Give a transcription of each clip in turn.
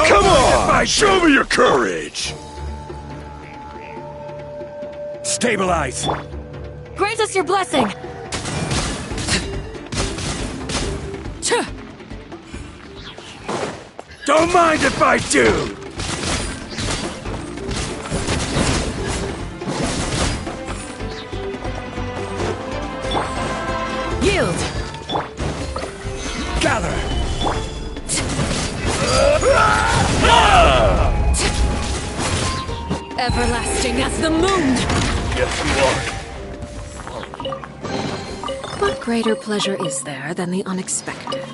Come on! Show me your courage! Stabilize! Grant us your blessing! Don't mind if I do! Yield! Gather! Everlasting as the moon! Yes, you are. What greater pleasure is there than the unexpected?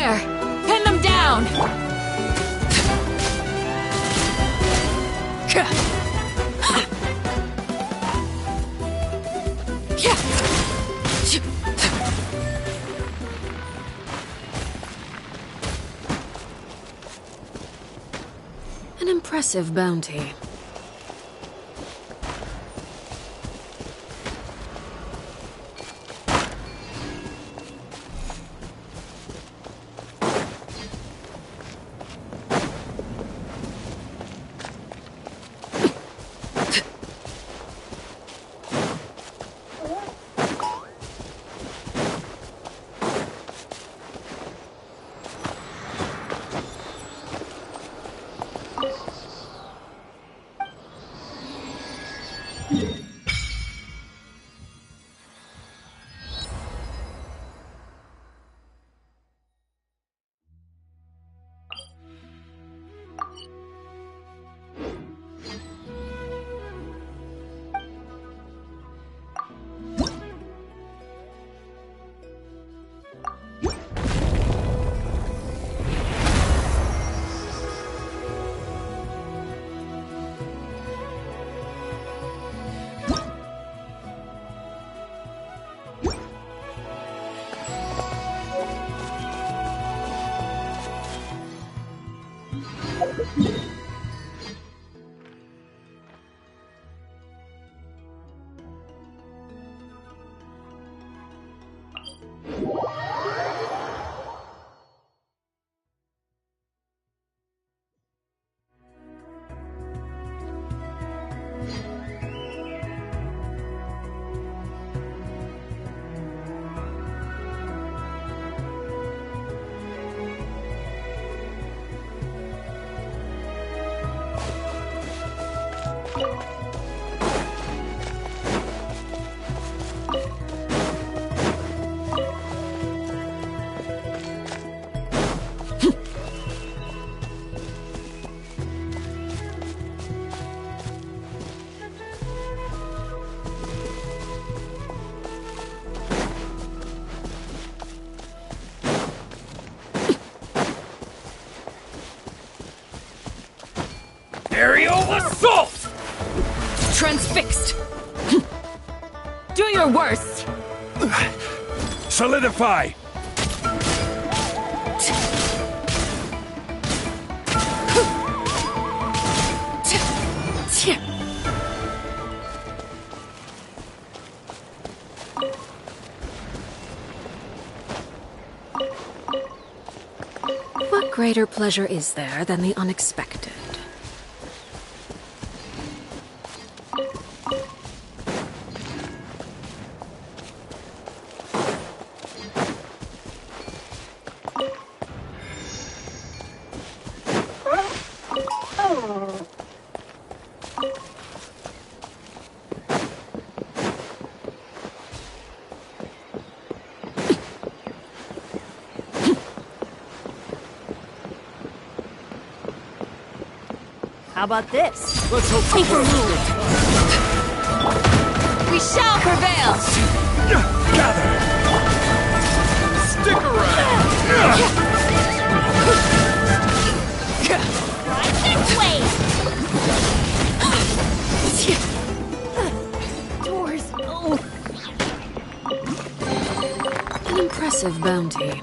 There! Pin them down! An impressive bounty. Aerial assault! Transfixed! Do your worst! Solidify! What greater pleasure is there than the unexpected? How about this? Let's hope Take a move. We shall prevail! Gather! Stick around! Right this way! Doors, oh! An impressive bounty.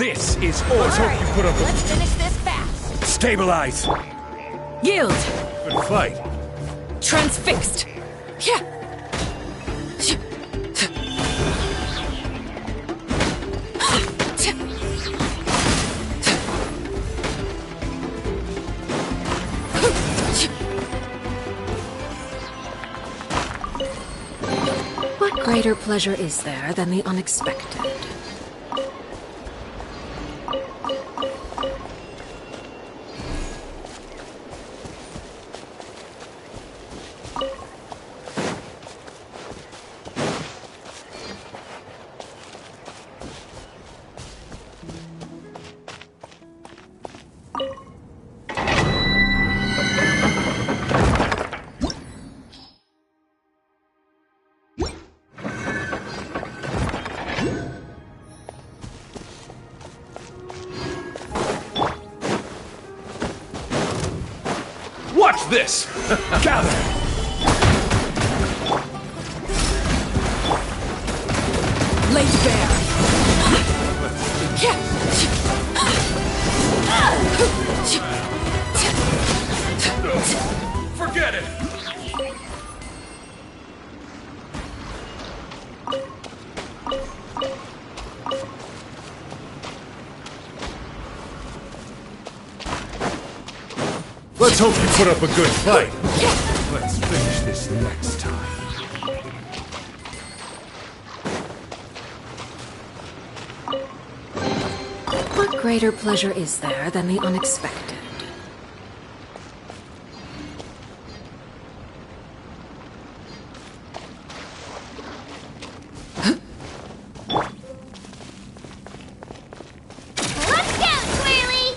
This is let's hope you put up a... Let's finish this fast. Stabilize! Yield! Good fight. Transfixed! Yeah. What greater pleasure is there than the unexpected? Watch this! Gather! Laid bare! Forget it! Let's hope you put up a good fight. Let's finish this next time. What greater pleasure is there than the unexpected? Let's go, Swirly!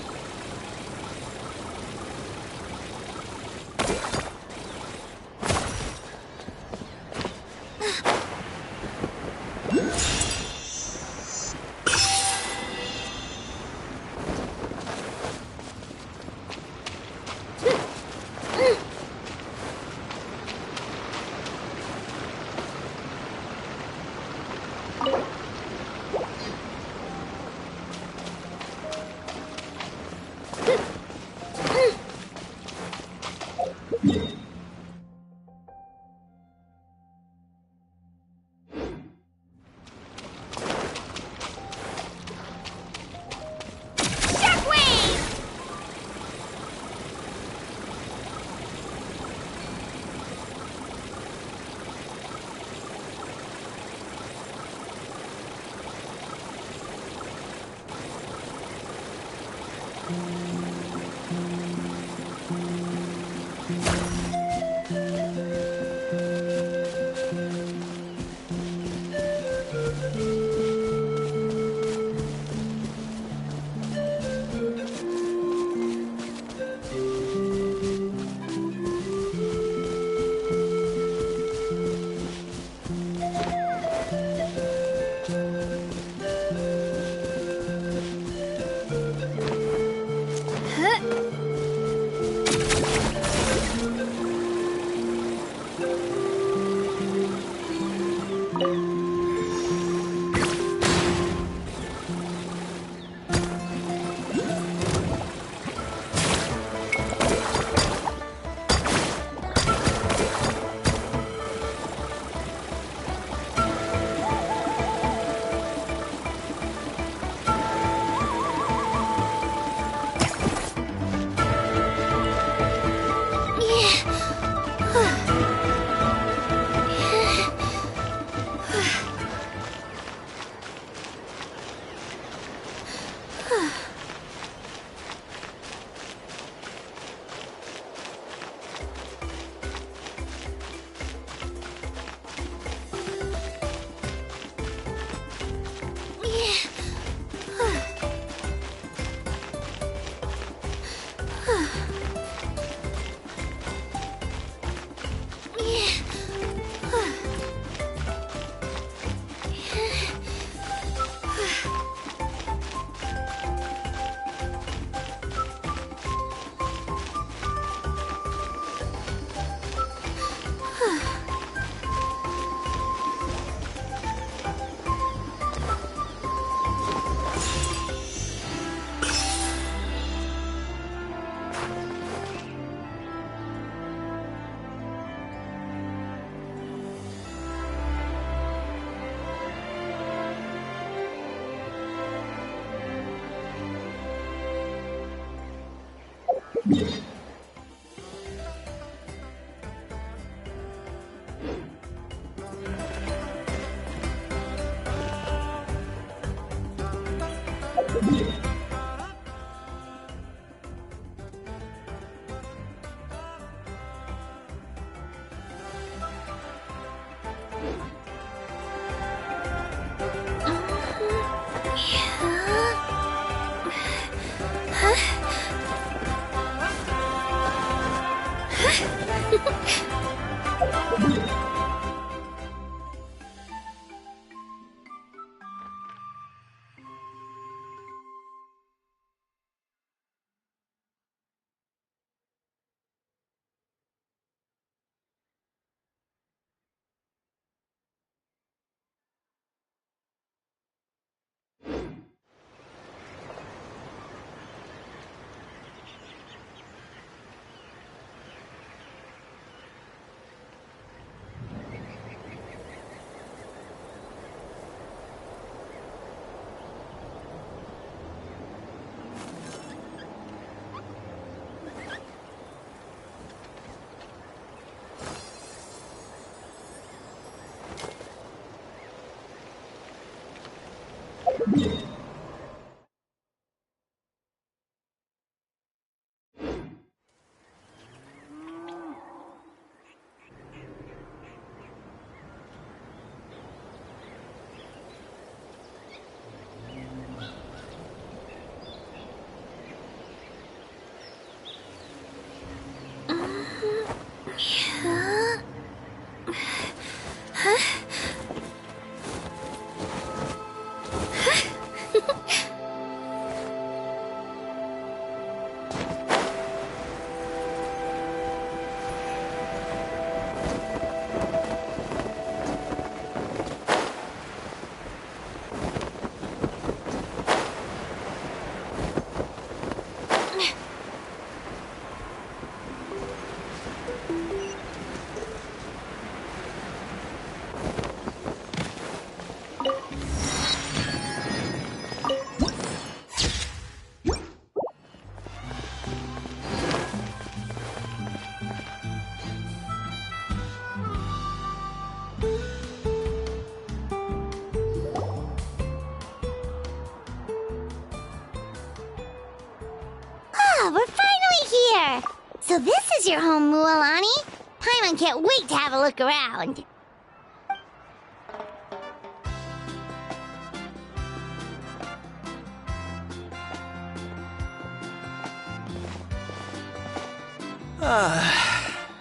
We're finally here! So this is your home, Mualani? Paimon can't wait to have a look around.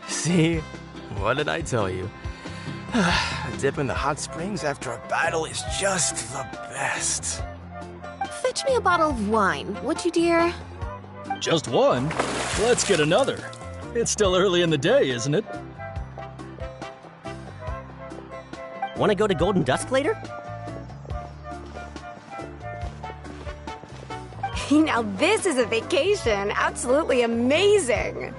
See? What did I tell you? A dip in the hot springs after a battle is just the best. Fetch me a bottle of wine, would you, dear? Just one? Let's get another. It's still early in the day, isn't it? Want to go to Golden Dusk later? Now this is a vacation. Absolutely amazing.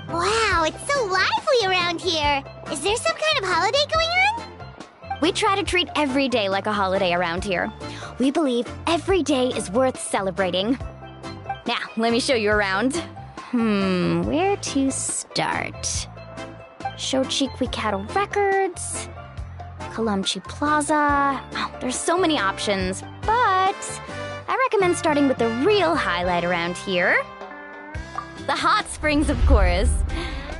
Wow, it's so lively around here. Is there some kind of holiday going on? We try to treat every day like a holiday around here. We believe every day is worth celebrating. Now, let me show you around. Where to start? Shochiqui Cattle Records, Kalamchi Plaza. Oh, there's so many options, but I recommend starting with the real highlight around here. The hot springs, of course.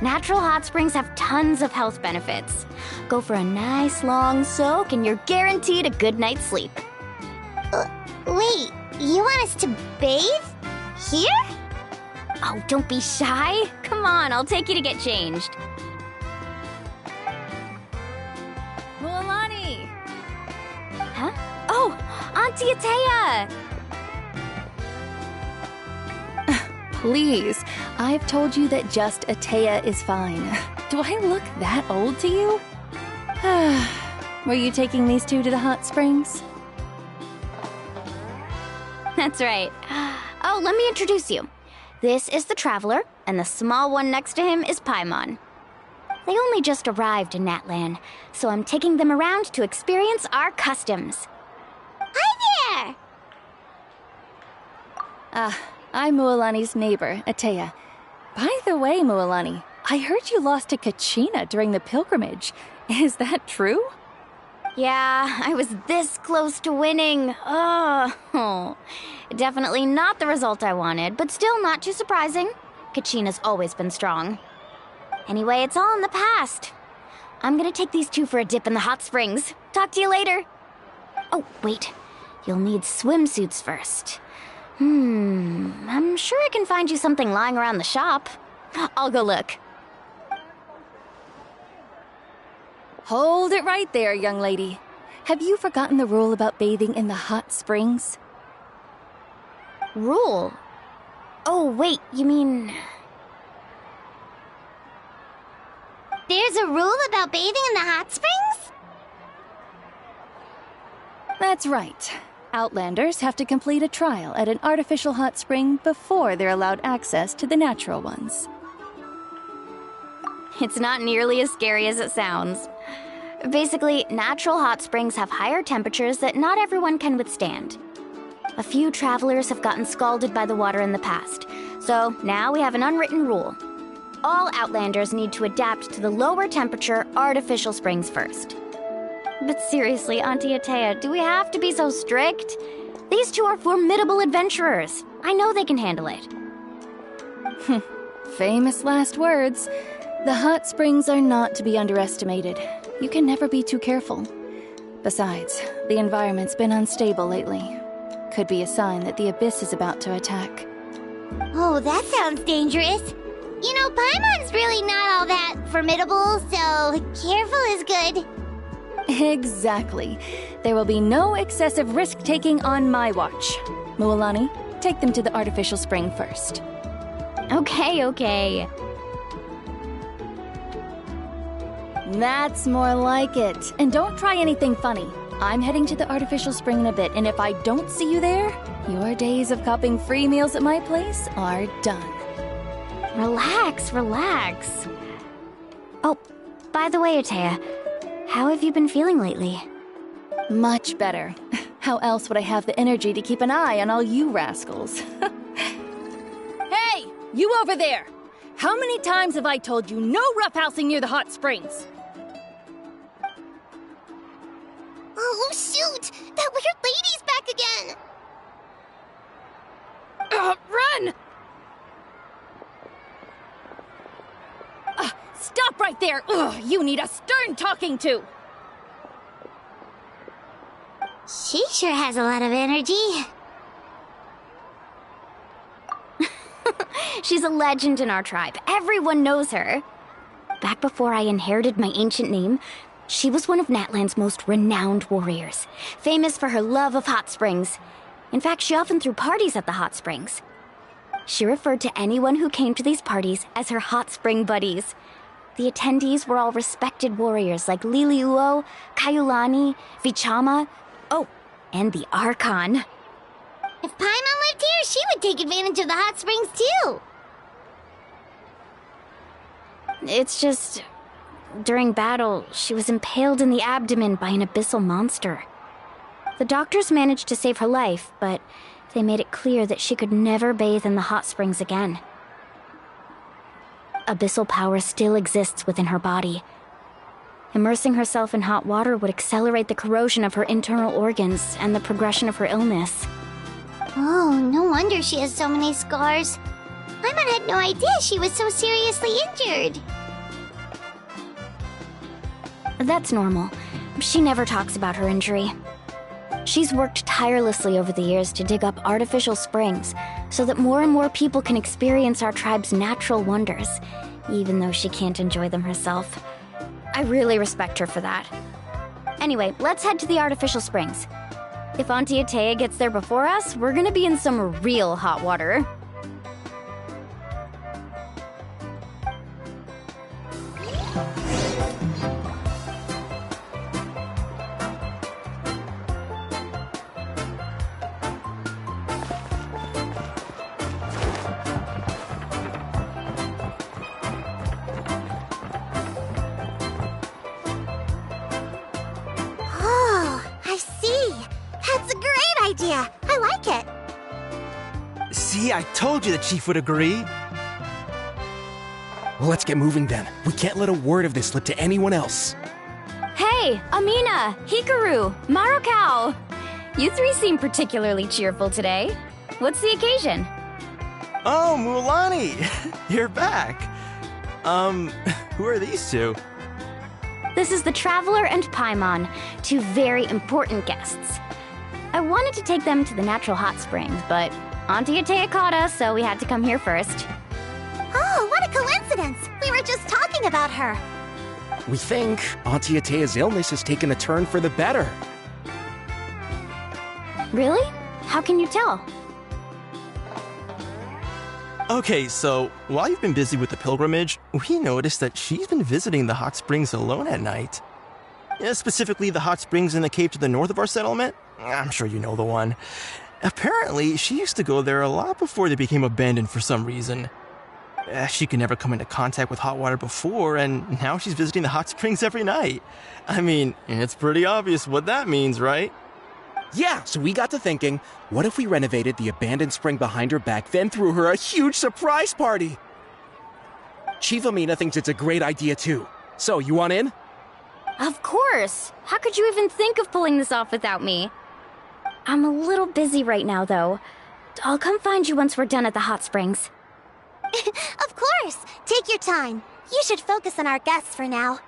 Natural hot springs have tons of health benefits. Go for a nice long soak and you're guaranteed a good night's sleep. Wait, you want us to bathe? Here? Oh, don't be shy. Come on, I'll take you to get changed. Mualani! Huh? Oh, Auntie Atea! Please, I've told you that just Atea is fine. Do I look that old to you? Were you taking these two to the hot springs? That's right. Oh, let me introduce you. This is the Traveler, and the small one next to him is Paimon. They only just arrived in Natlan, so I'm taking them around to experience our customs. Hi there! I'm Mualani's neighbor, Atea. By the way, Mualani, I heard you lost to Kachina during the pilgrimage. Is that true? Yeah, I was this close to winning. Oh, definitely not the result I wanted, but still not too surprising. Kachina's always been strong. Anyway, it's all in the past. I'm gonna take these two for a dip in the hot springs. Talk to you later. Oh, wait. You'll need swimsuits first. I'm sure I can find you something lying around the shop. I'll go look. Hold it right there, young lady. Have you forgotten the rule about bathing in the hot springs? Rule? Oh, wait, you mean... There's a rule about bathing in the hot springs? That's right. Outlanders have to complete a trial at an artificial hot spring before they're allowed access to the natural ones. It's not nearly as scary as it sounds. Basically, natural hot springs have higher temperatures that not everyone can withstand. A few travelers have gotten scalded by the water in the past, so now we have an unwritten rule. All Outlanders need to adapt to the lower temperature artificial springs first. But seriously, Auntie Atea, do we have to be so strict? These two are formidable adventurers. I know they can handle it. Famous last words. The hot springs are not to be underestimated. You can never be too careful. Besides, the environment's been unstable lately. Could be a sign that the abyss is about to attack. Oh, that sounds dangerous. You know, Paimon's really not all that formidable, so careful is good. Exactly. There will be no excessive risk-taking on my watch. Mualani, take them to the artificial spring first. Okay. That's more like it. And don't try anything funny. I'm heading to the artificial spring in a bit, and if I don't see you there, your days of copping free meals at my place are done. Relax. Oh, by the way, Atea, how have you been feeling lately? Much better. How else would I have the energy to keep an eye on all you rascals? Hey! You over there! How many times have I told you no roughhousing near the hot springs? Oh, shoot! That weird lady's back again! Run! Stop right there! Ugh, you need a stern talking to! She sure has a lot of energy. She's a legend in our tribe. Everyone knows her. Back before I inherited my ancient name, she was one of Natlan's most renowned warriors, famous for her love of hot springs. In fact, she often threw parties at the hot springs. She referred to anyone who came to these parties as her hot spring buddies. The attendees were all respected warriors like Liliuo, Kaiulani, Vichama, oh, and the Archon. If Paimon lived here, she would take advantage of the hot springs too. It's just... during battle, she was impaled in the abdomen by an abyssal monster. The doctors managed to save her life, but they made it clear that she could never bathe in the hot springs again. Abyssal power still exists within her body. Immersing herself in hot water would accelerate the corrosion of her internal organs and the progression of her illness. Oh, no wonder she has so many scars. Paimon had no idea she was so seriously injured. That's normal. She never talks about her injury. She's worked tirelessly over the years to dig up artificial springs so that more and more people can experience our tribe's natural wonders, even though she can't enjoy them herself. I really respect her for that. Anyway, let's head to the artificial springs. If Auntie Atea gets there before us, we're gonna be in some real hot water. idea. I like it. See, I told you the chief would agree. Well, let's get moving then. We can't let a word of this slip to anyone else. Hey, Amina, Hikaru, Marukao. You three seem particularly cheerful today. What's the occasion? Oh, Mulani, you're back. Who are these two? This is the Traveler and Paimon, two very important guests. I wanted to take them to the natural hot springs, but Auntie Atea caught us, so we had to come here first. Oh, what a coincidence! anything about her. We think Auntie Atea's illness has taken a turn for the better. Really? How can you tell? Okay, so while you've been busy with the pilgrimage, we noticed that she's been visiting the hot springs alone at night. Yeah, specifically the hot springs in the cave to the north of our settlement. I'm sure you know the one. Apparently, she used to go there a lot before they became abandoned for some reason. She could never come into contact with hot water before, and now she's visiting the hot springs every night. I mean, it's pretty obvious what that means, right? Yeah, so we got to thinking, what if we renovated the abandoned spring behind her back, then threw her a huge surprise party? Chief Amina thinks it's a great idea too. So, you want in? Of course! How could you even think of pulling this off without me? I'm a little busy right now, though. I'll come find you once we're done at the hot springs. Of course! Take your time. You should focus on our guests for now.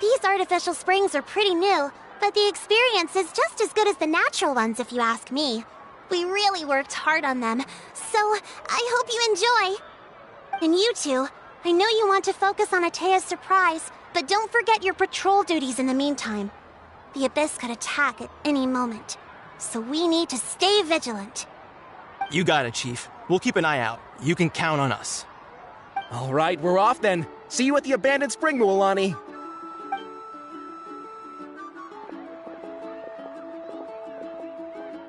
These artificial springs are pretty new, but the experience is just as good as the natural ones, if you ask me. We really worked hard on them, so I hope you enjoy. And you two, I know you want to focus on Atea's surprise, but don't forget your patrol duties in the meantime. The Abyss could attack at any moment, so we need to stay vigilant. You got it, Chief. We'll keep an eye out. You can count on us. All right, we're off then. See you at the abandoned spring, Mualani.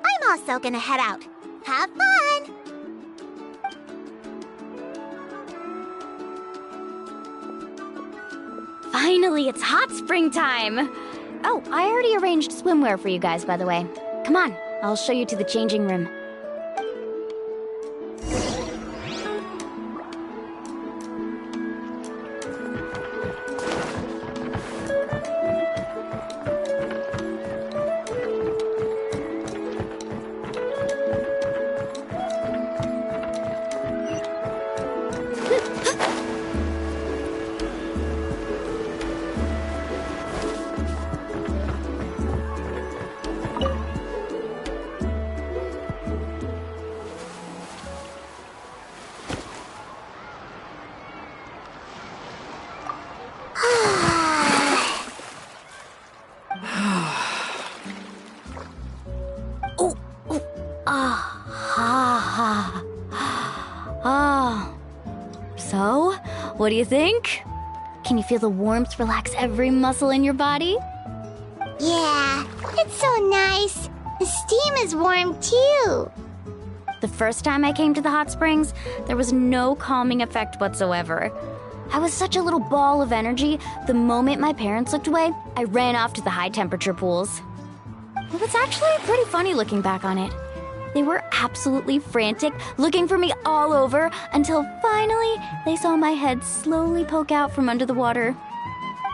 I'm also gonna head out. Have fun! Finally, it's hot spring time! Oh, I already arranged swimwear for you guys, by the way. Come on, I'll show you to the changing room. So, what do you think? Can you feel the warmth relax every muscle in your body? Yeah, it's so nice. The steam is warm too. The first time I came to the hot springs, there was no calming effect whatsoever. I was such a little ball of energy, the moment my parents looked away, I ran off to the high temperature pools. It was actually pretty funny looking back on it. They were absolutely frantic, looking for me all over, until finally they saw my head slowly poke out from under the water.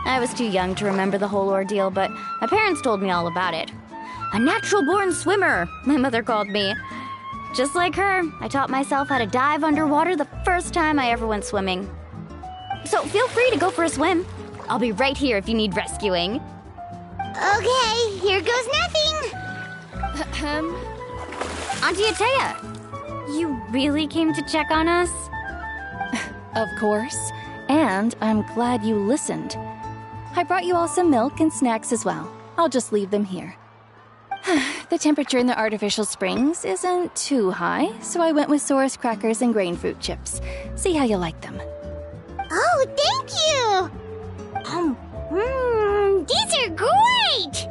I was too young to remember the whole ordeal, but my parents told me all about it. A natural-born swimmer, my mother called me. Just like her, I taught myself how to dive underwater the first time I ever went swimming. So feel free to go for a swim. I'll be right here if you need rescuing. Okay, here goes nothing. Auntie Atea, you really came to check on us? Of course. And I'm glad you listened. I brought you all some milk and snacks as well. I'll just leave them here. The temperature in the artificial springs isn't too high, so I went with Saurus crackers and grain fruit chips. See how you like them. Oh, thank you! These are great!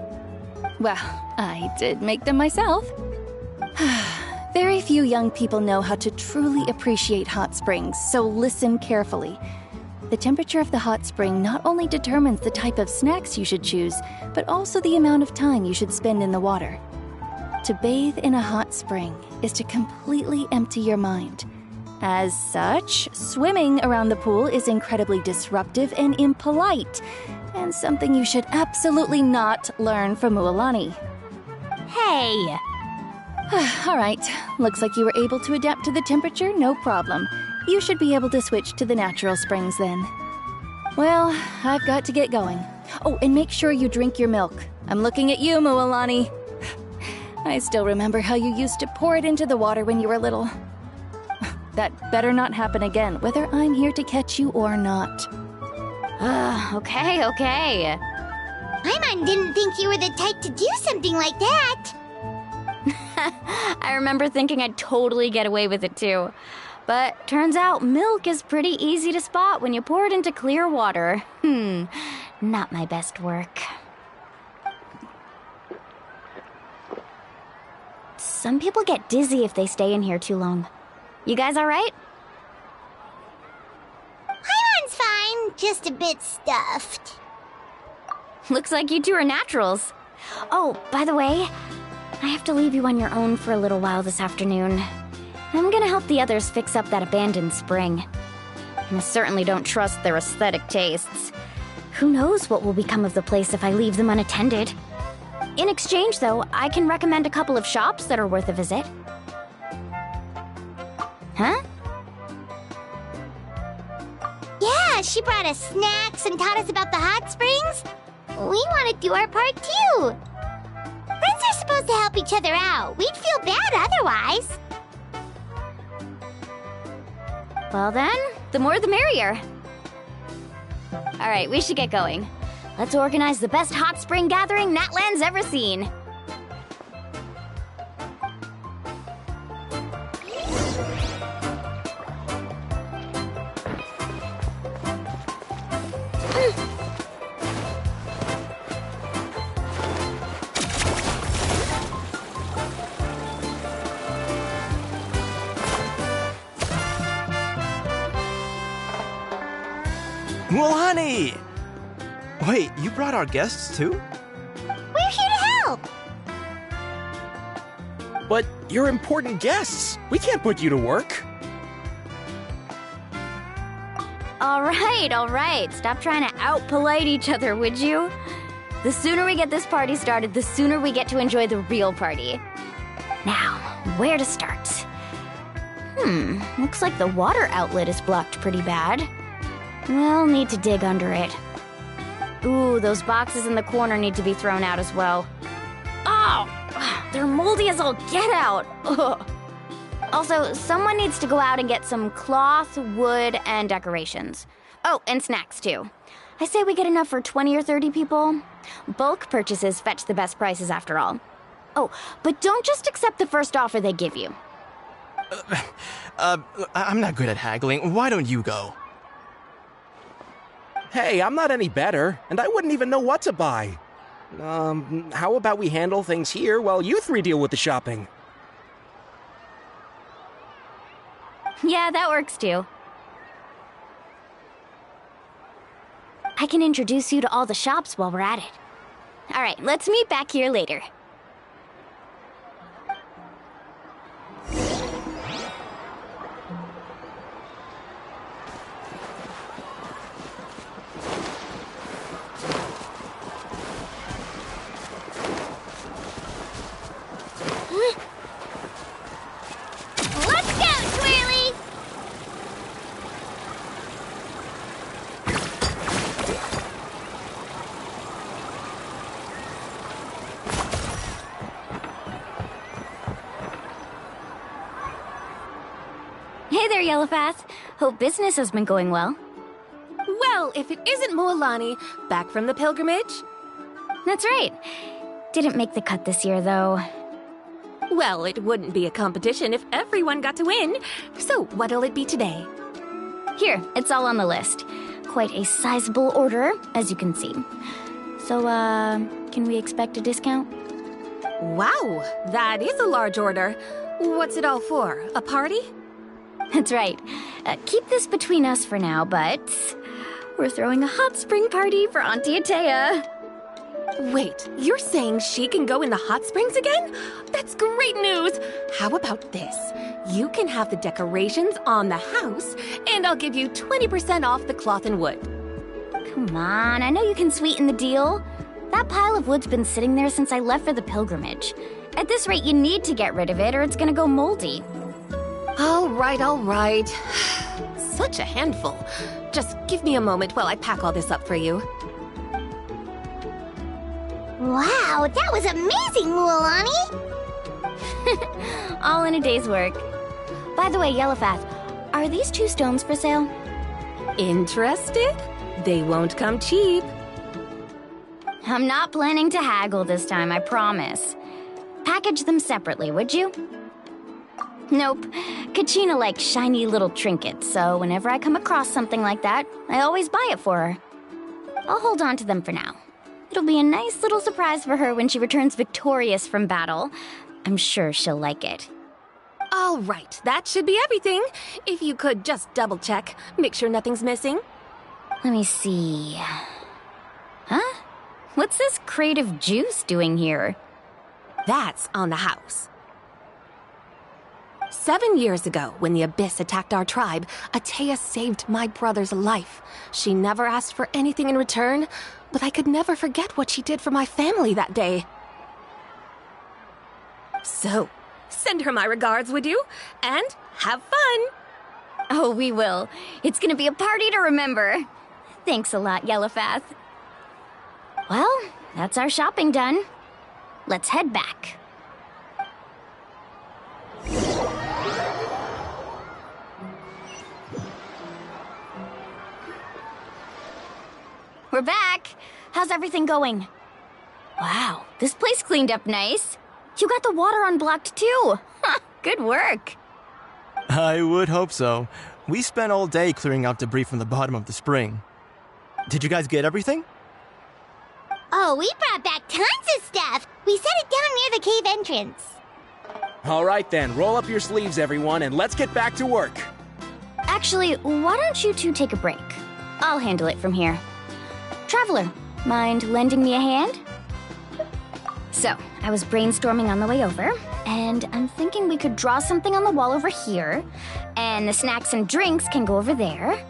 Well, I did make them myself. Very few young people know how to truly appreciate hot springs, so listen carefully. The temperature of the hot spring not only determines the type of snacks you should choose, but also the amount of time you should spend in the water. To bathe in a hot spring is to completely empty your mind. As such, swimming around the pool is incredibly disruptive and impolite, and something you should absolutely not learn from Mualani. Hey! All right, looks like you were able to adapt to the temperature, no problem. You should be able to switch to the natural springs then. Well, I've got to get going. Oh, and make sure you drink your milk. I'm looking at you, Mualani. I still remember how you used to pour it into the water when you were little. That better not happen again, whether I'm here to catch you or not. Okay. Paimon didn't think you were the type to do something like that. I remember thinking I'd totally get away with it too. But turns out milk is pretty easy to spot when you pour it into clear water. Not my best work. Some people get dizzy if they stay in here too long. You guys alright? Paimon's fine, just a bit stuffed. Looks like you two are naturals. Oh, by the way, I have to leave you on your own for a little while this afternoon. I'm gonna help the others fix up that abandoned spring. And I certainly don't trust their aesthetic tastes. Who knows what will become of the place if I leave them unattended. In exchange, though, I can recommend a couple of shops that are worth a visit. Huh? Yeah, she brought us snacks and taught us about the hot springs. We want to do our part too. Friends are supposed to help each other out. We'd feel bad otherwise. Well then, the more the merrier. Alright, we should get going. Let's organize the best hot spring gathering Natland's ever seen. Well, honey! Wait, you brought our guests too? We're here to help. But you're important guests. We can't put you to work. Alright. Stop trying to out-polite each other, would you? The sooner we get this party started, the sooner we get to enjoy the real party. Now, where to start? Looks like the water outlet is blocked pretty bad. We'll need to dig under it. Ooh, those boxes in the corner need to be thrown out as well. Oh, they're moldy as all get out. Ugh. Also, someone needs to go out and get some cloth, wood, and decorations. Oh, and snacks too. I say we get enough for 20 or 30 people. Bulk purchases fetch the best prices after all. Oh, but don't just accept the first offer they give you. I'm not good at haggling. Why don't you go? Hey, I'm not any better, and I wouldn't even know what to buy. How about we handle things here while you three deal with the shopping? Yeah, that works too. I can introduce you to all the shops while we're at it. Alright, let's meet back here later. Let's go, Twirly! Hey there, Yellowfath. Hope business has been going well. Well, if it isn't Mualani, back from the pilgrimage? That's right. Didn't make the cut this year, though. Well, it wouldn't be a competition if everyone got to win. So, what'll it be today? Here, it's all on the list. Quite a sizable order, as you can see. So, can we expect a discount? Wow, that is a large order. What's it all for? A party? That's right. Keep this between us for now, but we're throwing a hot spring party for Auntie Atea. Wait, you're saying she can go in the hot springs again? That's great news! How about this? You can have the decorations on the house, and I'll give you 20% off the cloth and wood. Come on, I know you can sweeten the deal. That pile of wood's been sitting there since I left for the pilgrimage. At this rate, you need to get rid of it or it's gonna go moldy. All right. Such a handful. Just give me a moment while I pack all this up for you. Wow, that was amazing, Mualani! All in a day's work. By the way, Yellowfath, are these 2 stones for sale? Interested? They won't come cheap. I'm not planning to haggle this time, I promise. Package them separately, would you? Nope. Kachina likes shiny little trinkets, so whenever I come across something like that, I always buy it for her. I'll hold on to them for now. It'll be a nice little surprise for her when she returns victorious from battle. I'm sure she'll like it. All right, that should be everything. If you could just double check, make sure nothing's missing. Let me see. Huh? What's this crate of juice doing here? That's on the house. 7 years ago, when the Abyss attacked our tribe, Atea saved my brother's life. She never asked for anything in return, but I could never forget what she did for my family that day. So, send her my regards, would you? And have fun! Oh, we will. It's gonna be a party to remember. Thanks a lot, Yellowfath. Well, that's our shopping done. Let's head back. We're back. How's everything going? Wow, this place cleaned up nice. You got the water unblocked too. Huh, good work. I would hope so. We spent all day clearing out debris from the bottom of the spring. Did you guys get everything? Oh, we brought back tons of stuff. We set it down near the cave entrance. All right then, roll up your sleeves, everyone, and let's get back to work. Actually, why don't you two take a break? I'll handle it from here. Traveler, mind lending me a hand? So, I was brainstorming on the way over, and I'm thinking we could draw something on the wall over here, and the snacks and drinks can go over there.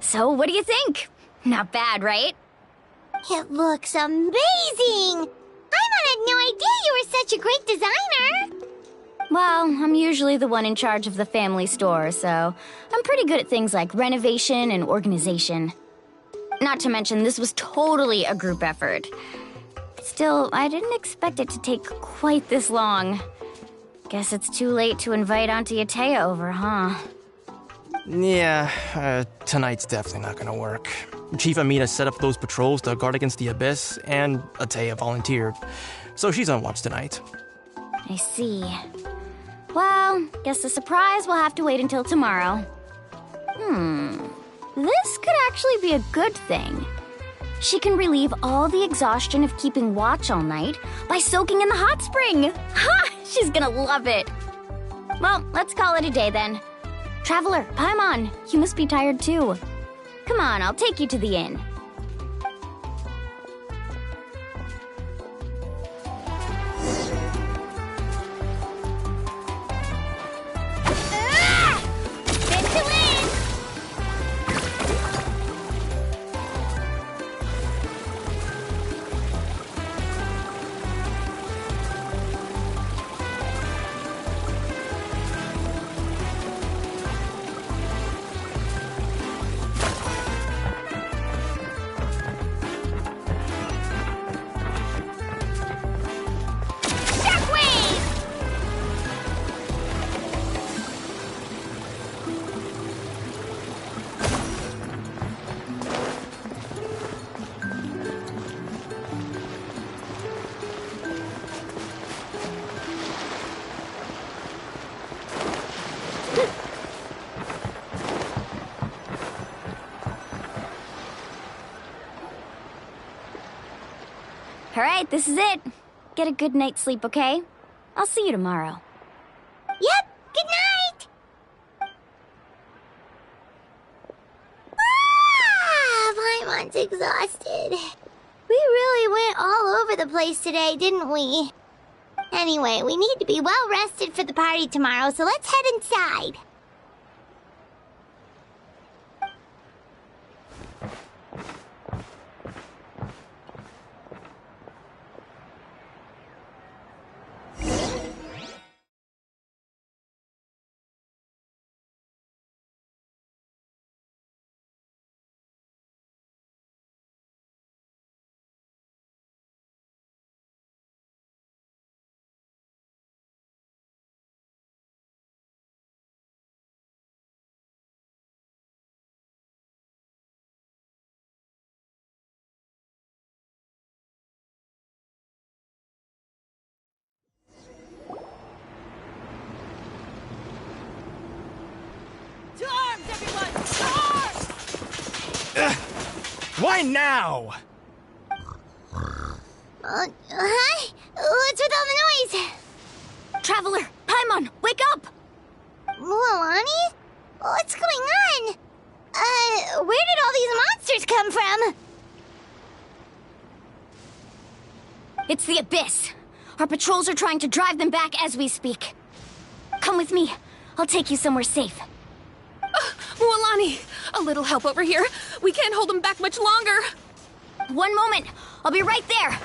So, what do you think? Not bad, right? It looks amazing! Paimon had no idea you were such a great designer! Well, I'm usually the one in charge of the family store, so I'm pretty good at things like renovation and organization. Not to mention, this was totally a group effort. Still, I didn't expect it to take quite this long. Guess it's too late to invite Auntie Atea over, huh? Yeah, tonight's definitely not gonna work. Chief Amina set up those patrols to guard against the Abyss, and Atea volunteered. So she's on watch tonight. I see. Well, guess the surprise will have to wait until tomorrow. This could actually be a good thing. She can relieve all the exhaustion of keeping watch all night by soaking in the hot spring. Ha! She's gonna love it. Well, let's call it a day then. Traveler, Paimon, you must be tired too. Come on, I'll take you to the inn. All right, this is it. Get a good night's sleep, okay? I'll see you tomorrow. Yep, good night! Paimon's exhausted. We really went all over the place today, didn't we? Anyway, we need to be well rested for the party tomorrow, so let's head inside. Why now? Huh? What's with all the noise? Traveler, Paimon, wake up! Mualani? What's going on? Where did all these monsters come from? It's the Abyss. Our patrols are trying to drive them back as we speak. Come with me. I'll take you somewhere safe. Mualani, a little help over here. We can't hold them back much longer. One moment. I'll be right there.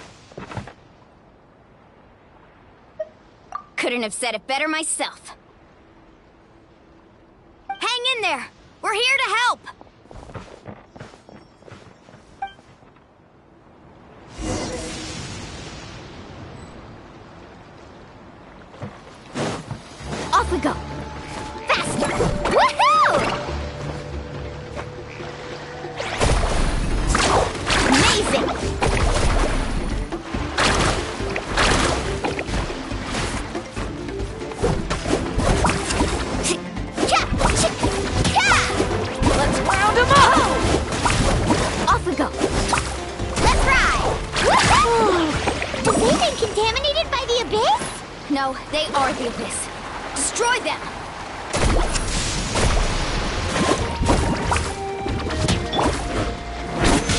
Couldn't have said it better myself. Hang in there. We're here to help. Off we go. Faster. Woohoo! Amazing. Let's round them up! Off we go. Let's ride! Woohoo! Have they been contaminated by the Abyss? No, they are the Abyss. Destroy them!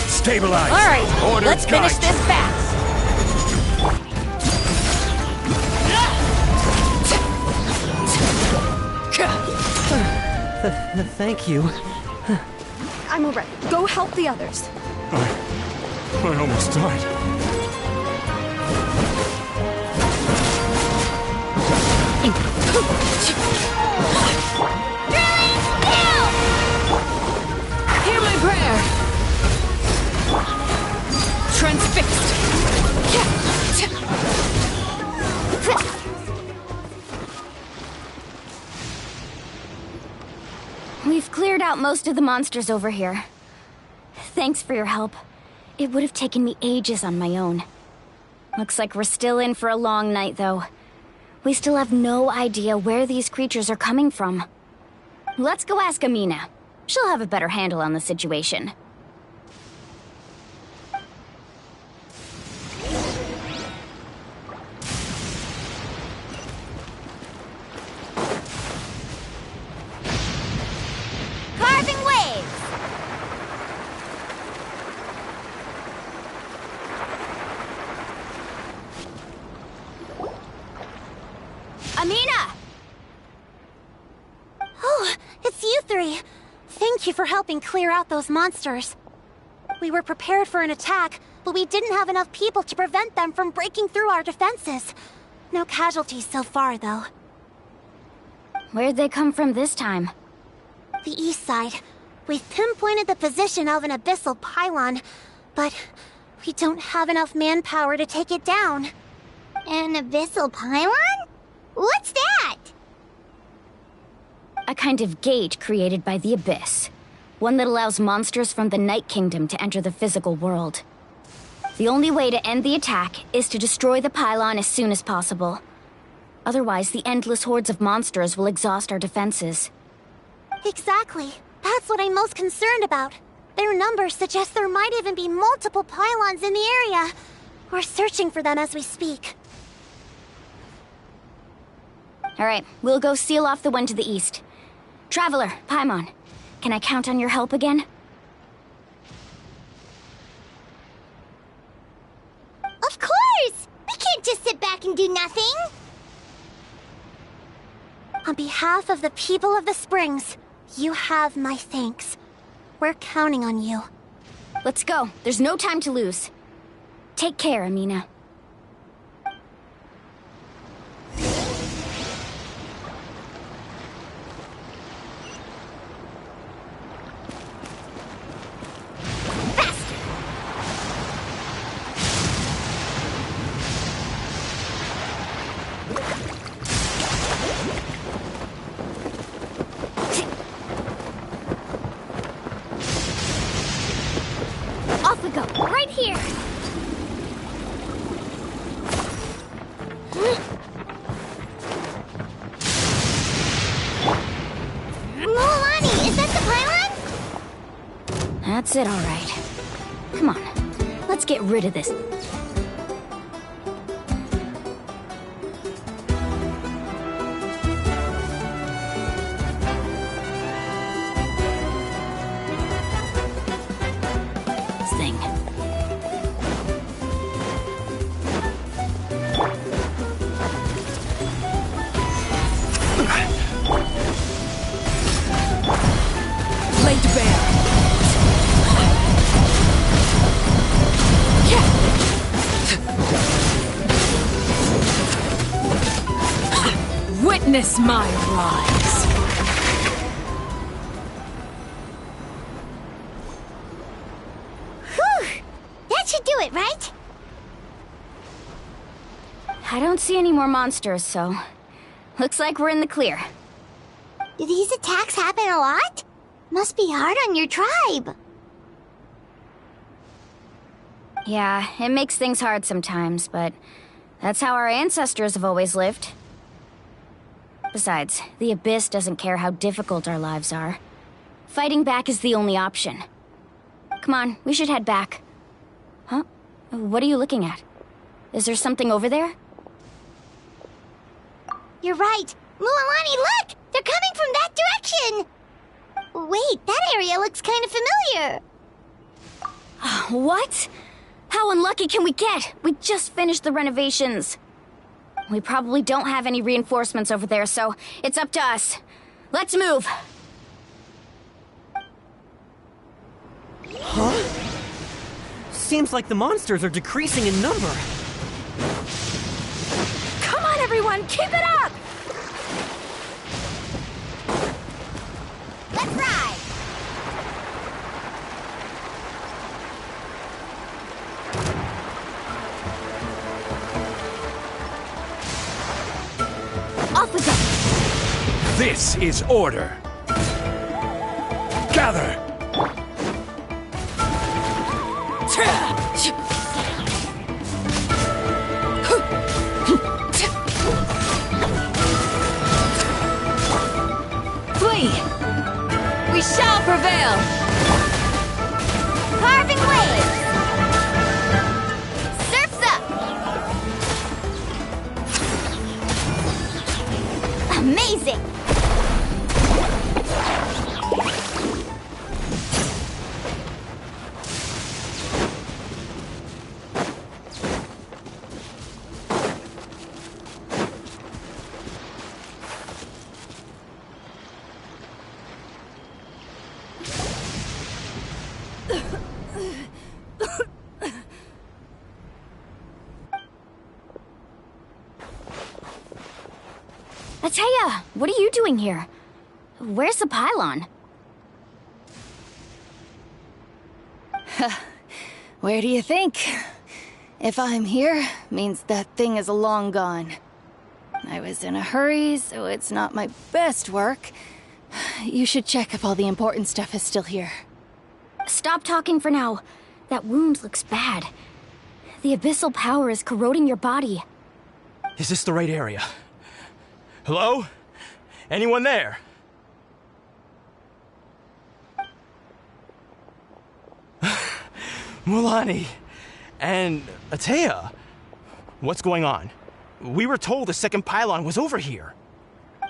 Stabilize! All right, Order let's finish guide. this fast. Thank you. I'm alright. Go help the others. I almost died. Hear my prayer. Transfixed. We've cleared out most of the monsters over here. Thanks for your help. It would have taken me ages on my own. Looks like we're still in for a long night, though. We still have no idea where these creatures are coming from. Let's go ask Amina. She'll have a better handle on the situation. Carving waves! Amina! Oh, it's you three. Thank you for helping clear out those monsters. We were prepared for an attack, but we didn't have enough people to prevent them from breaking through our defenses. No casualties so far, though. Where'd they come from this time? The east side. We've pinpointed the position of an abyssal pylon, but we don't have enough manpower to take it down. An abyssal pylon? What's that? A kind of gate created by the Abyss. One that allows monsters from the Night Kingdom to enter the physical world. The only way to end the attack is to destroy the pylon as soon as possible. Otherwise, the endless hordes of monsters will exhaust our defenses. Exactly. That's what I'm most concerned about. Their numbers suggest there might even be multiple pylons in the area. We're searching for them as we speak. All right, we'll go seal off the one to the east. Traveler, Paimon, can I count on your help again? Of course! We can't just sit back and do nothing! On behalf of the people of the Springs, you have my thanks. We're counting on you. Let's go. There's no time to lose. Take care, Amina. Off we go. Right here. That's it, all right. Come on, let's get rid of this. Thing. Laid to bear. Witness my rise. Whew! That should do it, right? I don't see any more monsters, so looks like we're in the clear. Do these attacks happen a lot? Must be hard on your tribe. Yeah, it makes things hard sometimes, but that's how our ancestors have always lived. Besides, the Abyss doesn't care how difficult our lives are. Fighting back is the only option. Come on, we should head back. Huh? What are you looking at? Is there something over there? You're right. Mualani, look! They're coming from that direction! Wait, that area looks kind of familiar. What? How unlucky can we get? We just finished the renovations. We probably don't have any reinforcements over there, so it's up to us. Let's move. Huh? Seems like the monsters are decreasing in number. Come on, everyone, keep it up! Let's ride! Off we go. This is order. Gather! Flee! We shall prevail! Carving waves! Surf's up! Amazing! Ateya, what are you doing here? Where's the pylon? Where do you think? If I'm here, means that thing is long gone. I was in a hurry, so it's not my best work. You should check if all the important stuff is still here. Stop talking for now. That wound looks bad. The abyssal power is corroding your body. Is this the right area? Hello? Anyone there? Mualani and Ateya. What's going on? We were told the second pylon was over here.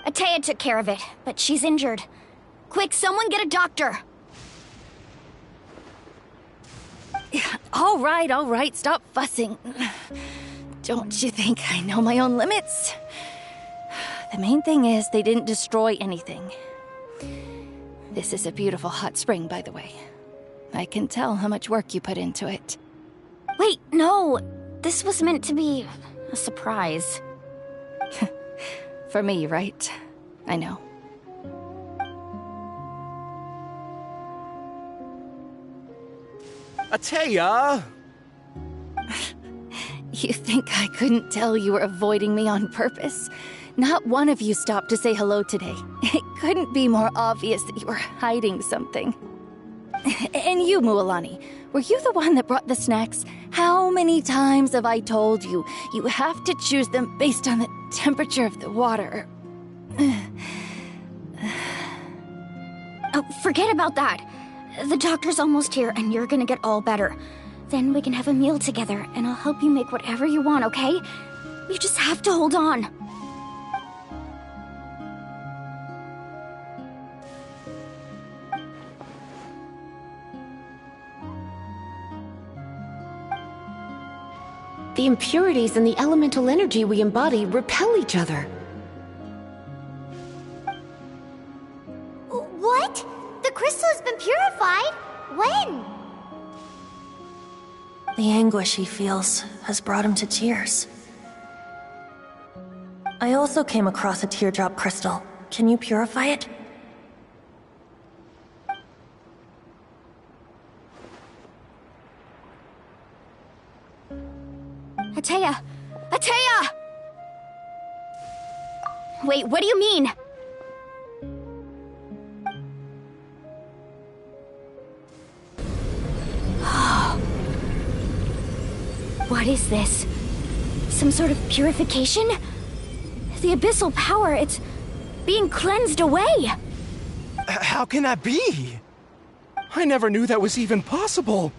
Ateya took care of it, but she's injured. Quick, someone get a doctor! All right, stop fussing. Don't you think I know my own limits? The main thing is they didn't destroy anything. This is a beautiful hot spring, by the way. I can tell how much work you put into it. Wait, no! This was meant to be a surprise. For me, right? I know. Ateya! You think I couldn't tell you were avoiding me on purpose? Not one of you stopped to say hello today. It couldn't be more obvious that you were hiding something. And you, Mualani, were you the one that brought the snacks? How many times have I told you, you have to choose them based on the temperature of the water? Oh, forget about that. The doctor's almost here, and you're gonna get all better. Then we can have a meal together, and I'll help you make whatever you want, okay? You just have to hold on. The impurities and the elemental energy we embody repel each other. What? The crystal has been purified? When? The anguish he feels has brought him to tears. I also came across a teardrop crystal. Can you purify it? Atea! Atea! Wait, what do you mean? What is this? Some sort of purification? The abyssal power, it's being cleansed away! How can that be? I never knew that was even possible.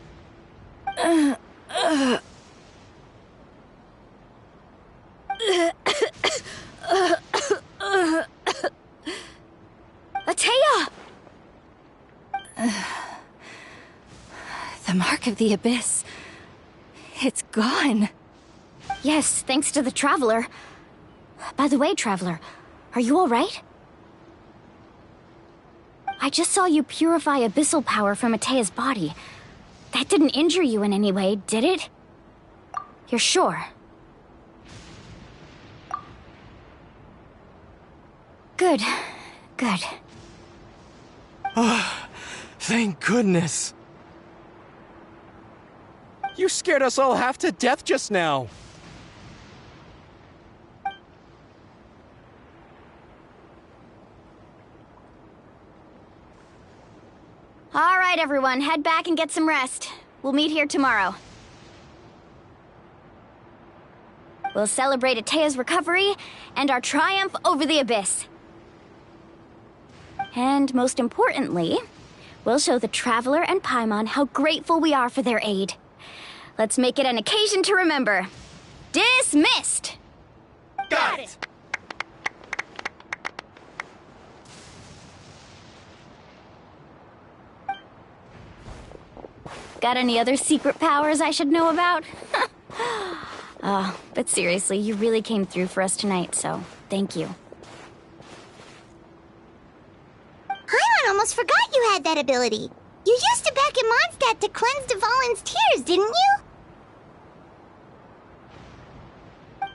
Atea! The mark of the abyss. It's gone. Yes, thanks to the Traveler. By the way, Traveler, are you alright? I just saw you purify abyssal power from Atea's body. That didn't injure you in any way, did it? You're sure? Good. Good. Thank goodness. You scared us all half to death just now. All right, everyone, head back and get some rest. We'll meet here tomorrow. We'll celebrate Atea's recovery and our triumph over the abyss. And most importantly, we'll show the Traveler and Paimon how grateful we are for their aid. Let's make it an occasion to remember. Dismissed! Got it! Got any other secret powers I should know about? But seriously, you really came through for us tonight, so thank you. Paimon almost forgot you had that ability. You used it back in Mondstadt to cleanse Dvalin's tears, didn't you?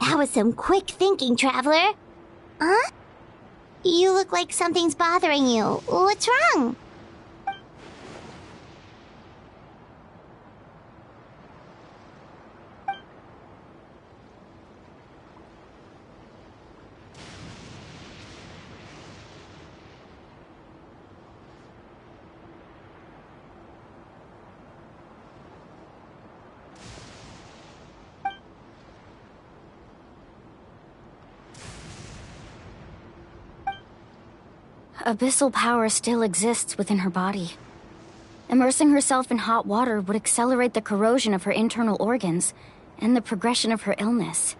That was some quick thinking, Traveler. Huh? You look like something's bothering you. What's wrong? Abyssal power still exists within her body. Immersing herself in hot water would accelerate the corrosion of her internal organs and the progression of her illness.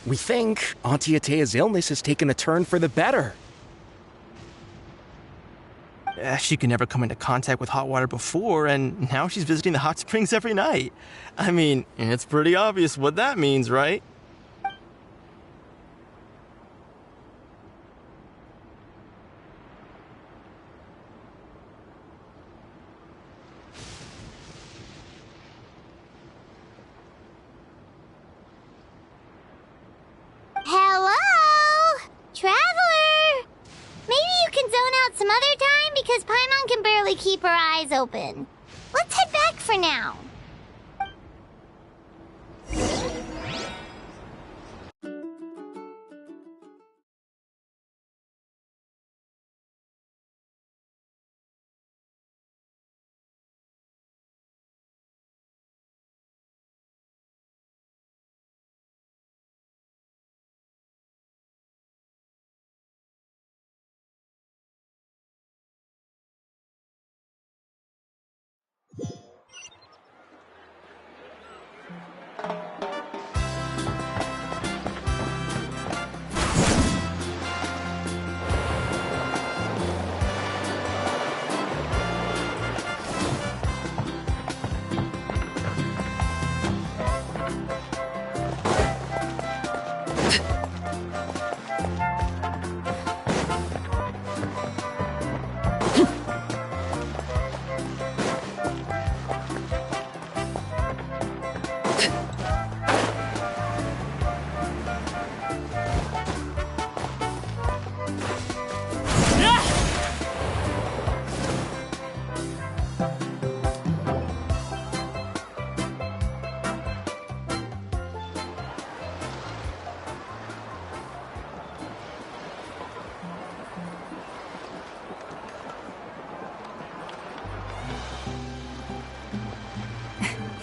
We think Auntie Atea's illness has taken a turn for the better. She could never come into contact with hot water before, and now she's visiting the hot springs every night. I mean, it's pretty obvious what that means, right? Hello? Traveler? Maybe you can zone out some other time because Paimon can barely keep her eyes open. Let's head back for now.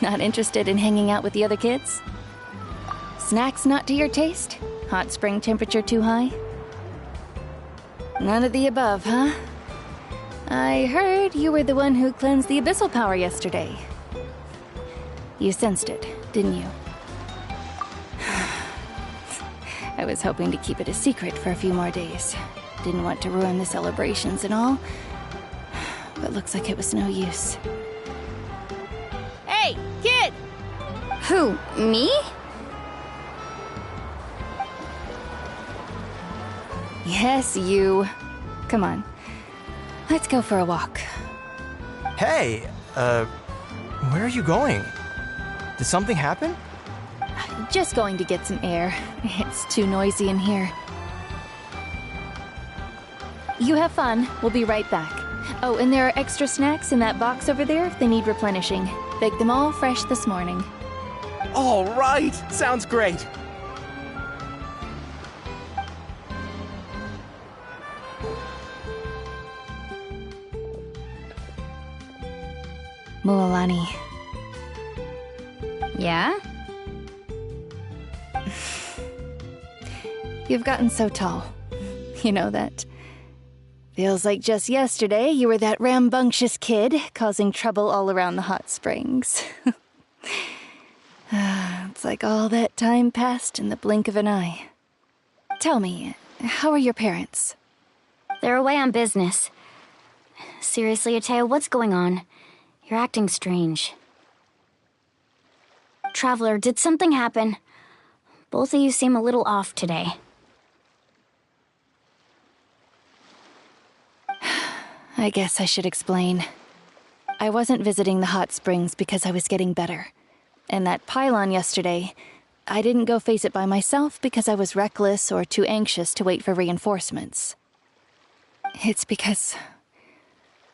Not interested in hanging out with the other kids? Snacks not to your taste? Hot spring temperature too high? None of the above, huh? I heard you were the one who cleansed the abyssal power yesterday. You sensed it, didn't you? I was hoping to keep it a secret for a few more days. Didn't want to ruin the celebrations and all. But looks like it was no use. Hey, kid! Who, me? Yes, you. Come on. Let's go for a walk. Hey, where are you going? Did something happen? Just going to get some air. It's too noisy in here. You have fun. We'll be right back. Oh, and there are extra snacks in that box over there if they need replenishing. Baked them all fresh this morning. All right! Sounds great! Mualani. Yeah? You've gotten so tall. You know that. Feels like just yesterday you were that rambunctious kid causing trouble all around the hot springs. It's like all that time passed in the blink of an eye. Tell me, how are your parents? They're away on business. Seriously, Atea, what's going on? You're acting strange. Traveler, did something happen? Both of you seem a little off today. I guess I should explain. I wasn't visiting the hot springs because I was getting better. And that pylon yesterday, I didn't go face it by myself because I was reckless or too anxious to wait for reinforcements. It's because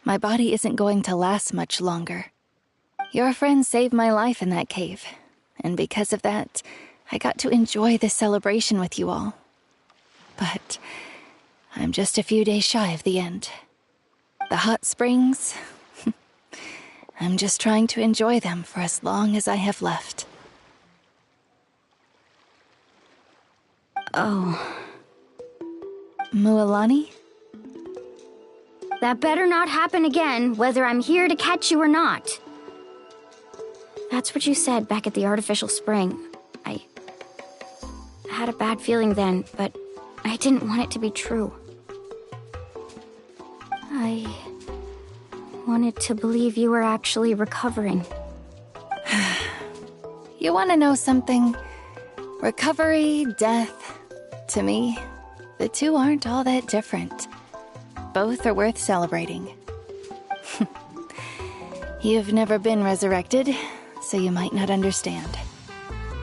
my body isn't going to last much longer. Your friend saved my life in that cave, and because of that, I got to enjoy this celebration with you all. But I'm just a few days shy of the end. The hot springs, I'm just trying to enjoy them for as long as I have left. Oh. Mualani? That better not happen again, whether I'm here to catch you or not. That's what you said back at the artificial spring. I had a bad feeling then, but I didn't want it to be true. I wanted to believe you were actually recovering. You want to know something? Recovery, death, to me, the two aren't all that different. Both are worth celebrating. You've never been resurrected, so you might not understand.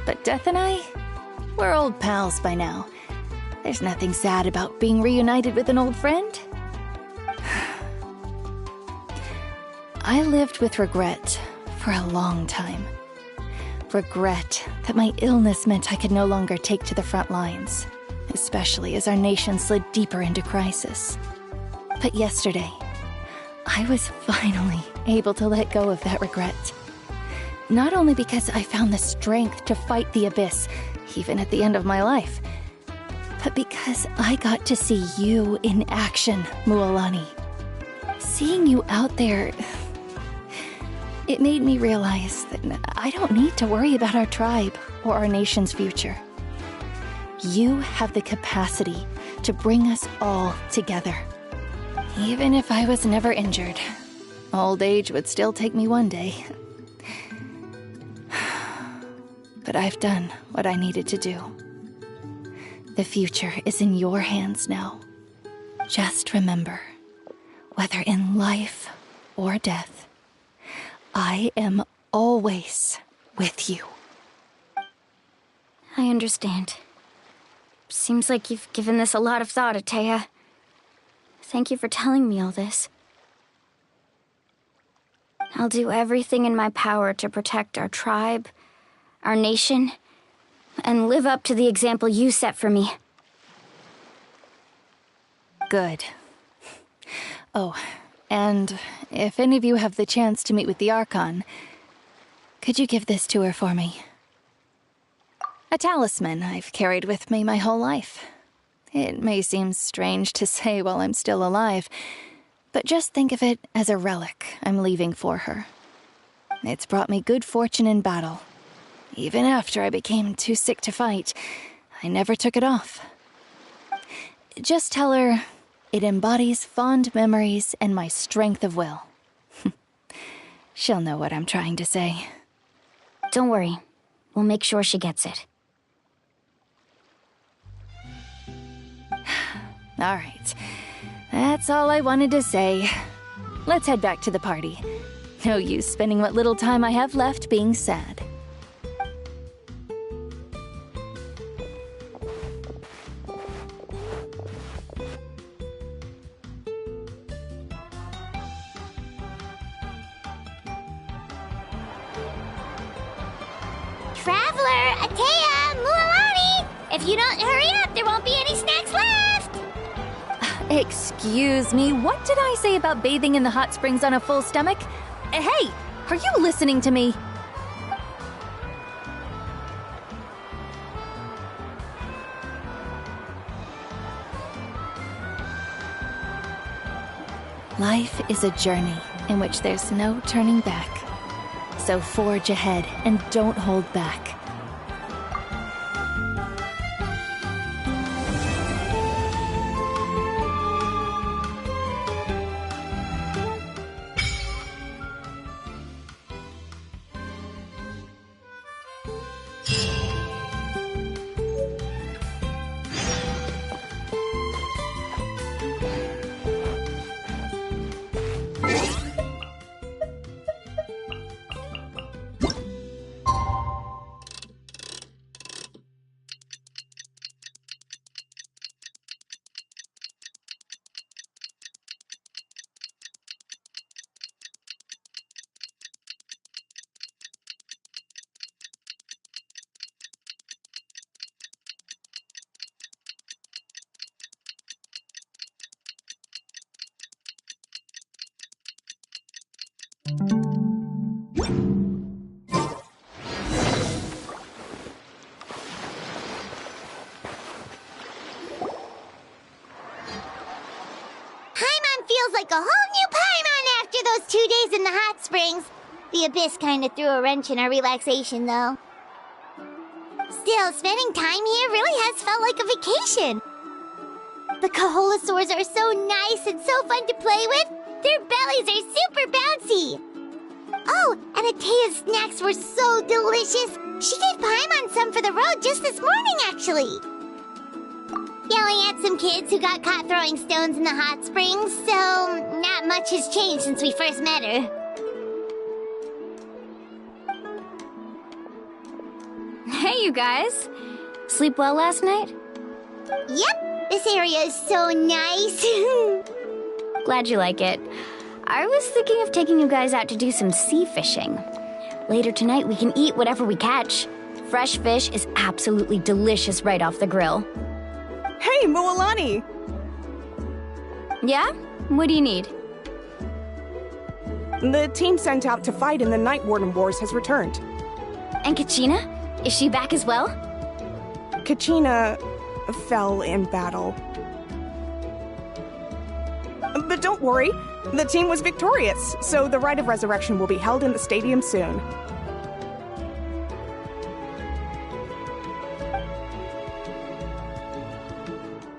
But Death and I, we're old pals by now. There's nothing sad about being reunited with an old friend. I lived with regret for a long time. Regret that my illness meant I could no longer take to the front lines, especially as our nation slid deeper into crisis. But yesterday, I was finally able to let go of that regret. Not only because I found the strength to fight the abyss, even at the end of my life, but because I got to see you in action, Mualani. Seeing you out there, it made me realize that I don't need to worry about our tribe or our nation's future. You have the capacity to bring us all together. Even if I was never injured, old age would still take me one day. But I've done what I needed to do. The future is in your hands now. Just remember, whether in life or death, I am always with you. I understand. Seems like you've given this a lot of thought, Atea. Thank you for telling me all this. I'll do everything in my power to protect our tribe, our nation, and live up to the example you set for me. Good. Oh, and if any of you have the chance to meet with the Archon, Could you give this to her for me? A talisman I've carried with me my whole life. It may seem strange to say while I'm still alive, but just think of it as a relic I'm leaving for her. It's brought me good fortune in battle. Even after I became too sick to fight, I never took it off. Just tell her it embodies fond memories and my strength of will. She'll know what I'm trying to say. Don't worry. We'll make sure she gets it. All right. That's all I wanted to say. Let's head back to the party. No use spending what little time I have left being sad. Traveler, Atea, Mualani! If you don't hurry up, there won't be any snacks left! Excuse me, what did I say about bathing in the hot springs on a full stomach? Hey, are you listening to me? Life is a journey in which there's no turning back. So forge ahead and don't hold back. Feels like a whole new Paimon after those 2 days in the hot springs. The Abyss kinda threw a wrench in our relaxation, though. Still, spending time here really has felt like a vacation. The Kaholosaurs are so nice and so fun to play with. Their bellies are super bouncy. Oh, and Atea's snacks were so delicious. She gave Paimon some for the road just this morning, actually. Yelling at some kids who got caught throwing stones in the hot springs, so not much has changed since we first met her. Hey, you guys. Sleep well last night? Yep, this area is so nice. Glad you like it. I was thinking of taking you guys out to do some sea fishing. Later tonight, we can eat whatever we catch. Fresh fish is absolutely delicious right off the grill. Hey, Mualani! Yeah? What do you need? The team sent out to fight in the Night Warden Wars has returned. And Kachina? Is she back as well? Kachina fell in battle. But don't worry, the team was victorious, so the Rite of Resurrection will be held in the stadium soon.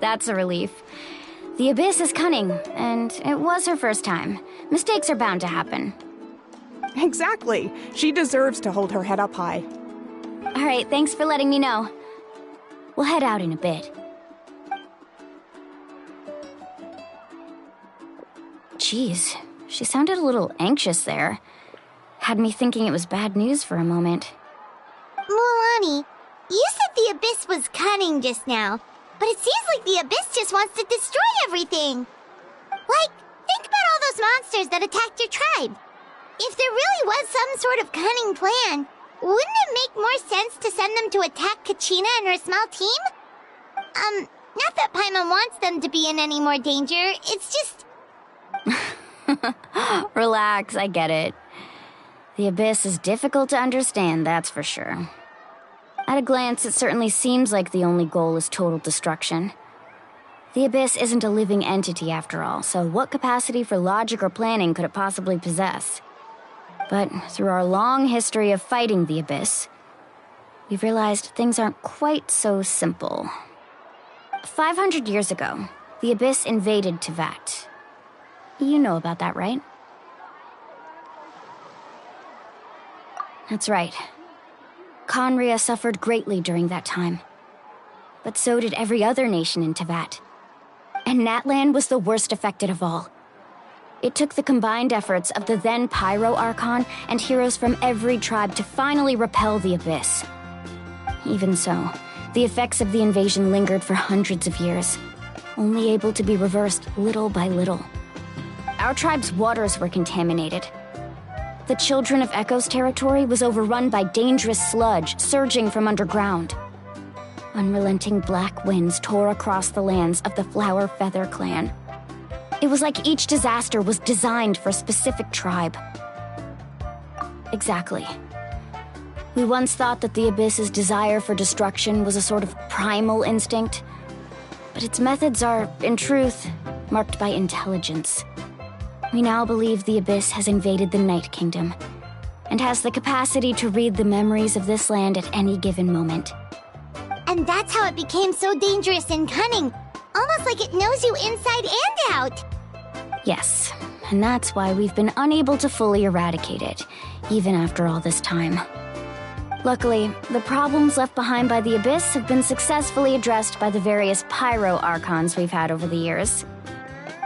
That's a relief. The Abyss is cunning, and it was her first time. Mistakes are bound to happen. Exactly. She deserves to hold her head up high. All right, thanks for letting me know. We'll head out in a bit. Jeez, she sounded a little anxious there. Had me thinking it was bad news for a moment. Mualani, you said the Abyss was cunning just now. But it seems like the Abyss just wants to destroy everything. Like, think about all those monsters that attacked your tribe. If there really was some sort of cunning plan, wouldn't it make more sense to send them to attack Kachina and her small team? Not that Paimon wants them to be in any more danger, it's just... Relax, I get it. The Abyss is difficult to understand, that's for sure. At a glance, it certainly seems like the only goal is total destruction. The Abyss isn't a living entity after all, so what capacity for logic or planning could it possibly possess? But through our long history of fighting the Abyss, we've realized things aren't quite so simple. 500 years ago, the Abyss invaded Teyvat. You know about that, right? That's right. Khaenri'ah suffered greatly during that time. But so did every other nation in Teyvat. And Natlan was the worst affected of all. It took the combined efforts of the then Pyro Archon and heroes from every tribe to finally repel the Abyss. Even so, the effects of the invasion lingered for hundreds of years, only able to be reversed little by little. Our tribe's waters were contaminated. The Children of Echo's territory was overrun by dangerous sludge surging from underground. Unrelenting black winds tore across the lands of the Flower Feather clan. It was like each disaster was designed for a specific tribe. Exactly. We once thought that the Abyss's desire for destruction was a sort of primal instinct, but its methods are, in truth, marked by intelligence. We now believe the Abyss has invaded the Night Kingdom, and has the capacity to read the memories of this land at any given moment. And that's how it became so dangerous and cunning. Almost like it knows you inside and out. Yes, and that's why we've been unable to fully eradicate it, even after all this time. Luckily, the problems left behind by the Abyss have been successfully addressed by the various Pyro Archons we've had over the years.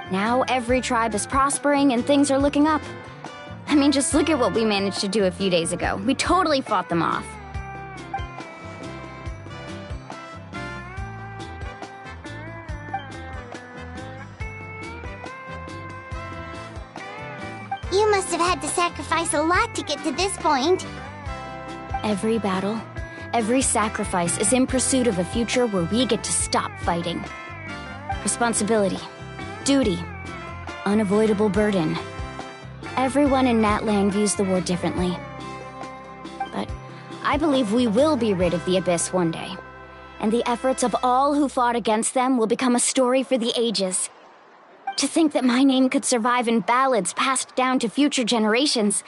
Now every tribe is prospering and things are looking up. I mean, just look at what we managed to do a few days ago. We totally fought them off. You must have had to sacrifice a lot to get to this point. Every battle, every sacrifice is in pursuit of a future where we get to stop fighting. Responsibility, duty, unavoidable burden. Everyone in Natlan views the war differently. But I believe we will be rid of the Abyss one day, and the efforts of all who fought against them will become a story for the ages. To think that my name could survive in ballads passed down to future generations,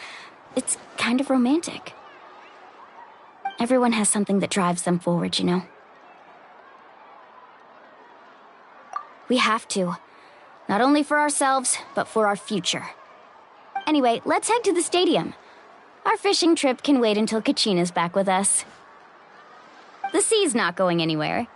it's kind of romantic. Everyone has something that drives them forward, you know? We have to. Not only for ourselves, but for our future. Anyway, let's head to the stadium. Our fishing trip can wait until Kachina's back with us. The sea's not going anywhere.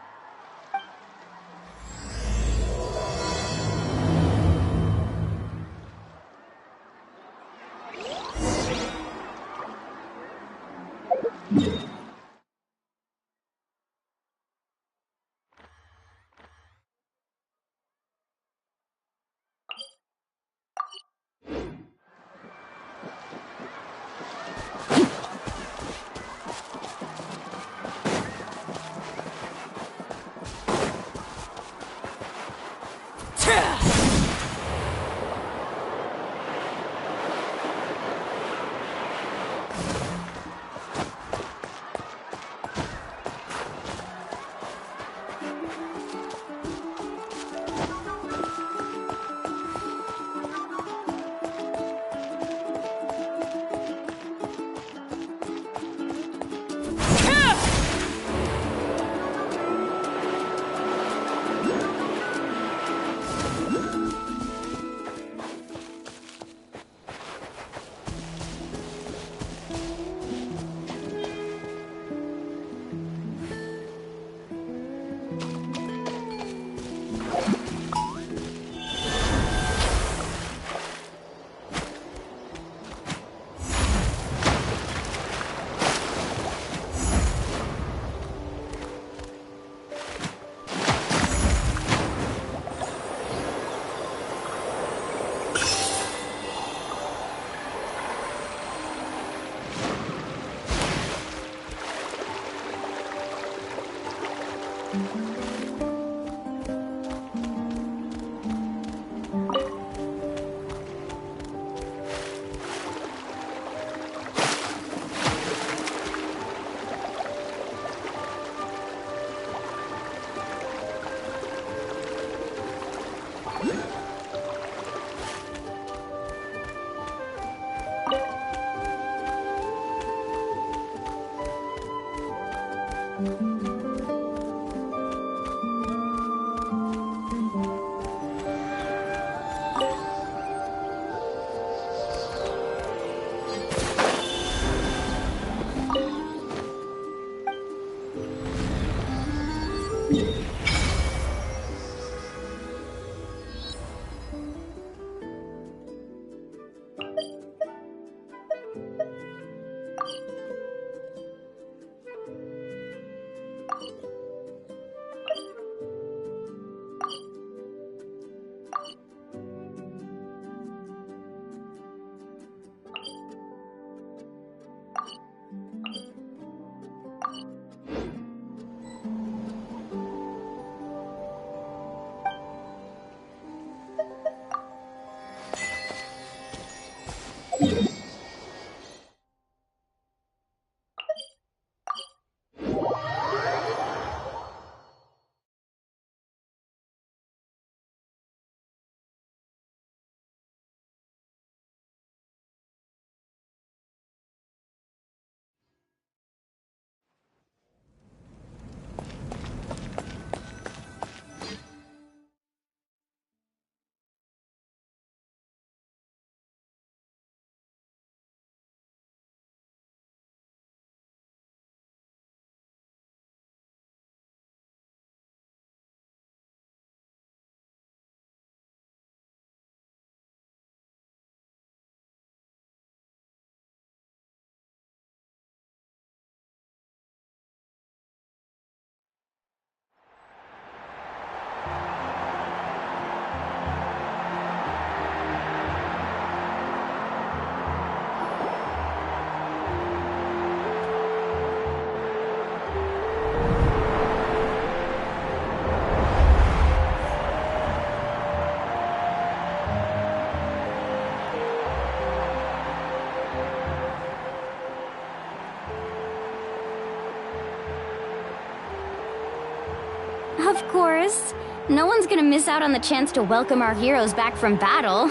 Of course. No one's gonna miss out on the chance to welcome our heroes back from battle.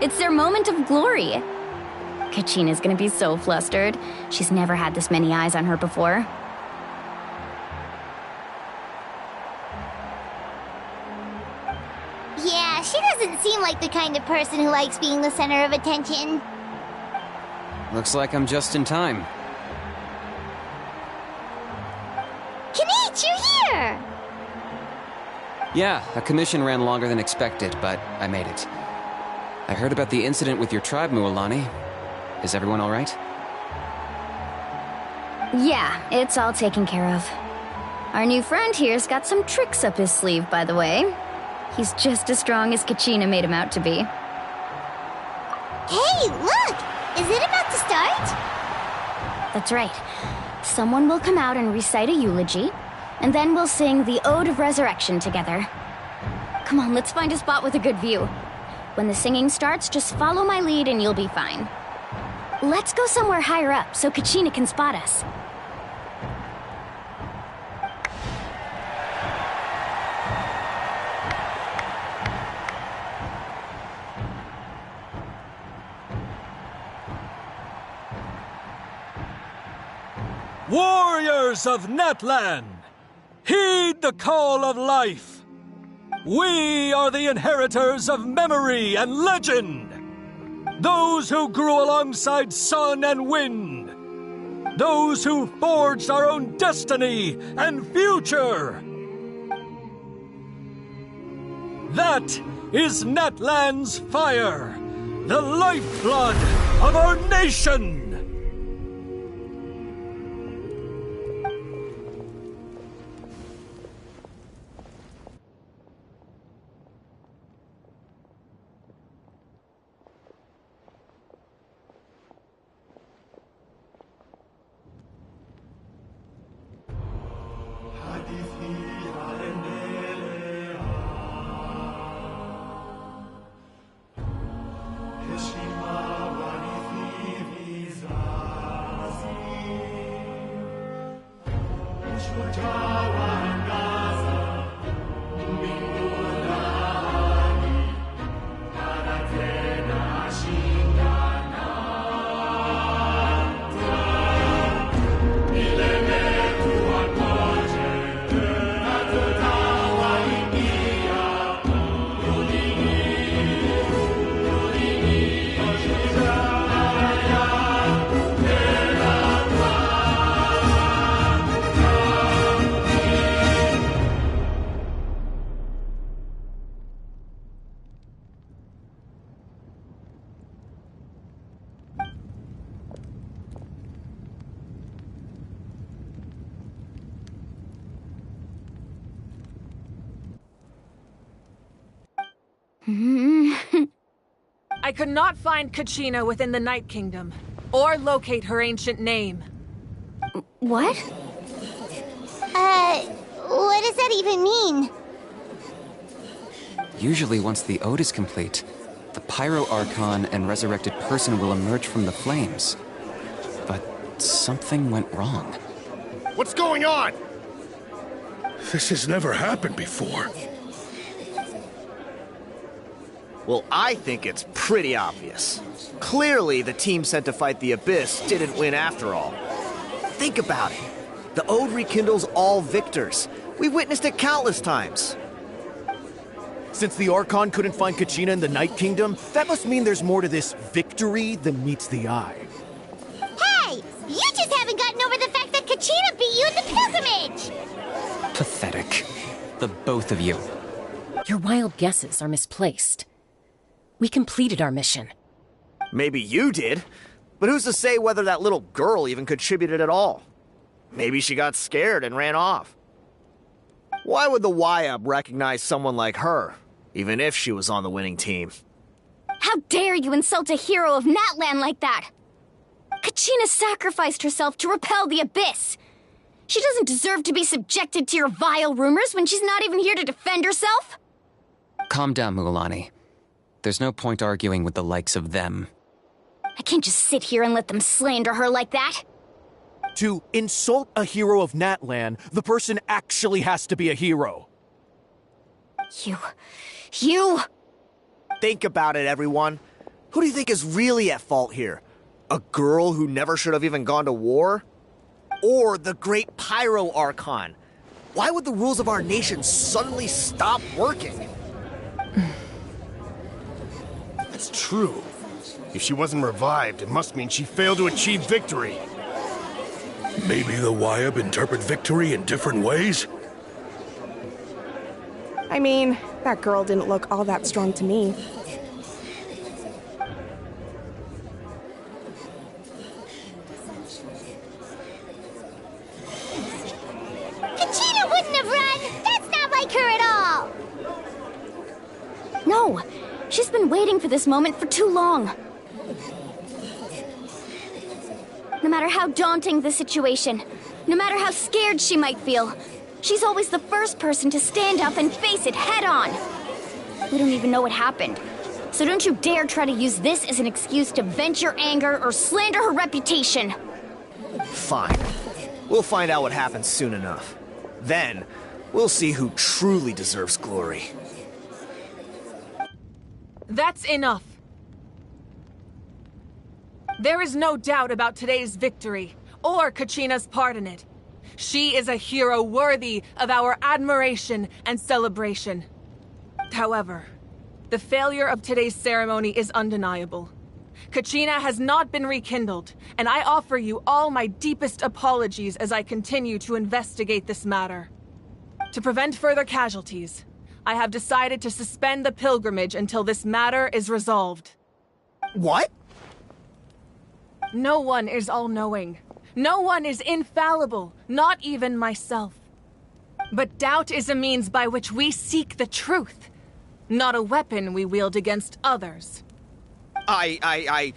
It's their moment of glory. Kachina's gonna be so flustered. She's never had this many eyes on her before. Yeah, she doesn't seem like the kind of person who likes being the center of attention. Looks like I'm just in time. Kinich, you're here! Yeah, a commission ran longer than expected, but I made it. I heard about the incident with your tribe, Mualani. Is everyone all right? Yeah, it's all taken care of. Our new friend here's got some tricks up his sleeve, by the way. He's just as strong as Kachina made him out to be. Hey, look! Is it about to start? That's right. Someone will come out and recite a eulogy, and then we'll sing the Ode of Resurrection together. Come on, let's find a spot with a good view. When the singing starts, just follow my lead and you'll be fine. Let's go somewhere higher up so Kachina can spot us. Warriors of Natlan, heed the call of life. We are the inheritors of memory and legend. Those who grew alongside sun and wind. Those who forged our own destiny and future. That is Natlan's fire, the lifeblood of our nation. I could not find Kachina within the Night Kingdom, or locate her ancient name. What? What does that even mean? Usually once the ode is complete, the Pyro Archon and resurrected person will emerge from the flames. But something went wrong. What's going on? This has never happened before. Well, I think it's pretty obvious. Clearly, the team sent to fight the Abyss didn't win after all. Think about it. The Ode rekindles all victors. We've witnessed it countless times. Since the Archon couldn't find Kachina in the Night Kingdom, that must mean there's more to this victory than meets the eye. Hey! You just haven't gotten over the fact that Kachina beat you in the pilgrimage! Pathetic. The both of you. Your wild guesses are misplaced. We completed our mission. Maybe you did, but who's to say whether that little girl even contributed at all? Maybe she got scared and ran off. Why would the YUB recognize someone like her, even if she was on the winning team? How dare you insult a hero of Natlan like that? Kachina sacrificed herself to repel the Abyss. She doesn't deserve to be subjected to your vile rumors when she's not even here to defend herself. Calm down, Mualani. There's no point arguing with the likes of them. I can't just sit here and let them slander her like that. To insult a hero of Natlan, the person actually has to be a hero. You... Think about it, everyone. Who do you think is really at fault here? A girl who never should have even gone to war? Or the great Pyro Archon? Why would the rules of our nation suddenly stop working? That's true. If she wasn't revived, it must mean she failed to achieve victory. Maybe the YUB interpret victory in different ways? I mean, that girl didn't look all that strong to me. Kachina wouldn't have run! That's not like her at all! No, she's been waiting for this moment for too long. No matter how daunting the situation, no matter how scared she might feel, she's always the first person to stand up and face it head on. We don't even know what happened, so don't you dare try to use this as an excuse to vent your anger or slander her reputation. Fine. We'll find out what happens soon enough. Then, we'll see who truly deserves glory. That's enough. There is no doubt about today's victory, or Kachina's part in it. She is a hero worthy of our admiration and celebration. However, the failure of today's ceremony is undeniable. Kachina has not been rekindled, and I offer you all my deepest apologies as I continue to investigate this matter. To prevent further casualties, I have decided to suspend the pilgrimage until this matter is resolved. What? No one is all-knowing. No one is infallible, not even myself. But doubt is a means by which we seek the truth, not a weapon we wield against others. I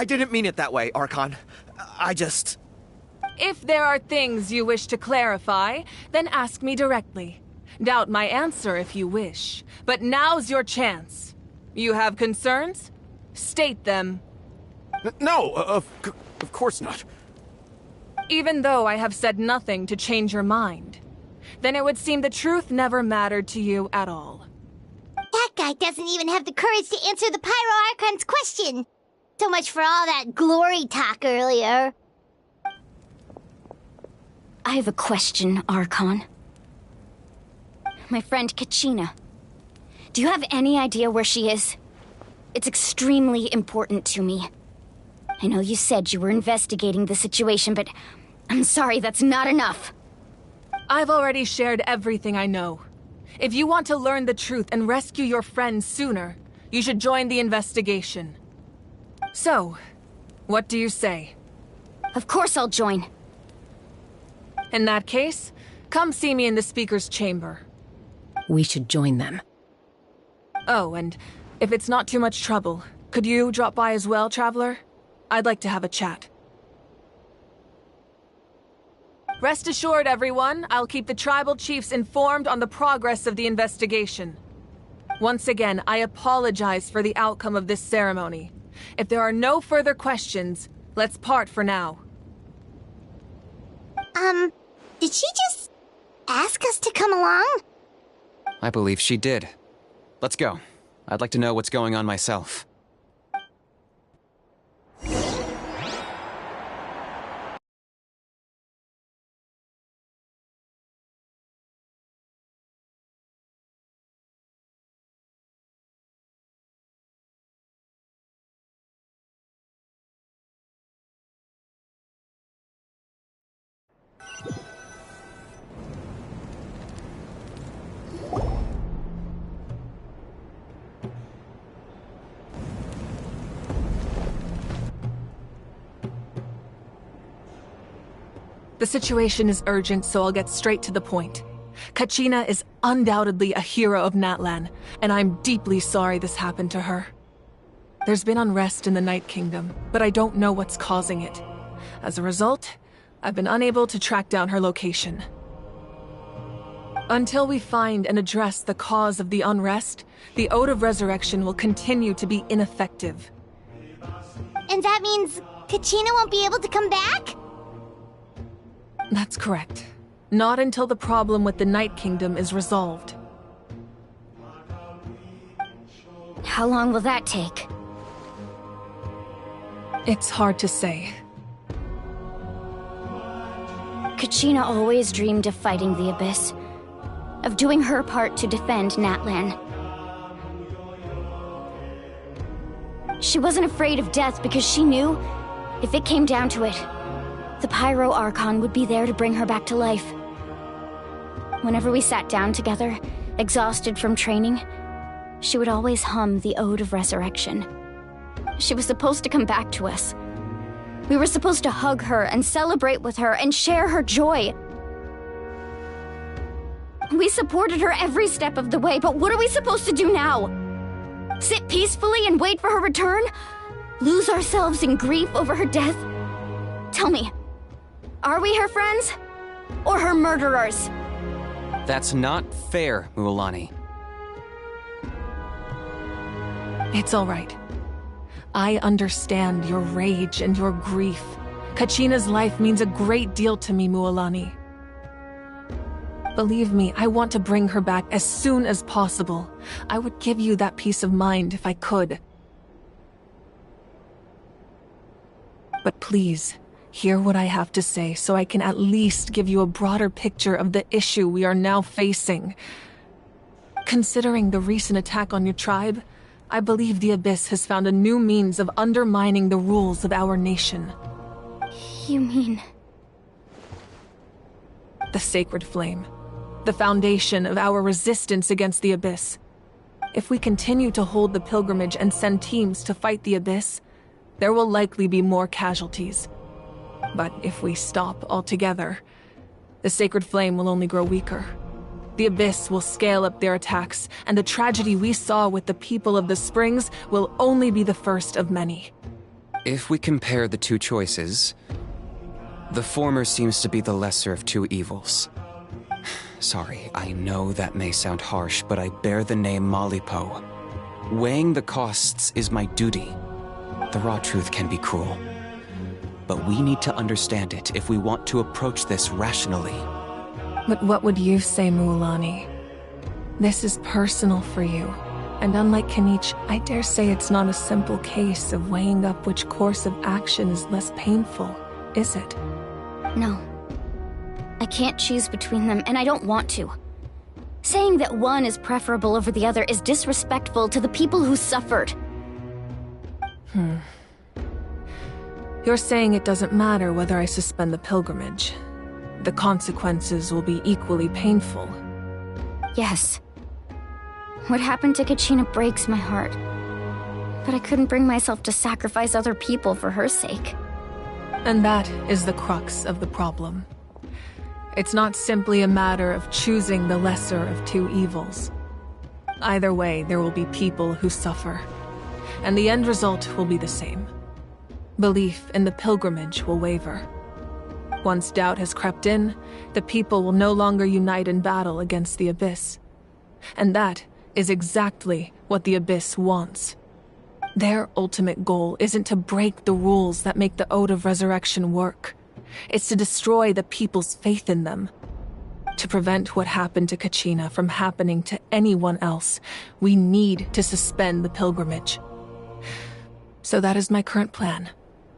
didn't mean it that way, Archon. I just... If there are things you wish to clarify, then ask me directly. Doubt my answer if you wish, but now's your chance. You have concerns? State them. No, of course not. Even though I have said nothing to change your mind, then it would seem the truth never mattered to you at all. That guy doesn't even have the courage to answer the Pyro Archon's question. So much for all that glory talk earlier. I have a question, Archon. My friend Kachina. Do you have any idea where she is? It's extremely important to me. I know you said you were investigating the situation, but I'm sorry, that's not enough. I've already shared everything I know. If you want to learn the truth and rescue your friend sooner, you should join the investigation. So, what do you say? Of course I'll join. In that case, come see me in the speaker's chamber. We should join them. Oh, and if it's not too much trouble, could you drop by as well, Traveler? I'd like to have a chat. Rest assured, everyone, I'll keep the tribal chiefs informed on the progress of the investigation. Once again, I apologize for the outcome of this ceremony. If there are no further questions, let's part for now. Did she just ask us to come along? I believe she did. Let's go. I'd like to know what's going on myself. The situation is urgent, so I'll get straight to the point. Kachina is undoubtedly a hero of Natlan, and I'm deeply sorry this happened to her. There's been unrest in the Night Kingdom, but I don't know what's causing it. As a result, I've been unable to track down her location. Until we find and address the cause of the unrest, the Ode of Resurrection will continue to be ineffective. And that means Kachina won't be able to come back? That's correct. Not until the problem with the Night Kingdom is resolved. How long will that take? It's hard to say. Kachina always dreamed of fighting the Abyss, of doing her part to defend Natlan. She wasn't afraid of death because she knew, if it came down to it, the Pyro Archon would be there to bring her back to life. Whenever we sat down together, exhausted from training, she would always hum the Ode of Resurrection. She was supposed to come back to us. We were supposed to hug her and celebrate with her and share her joy. We supported her every step of the way, but what are we supposed to do now? Sit peacefully and wait for her return? Lose ourselves in grief over her death? Tell me, are we her friends? Or her murderers? That's not fair, Mualani. It's all right. I understand your rage and your grief. Kachina's life means a great deal to me, Mualani. Believe me, I want to bring her back as soon as possible. I would give you that peace of mind if I could. But please, hear what I have to say so I can at least give you a broader picture of the issue we are now facing. Considering the recent attack on your tribe, I believe the Abyss has found a new means of undermining the rules of our nation. You mean... The Sacred Flame. The foundation of our resistance against the Abyss. If we continue to hold the pilgrimage and send teams to fight the Abyss, there will likely be more casualties. But if we stop altogether, the Sacred Flame will only grow weaker. The Abyss will scale up their attacks, and the tragedy we saw with the people of the Springs will only be the first of many. If we compare the two choices, the former seems to be the lesser of two evils. Sorry, I know that may sound harsh, but I bear the name Malipo. Weighing the costs is my duty. The raw truth can be cruel. But we need to understand it if we want to approach this rationally. But what would you say, Mualani? This is personal for you. And unlike Kanich, I dare say it's not a simple case of weighing up which course of action is less painful, is it? No. I can't choose between them, and I don't want to. Saying that one is preferable over the other is disrespectful to the people who suffered. You're saying it doesn't matter whether I suspend the pilgrimage. The consequences will be equally painful. Yes. What happened to Kachina breaks my heart. But I couldn't bring myself to sacrifice other people for her sake. And that is the crux of the problem. It's not simply a matter of choosing the lesser of two evils. Either way, there will be people who suffer. And the end result will be the same. Belief in the pilgrimage will waver. Once doubt has crept in, the people will no longer unite in battle against the Abyss. And that is exactly what the Abyss wants. Their ultimate goal isn't to break the rules that make the Ode of Resurrection work. It's to destroy the people's faith in them. To prevent what happened to Kachina from happening to anyone else, we need to suspend the pilgrimage. So that is my current plan.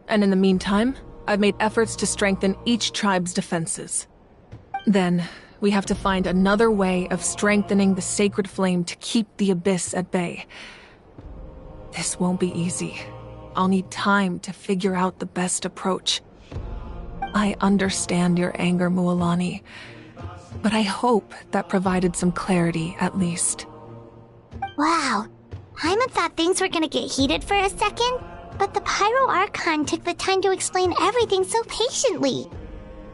And in the meantime, I've made efforts to strengthen each tribe's defenses. Then, we have to find another way of strengthening the sacred flame to keep the Abyss at bay. This won't be easy. I'll need time to figure out the best approach. I understand your anger, Mualani, but I hope that provided some clarity at least. Wow. Paimon thought things were gonna get heated for a second, but the Pyro Archon took the time to explain everything so patiently.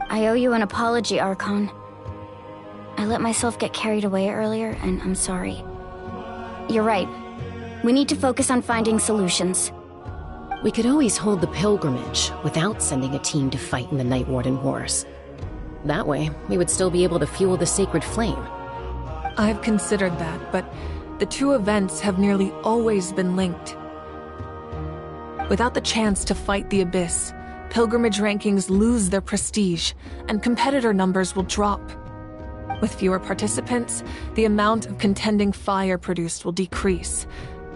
I owe you an apology, Archon. I let myself get carried away earlier, and I'm sorry. You're right. We need to focus on finding solutions. We could always hold the pilgrimage without sending a team to fight in the Night Warden Wars. That way, we would still be able to fuel the sacred flame. I've considered that, but the two events have nearly always been linked. Without the chance to fight the Abyss, pilgrimage rankings lose their prestige, and competitor numbers will drop. With fewer participants, the amount of contending fire produced will decrease,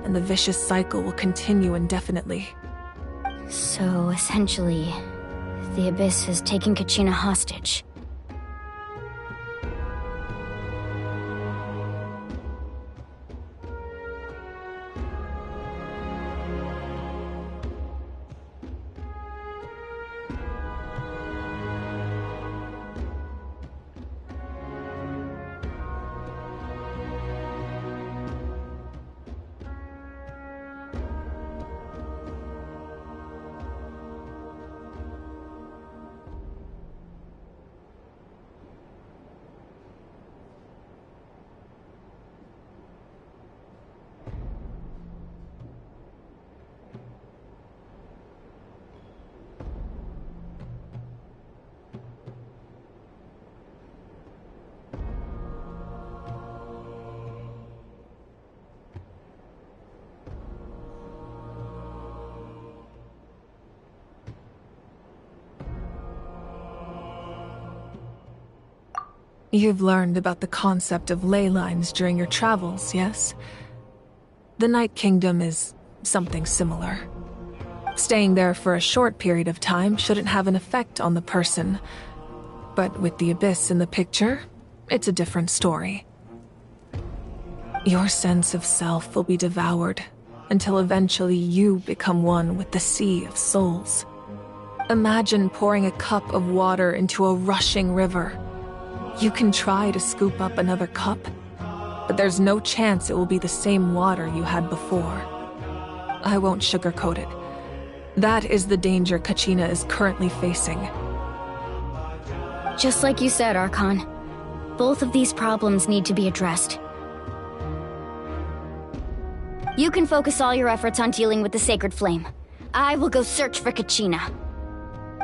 and the vicious cycle will continue indefinitely. So, essentially, the Abyss has taken Kachina hostage. You've learned about the concept of ley lines during your travels, yes? The Night Kingdom is something similar. Staying there for a short period of time shouldn't have an effect on the person. But with the Abyss in the picture, it's a different story. Your sense of self will be devoured until eventually you become one with the Sea of Souls. Imagine pouring a cup of water into a rushing river. You can try to scoop up another cup, but there's no chance it will be the same water you had before. I won't sugarcoat it. That is the danger Kachina is currently facing. Just like you said, Archon. Both of these problems need to be addressed. You can focus all your efforts on dealing with the Sacred Flame. I will go search for Kachina.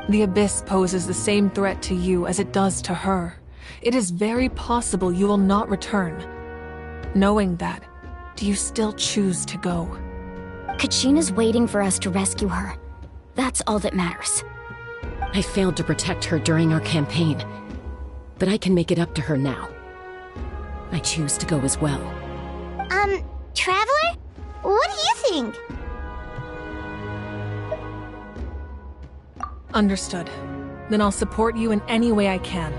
The Abyss poses the same threat to you as it does to her. It is very possible you will not return. Knowing that, do you still choose to go? Kachina's waiting for us to rescue her. That's all that matters. I failed to protect her during our campaign, but I can make it up to her now. I choose to go as well. Traveler? What do you think? Understood. Then I'll support you in any way I can.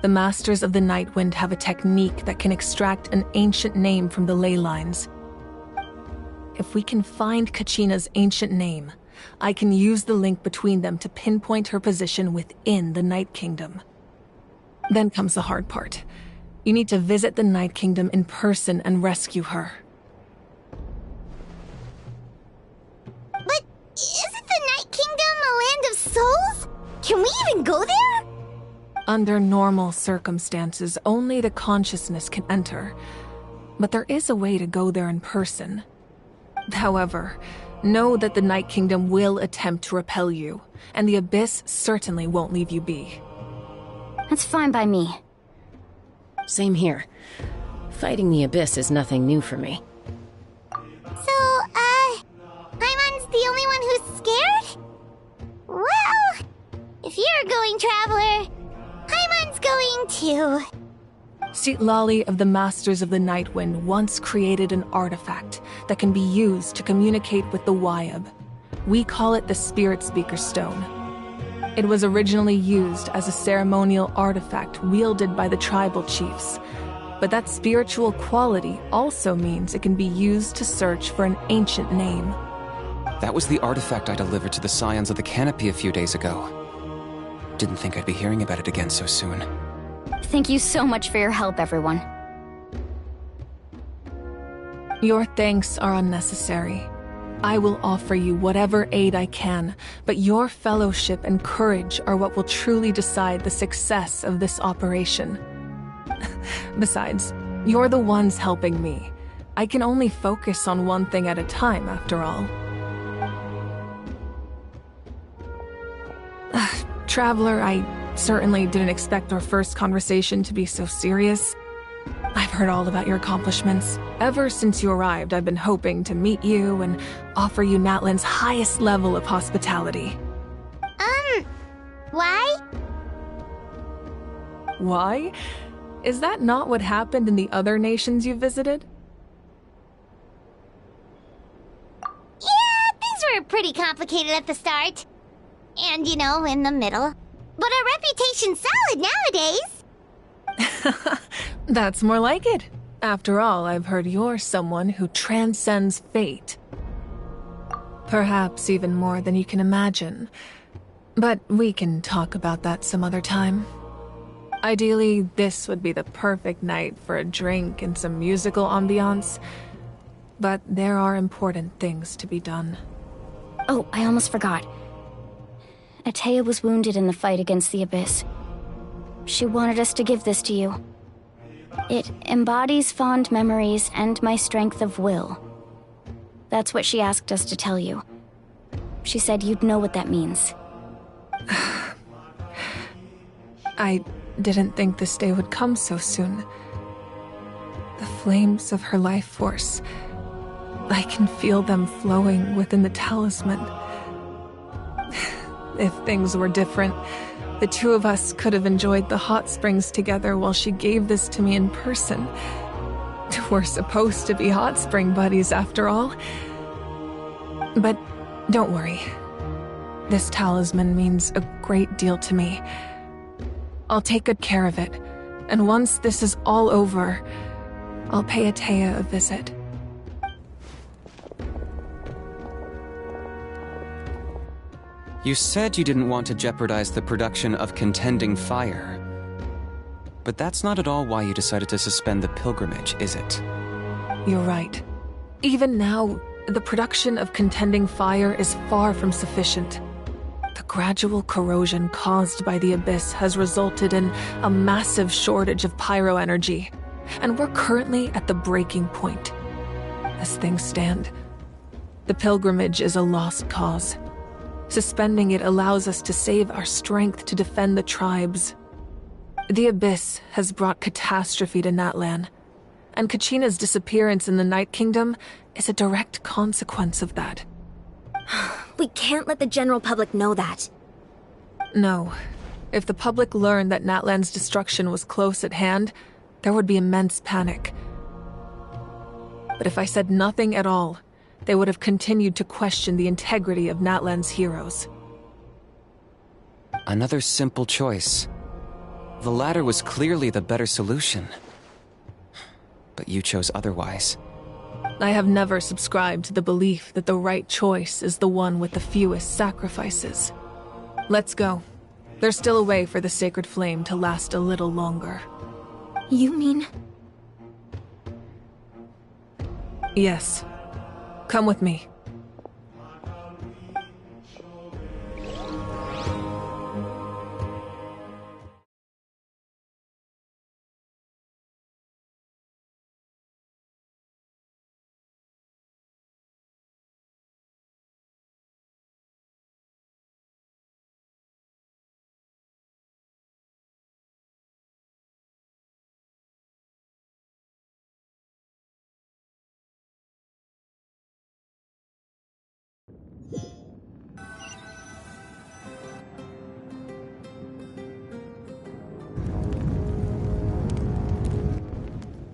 The Masters of the Nightwind have a technique that can extract an ancient name from the ley lines. If we can find Kachina's ancient name, I can use the link between them to pinpoint her position within the Night Kingdom. Then comes the hard part. You need to visit the Night Kingdom in person and rescue her. But isn't the Night Kingdom a land of souls? Can we even go there? Under normal circumstances, only the consciousness can enter. but there is a way to go there in person. However, know that the Night Kingdom will attempt to repel you, and the Abyss certainly won't leave you be. That's fine by me. Same here. Fighting the Abyss is nothing new for me. So, Paimon's the only one who's scared? Well, if you're going, Traveler, Paimon's going too. Citlali of the Masters of the Nightwind once created an artifact that can be used to communicate with the Wyab. We call it the Spirit Speaker Stone. It was originally used as a ceremonial artifact wielded by the tribal chiefs, but that spiritual quality also means it can be used to search for an ancient name. That was the artifact I delivered to the Scions of the Canopy a few days ago. Didn't think I'd be hearing about it again so soon. Thank you so much for your help, everyone. Your thanks are unnecessary. I will offer you whatever aid I can, but your fellowship and courage are what will truly decide the success of this operation. Besides, you're the ones helping me. I can only focus on one thing at a time, after all. Traveler, I certainly didn't expect our first conversation to be so serious. I've heard all about your accomplishments. Ever since you arrived, I've been hoping to meet you and offer you Natlan's highest level of hospitality. Why? Why? Is that not what happened in the other nations you visited? Yeah, things were pretty complicated at the start. And, in the middle. But our reputation's solid nowadays. That's more like it. After all, I've heard you're someone who transcends fate. Perhaps even more than you can imagine. But we can talk about that some other time. Ideally, this would be the perfect night for a drink and some musical ambiance. But there are important things to be done. Oh, I almost forgot. Atea was wounded in the fight against the Abyss. She wanted us to give this to you. It embodies fond memories and my strength of will. That's what she asked us to tell you. She said you'd know what that means. I didn't think this day would come so soon. The flames of her life force. I can feel them flowing within the talisman. If things were different, the two of us could have enjoyed the hot springs together while she gave this to me in person. We're supposed to be hot spring buddies after all. But don't worry. This talisman means a great deal to me. I'll take good care of it, and once this is all over, I'll pay Atea a visit. You said you didn't want to jeopardize the production of Contending Fire. But that's not at all why you decided to suspend the pilgrimage, is it? You're right. Even now, the production of Contending Fire is far from sufficient. The gradual corrosion caused by the Abyss has resulted in a massive shortage of pyro energy, and we're currently at the breaking point. As things stand, the pilgrimage is a lost cause. Suspending it allows us to save our strength to defend the tribes. The Abyss has brought catastrophe to Natlan, and Kachina's disappearance in the Night Kingdom is a direct consequence of that. We can't let the general public know that. No. If the public learned that Natlan's destruction was close at hand, there would be immense panic. But if I said nothing at all, they would have continued to question the integrity of Natlan's heroes. Another simple choice. The latter was clearly the better solution. But you chose otherwise. I have never subscribed to the belief that the right choice is the one with the fewest sacrifices. Let's go. There's still a way for the sacred flame to last a little longer. You mean? Yes. Come with me.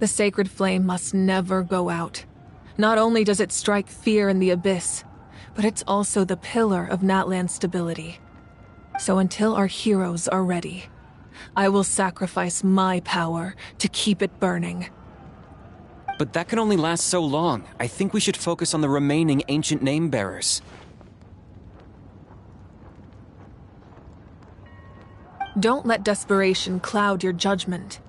The sacred flame must never go out. Not only does it strike fear in the abyss, but it's also the pillar of Natlan's stability. So until our heroes are ready, I will sacrifice my power to keep it burning. But that can only last so long. I think we should focus on the remaining ancient name-bearers. Don't let desperation cloud your judgment.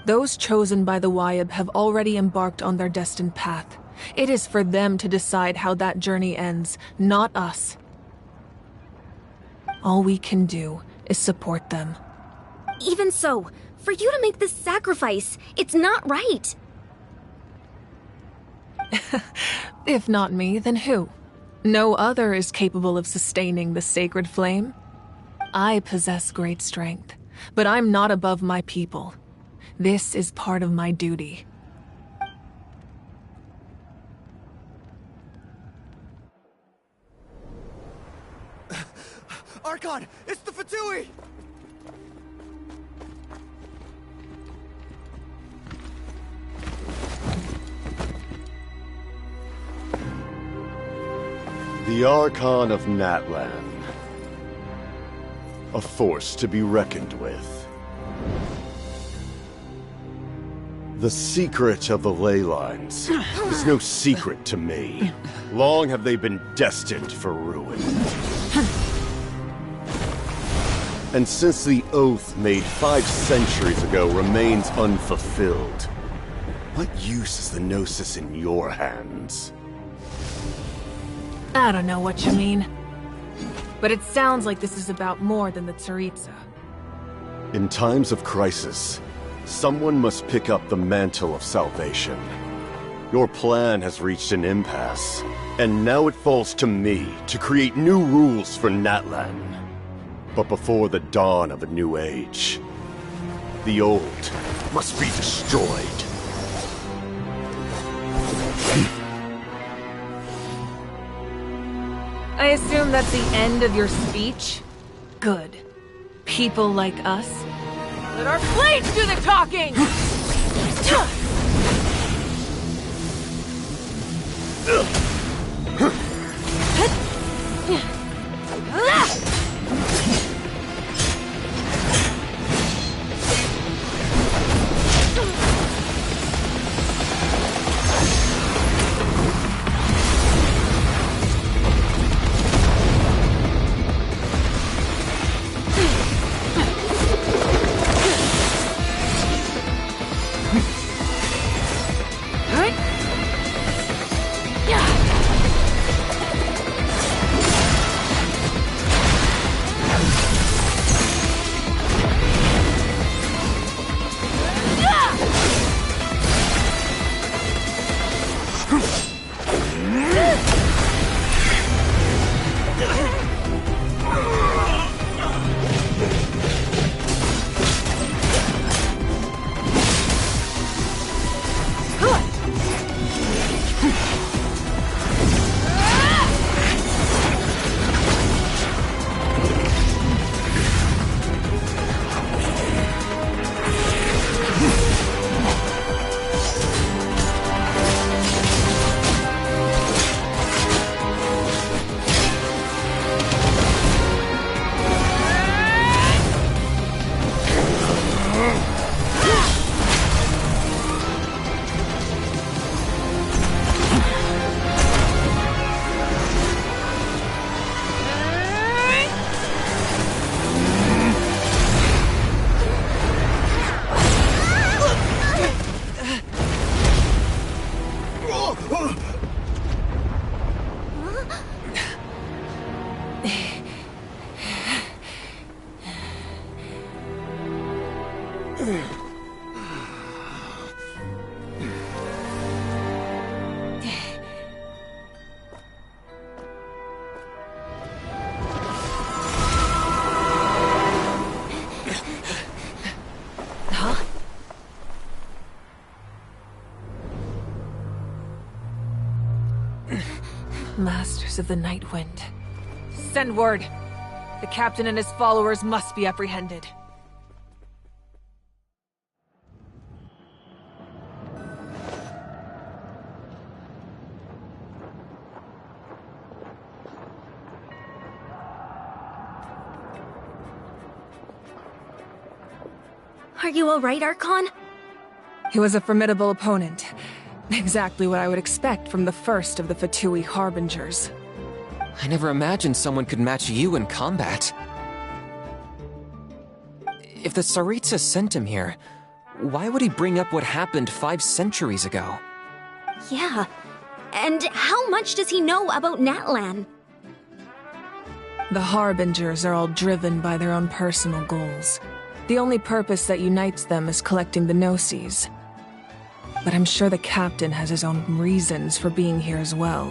Those chosen by the Wyab have already embarked on their destined path. It is for them to decide how that journey ends, not us. All we can do is support them. Even so, for you to make this sacrifice, it's not right. If not me, then who? No other is capable of sustaining the sacred flame. I possess great strength, but I'm not above my people. This is part of my duty. Archon, it's the Fatui! The Archon of Natlan. A force to be reckoned with. The secret of the ley lines is no secret to me. Long have they been destined for ruin. And since the oath made 5 centuries ago remains unfulfilled, what use is the Gnosis in your hands? I don't know what you mean. But it sounds like this is about more than the Tsaritsa. In times of crisis, someone must pick up the mantle of salvation. Your plan has reached an impasse, and now it falls to me to create new rules for Natlan. But before the dawn of a new age, the old must be destroyed. I assume that's the end of your speech? Good. People like us. Let our blades do the talking! Masters of the Night Wind. Send word. The captain and his followers must be apprehended. Are you alright, Archon? He was a formidable opponent. Exactly what I would expect from the first of the Fatui Harbingers. I never imagined someone could match you in combat. If the Tsaritsa sent him here, why would he bring up what happened 5 centuries ago? Yeah. And how much does he know about Natlan? The Harbingers are all driven by their own personal goals. The only purpose that unites them is collecting the Gnosis. But I'm sure the captain has his own reasons for being here as well.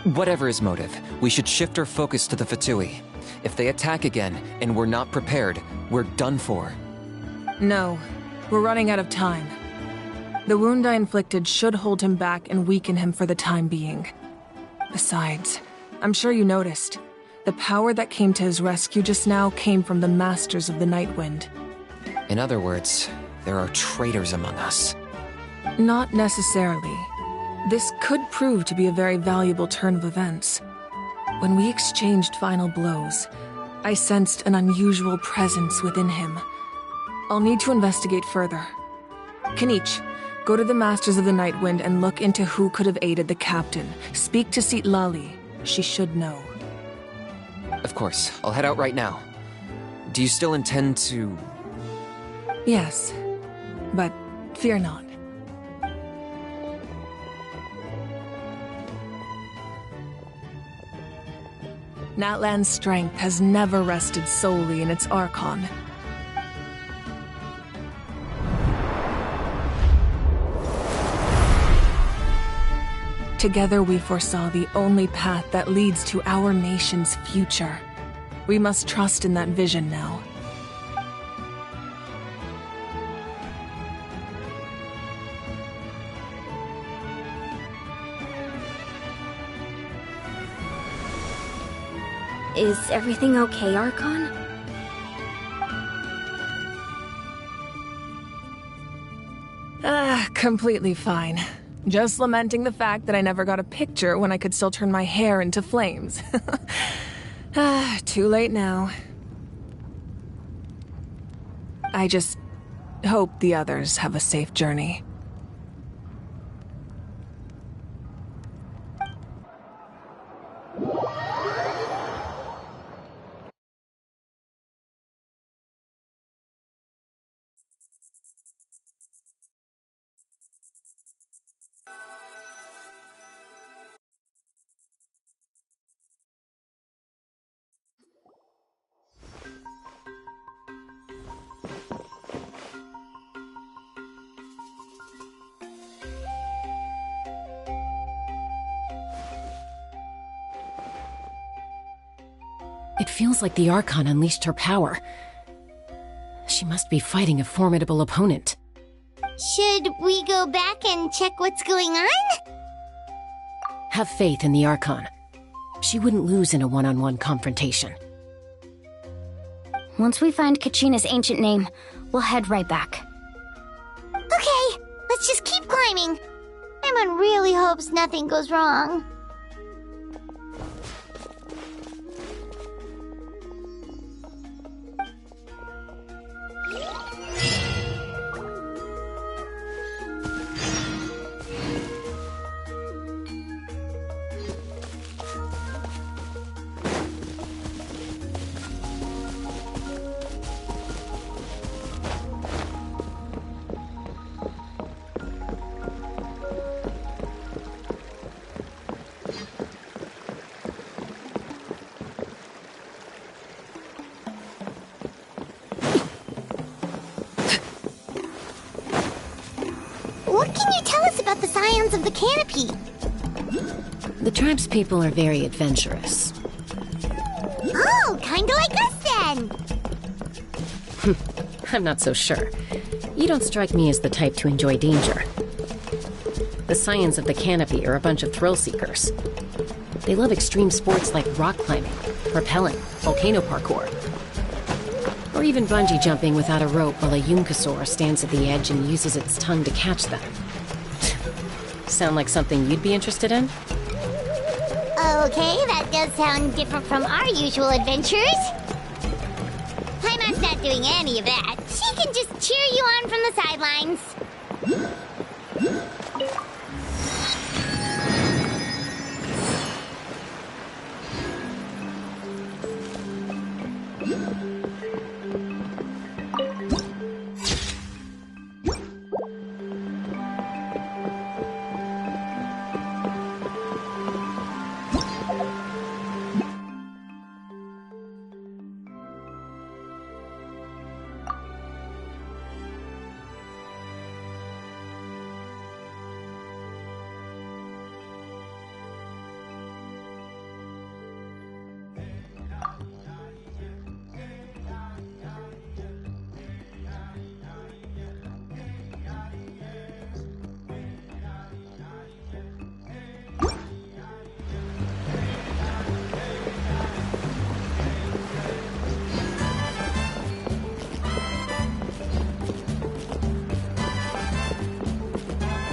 Whatever his motive, we should shift our focus to the Fatui. If they attack again, and we're not prepared, we're done for. No, we're running out of time. The wound I inflicted should hold him back and weaken him for the time being. Besides, I'm sure you noticed, the power that came to his rescue just now came from the Masters of the Nightwind. In other words, there are traitors among us. Not necessarily. This could prove to be a very valuable turn of events. When we exchanged final blows, I sensed an unusual presence within him. I'll need to investigate further. Kanich, go to the Masters of the Nightwind and look into who could have aided the captain. Speak to Sitlali. She should know. Of course, I'll head out right now. Do you still intend to... Yes, but fear not. Natlan's strength has never rested solely in its Archon. Together we foresaw the only path that leads to our nation's future. We must trust in that vision now. Is everything okay, Archon? Completely fine. Just lamenting the fact that I never got a picture when I could still turn my hair into flames. Too late now. I just hope the others have a safe journey. It feels like the Archon unleashed her power. She must be fighting a formidable opponent. Should we go back and check what's going on? Have faith in the Archon. She wouldn't lose in a one-on-one confrontation. Once we find Kachina's ancient name, we'll head right back. Okay, let's just keep climbing. Emon really hopes nothing goes wrong. What can you tell us about the Scions of the Canopy? The tribe's people are very adventurous. Oh, kinda like us then! I'm not so sure. You don't strike me as the type to enjoy danger. The Scions of the Canopy are a bunch of thrill-seekers. They love extreme sports like rock climbing, rappelling, volcano parkour, or even bungee jumping without a rope while a Yunkasaur stands at the edge and uses its tongue to catch them. Sound like something you'd be interested in? Okay, that does sound different from our usual adventures. Hi, Master. not doing any of that. She can just cheer you on from the sidelines.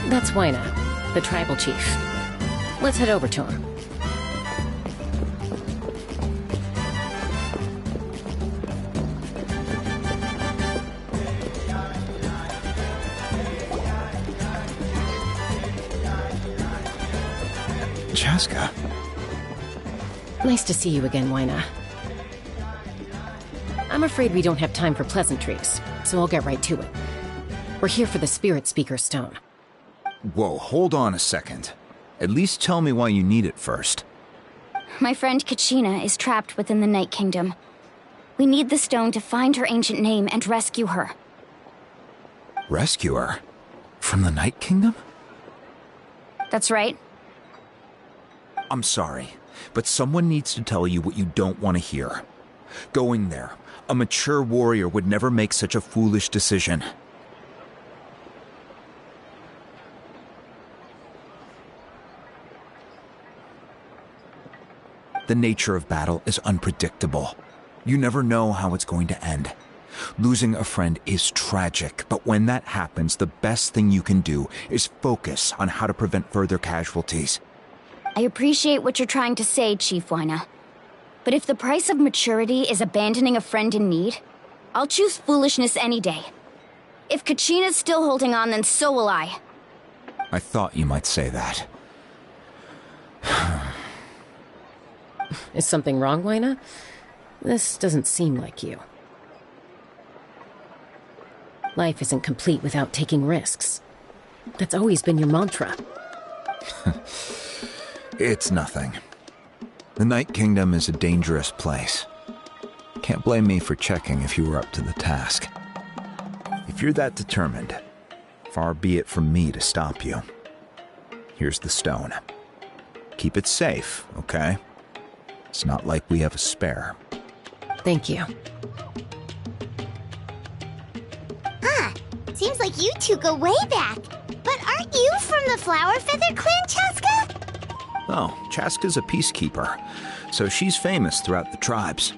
That's Wyna, the tribal chief. Let's head over to him. Chaska. Nice to see you again, Wyna. I'm afraid we don't have time for pleasantries, so I'll get right to it. We're here for the Spirit Speaker Stone. Whoa, hold on a second. At least tell me why you need it first. My friend Kachina is trapped within the Night Kingdom. We need the stone to find her ancient name and rescue her. Rescue her? From the Night Kingdom? That's right. I'm sorry, but someone needs to tell you what you don't want to hear. Going there, a mature warrior would never make such a foolish decision. The nature of battle is unpredictable. You never know how it's going to end. Losing a friend is tragic, but when that happens, the best thing you can do is focus on how to prevent further casualties. I appreciate what you're trying to say, Chief Wyna. But if the price of maturity is abandoning a friend in need, I'll choose foolishness any day. If Kachina's still holding on, then so will I. I thought you might say that. Is something wrong, Wyna? This doesn't seem like you. Life isn't complete without taking risks. That's always been your mantra. It's nothing. The Night Kingdom is a dangerous place. Can't blame me for checking if you were up to the task. If you're that determined, far be it from me to stop you. Here's the stone. Keep it safe, okay? It's not like we have a spare. Thank you. Seems like you two go way back. But aren't you from the Flower Feather Clan, Chaska? Oh, Chaska's a peacekeeper, so she's famous throughout the tribes.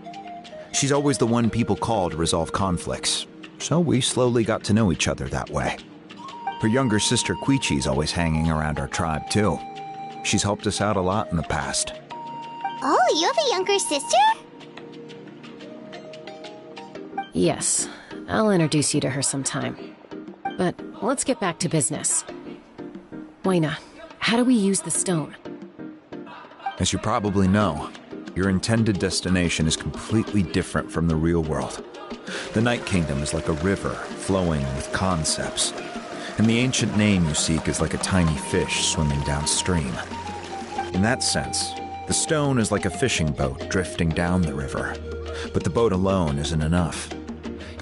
She's always the one people call to resolve conflicts, so we slowly got to know each other that way. Her younger sister Quichi's always hanging around our tribe, too. She's helped us out a lot in the past. Oh, you have a younger sister? Yes, I'll introduce you to her sometime. But let's get back to business. Wyna, how do we use the stone? As you probably know, your intended destination is completely different from the real world. The Night Kingdom is like a river flowing with concepts, and the ancient name you seek is like a tiny fish swimming downstream. In that sense, the stone is like a fishing boat drifting down the river, but the boat alone isn't enough.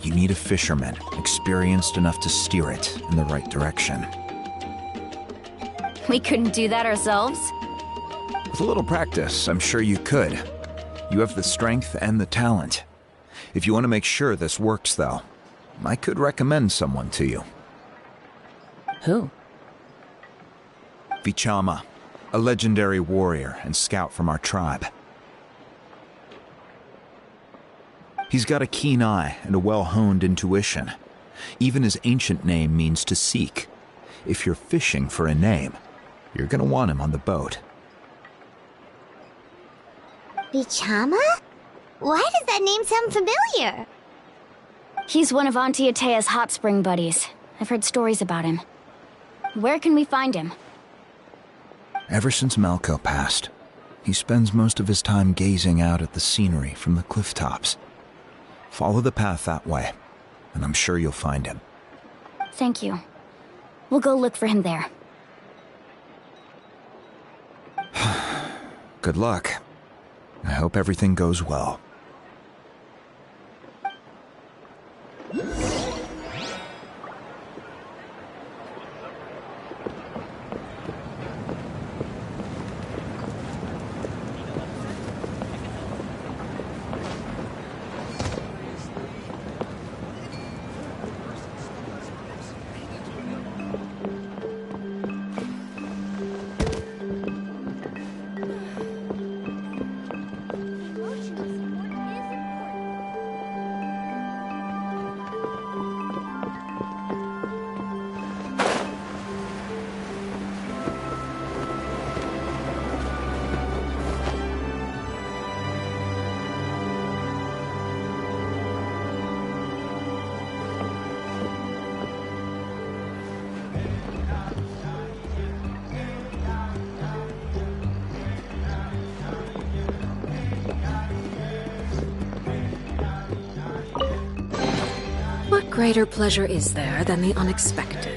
You need a fisherman experienced enough to steer it in the right direction. We couldn't do that ourselves? With a little practice, I'm sure you could. You have the strength and the talent. If you want to make sure this works, though, I could recommend someone to you. Who? Vichama, a legendary warrior and scout from our tribe. He's got a keen eye and a well-honed intuition. Even his ancient name means to seek. If you're fishing for a name, you're gonna want him on the boat. Vichama? Why does that name sound familiar? He's one of Auntie Atea's hot spring buddies. I've heard stories about him. Where can we find him? Ever since Malco passed, he spends most of his time gazing out at the scenery from the cliff tops. Follow the path that way, and I'm sure you'll find him. Thank you. We'll go look for him there. Good luck. I hope everything goes well. What greater pleasure is there than the unexpected?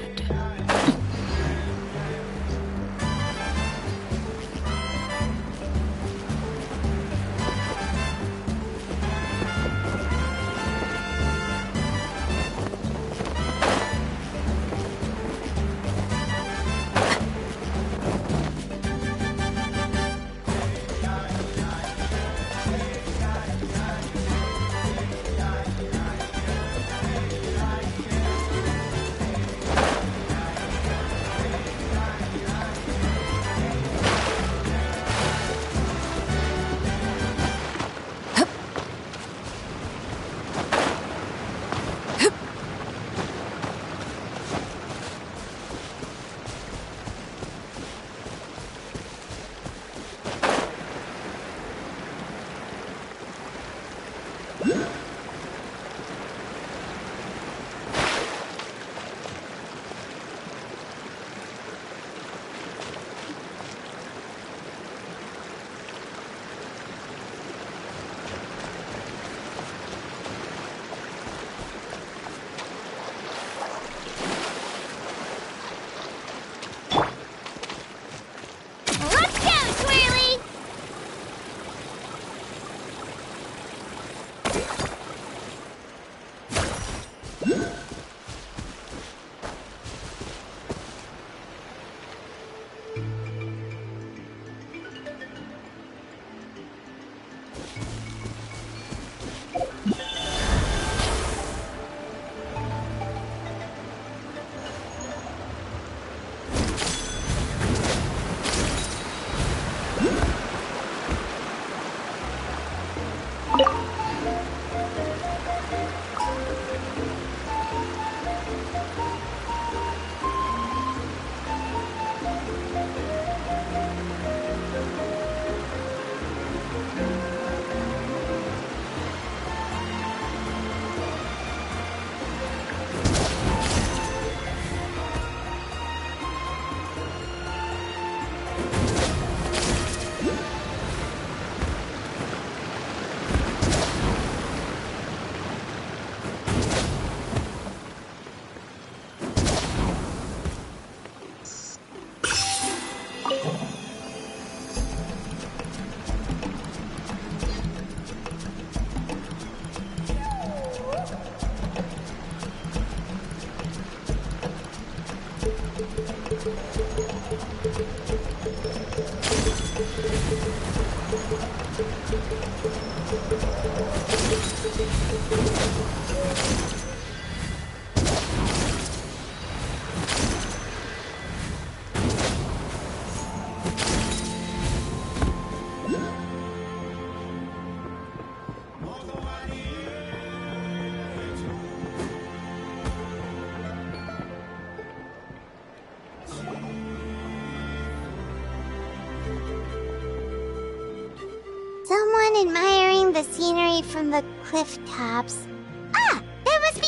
Someone admiring the scenery from the cliff tops. Ah! There must be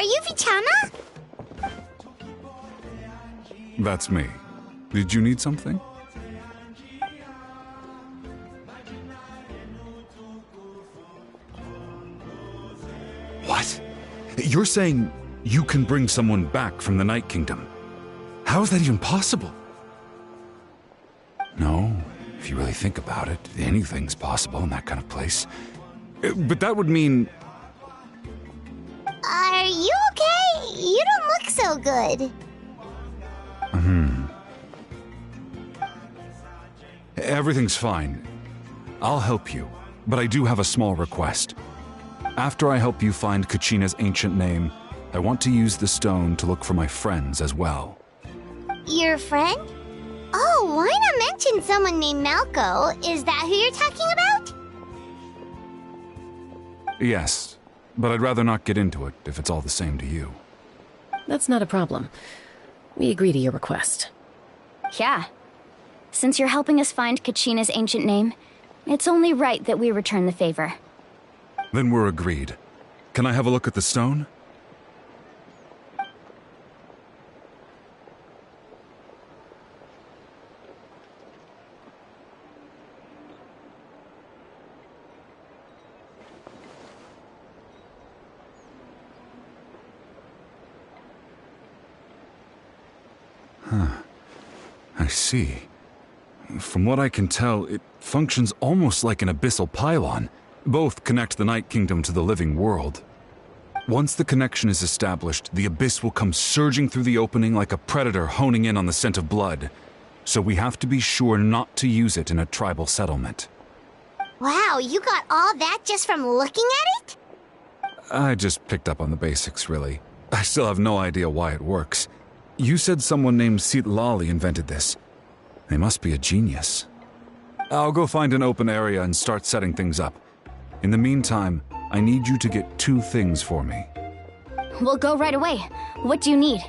you Vichama? That's me. Did you need something? What? You're saying you can bring someone back from the Night Kingdom? How is that even possible? No, if you really think about it, anything's possible in that kind of place. But that would mean... Are you okay? You don't look so good. Everything's fine. I'll help you, but I do have a small request. After I help you find Kachina's ancient name, I want to use the stone to look for my friends as well. Your friend? Oh, why not mention someone named Malco? Is that who you're talking about? Yes, but I'd rather not get into it if it's all the same to you. That's not a problem. We agree to your request. Yeah. Since you're helping us find Kachina's ancient name, it's only right that we return the favor. Then we're agreed. Can I have a look at the stone? I see. From what I can tell, it functions almost like an abyssal pylon. Both connect the Night Kingdom to the living world. Once the connection is established, the abyss will come surging through the opening like a predator honing in on the scent of blood. So we have to be sure not to use it in a tribal settlement. Wow, you got all that just from looking at it? I just picked up on the basics, really. I still have no idea why it works. You said someone named Sitlali invented this. They must be a genius. I'll go find an open area and start setting things up. In the meantime, I need you to get 2 things for me. We'll go right away. What do you need?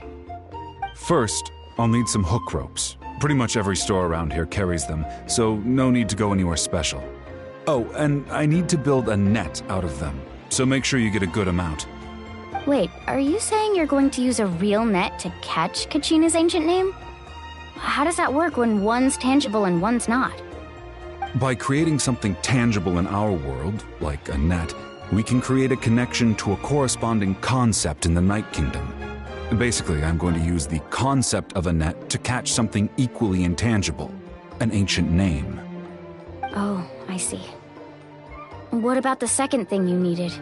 First, I'll need some hook ropes. Pretty much every store around here carries them, so no need to go anywhere special. Oh, and I need to build a net out of them, so make sure you get a good amount. Wait, are you saying you're going to use a real net to catch Kachina's ancient name? How does that work when one's tangible and one's not? By creating something tangible in our world, like a net, we can create a connection to a corresponding concept in the Night Kingdom. Basically, I'm going to use the concept of a net to catch something equally intangible, an ancient name. Oh, I see. What about the second thing you needed?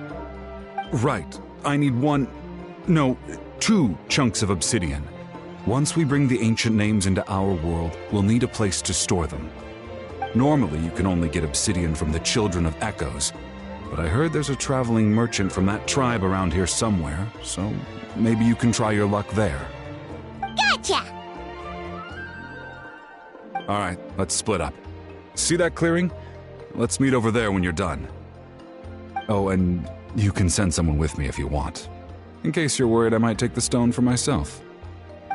Right. I need 2 chunks of obsidian. Once we bring the ancient names into our world, we'll need a place to store them. Normally, you can only get obsidian from the Children of Echoes, but I heard there's a traveling merchant from that tribe around here somewhere, so maybe you can try your luck there. Gotcha! Alright, let's split up. See that clearing? Let's meet over there when you're done. Oh, and you can send someone with me if you want. In case you're worried I might take the stone for myself.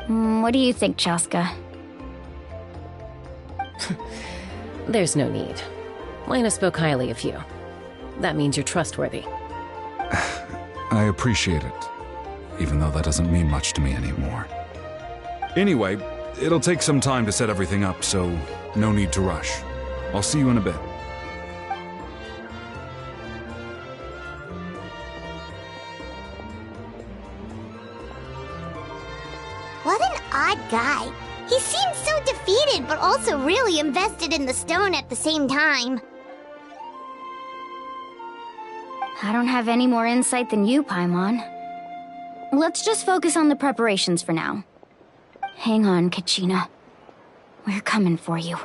What do you think, Chaska? There's no need. Lena spoke highly of you. That means you're trustworthy. I appreciate it, even though that doesn't mean much to me anymore. Anyway, it'll take some time to set everything up, so no need to rush. I'll see you in a bit. What an odd guy. He seems so defeated, but also really invested in the stone at the same time. I don't have any more insight than you, Paimon. Let's just focus on the preparations for now. Hang on, Kachina. We're coming for you.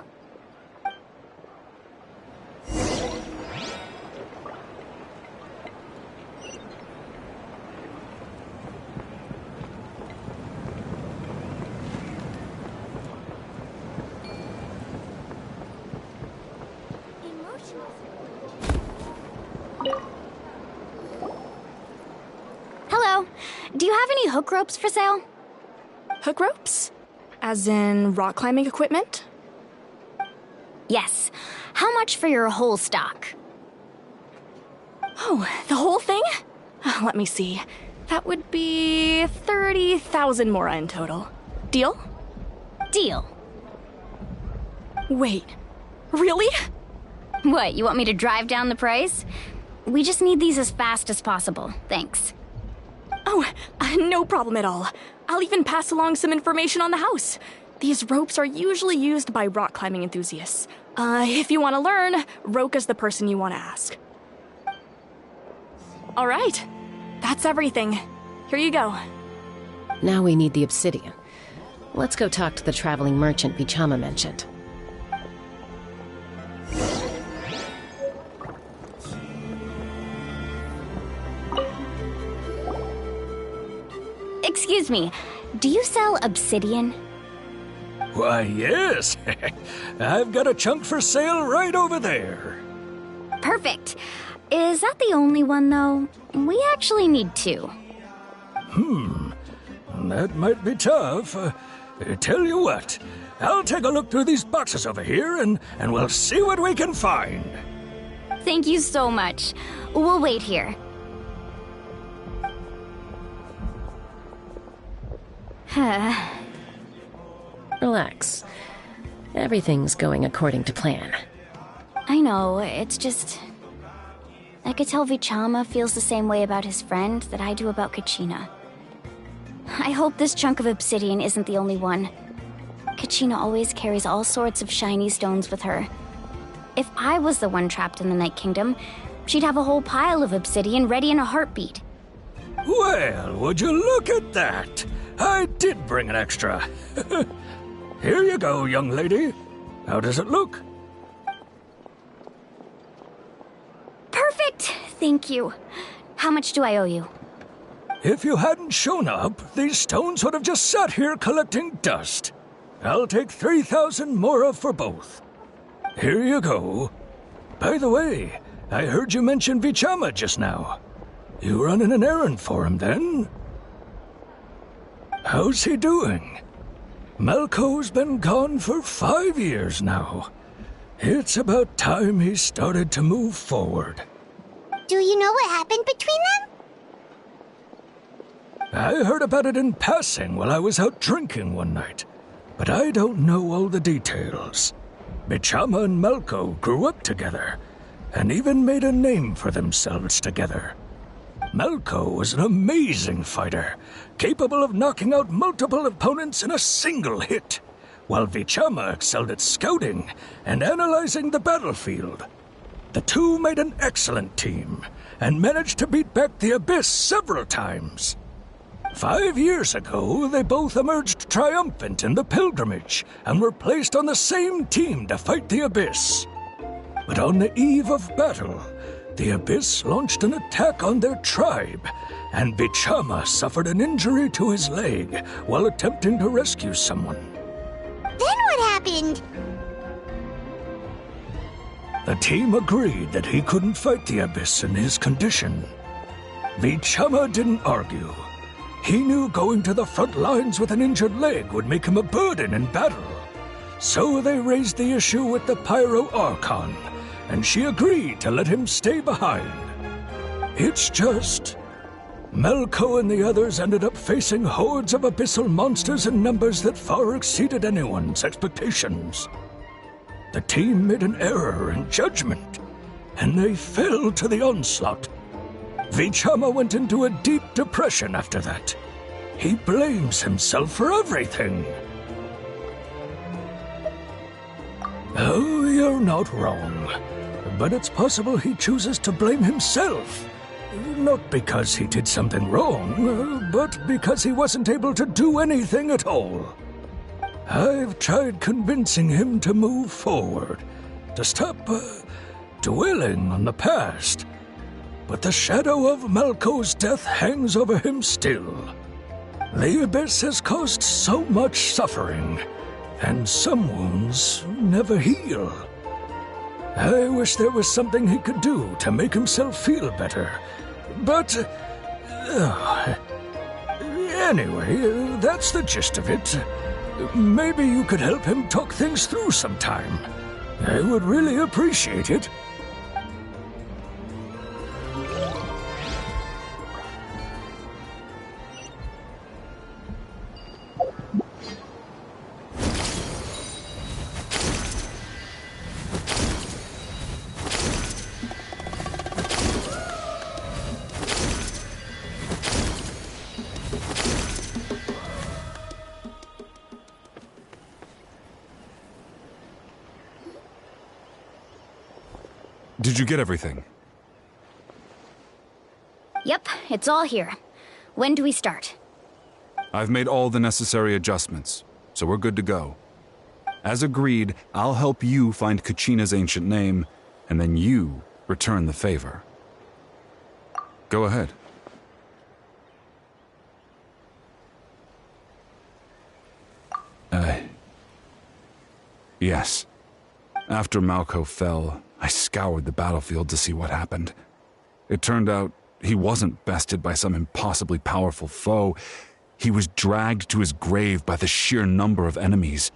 Hello. Do you have any hook ropes for sale? Hook ropes? As in rock climbing equipment? Yes. How much for your whole stock? Oh, the whole thing? Let me see. That would be 30,000 mora in total. Deal? Deal. Wait, really? What, you want me to drive down the price? We just need these as fast as possible. Thanks. Oh, no problem at all. I'll even pass along some information on the house. These ropes are usually used by rock climbing enthusiasts. If you want to learn, Roka's the person you want to ask. All right, that's everything. Here you go. Now we need the obsidian. Let's go talk to the traveling merchant Vichama mentioned. Excuse me, do you sell obsidian? Why, yes. I've got a chunk for sale right over there. Perfect. Is that the only one, though? We actually need two. That might be tough. Tell you what, I'll take a look through these boxes over here and we'll see what we can find. Thank you so much. We'll wait here. Relax. Everything's going according to plan. I know, it's just... I could tell Vichama feels the same way about his friend that I do about Kachina. I hope this chunk of obsidian isn't the only one. Kachina always carries all sorts of shiny stones with her. If I was the one trapped in the Night Kingdom, she'd have a whole pile of obsidian ready in a heartbeat. Well, would you look at that? I did bring an extra. Here you go, young lady. How does it look? Perfect! Thank you. How much do I owe you? If you hadn't shown up, these stones would have just sat here collecting dust. I'll take 3,000 mora for both. Here you go. By the way, I heard you mention Vichama just now. You running an errand for him, then? How's he doing? Malco's been gone for 5 years now. It's about time he started to move forward. Do you know what happened between them? I heard about it in passing while I was out drinking one night, but I don't know all the details. Vichama and Malco grew up together, and even made a name for themselves together. Malco was an amazing fighter, capable of knocking out multiple opponents in a single hit, while Vichama excelled at scouting and analyzing the battlefield. The two made an excellent team, and managed to beat back the Abyss several times. 5 years ago, they both emerged triumphant in the pilgrimage, and were placed on the same team to fight the Abyss. But on the eve of battle, the Abyss launched an attack on their tribe, and Vichama suffered an injury to his leg while attempting to rescue someone. Then what happened? The team agreed that he couldn't fight the Abyss in his condition. Vichama didn't argue. He knew going to the front lines with an injured leg would make him a burden in battle. So they raised the issue with the Pyro Archon, and she agreed to let him stay behind. It's just... Malco and the others ended up facing hordes of abyssal monsters in numbers that far exceeded anyone's expectations. The team made an error in judgment, and they fell to the onslaught. Vichama went into a deep depression after that. He blames himself for everything. Oh, you're not wrong. But it's possible he chooses to blame himself. Not because he did something wrong, but because he wasn't able to do anything at all. I've tried convincing him to move forward, to stop dwelling on the past. But the shadow of Malco's death hangs over him still. The Abyss has caused so much suffering, and some wounds never heal. I wish there was something he could do to make himself feel better. But... anyway, that's the gist of it. Maybe you could help him talk things through sometime. I would really appreciate it. Did you get everything? Yep, it's all here. When do we start? I've made all the necessary adjustments, so we're good to go. As agreed, I'll help you find Kachina's ancient name, and then you return the favor. Go ahead. Yes. After Malko fell, I scoured the battlefield to see what happened. It turned out he wasn't bested by some impossibly powerful foe. He was dragged to his grave by the sheer number of enemies.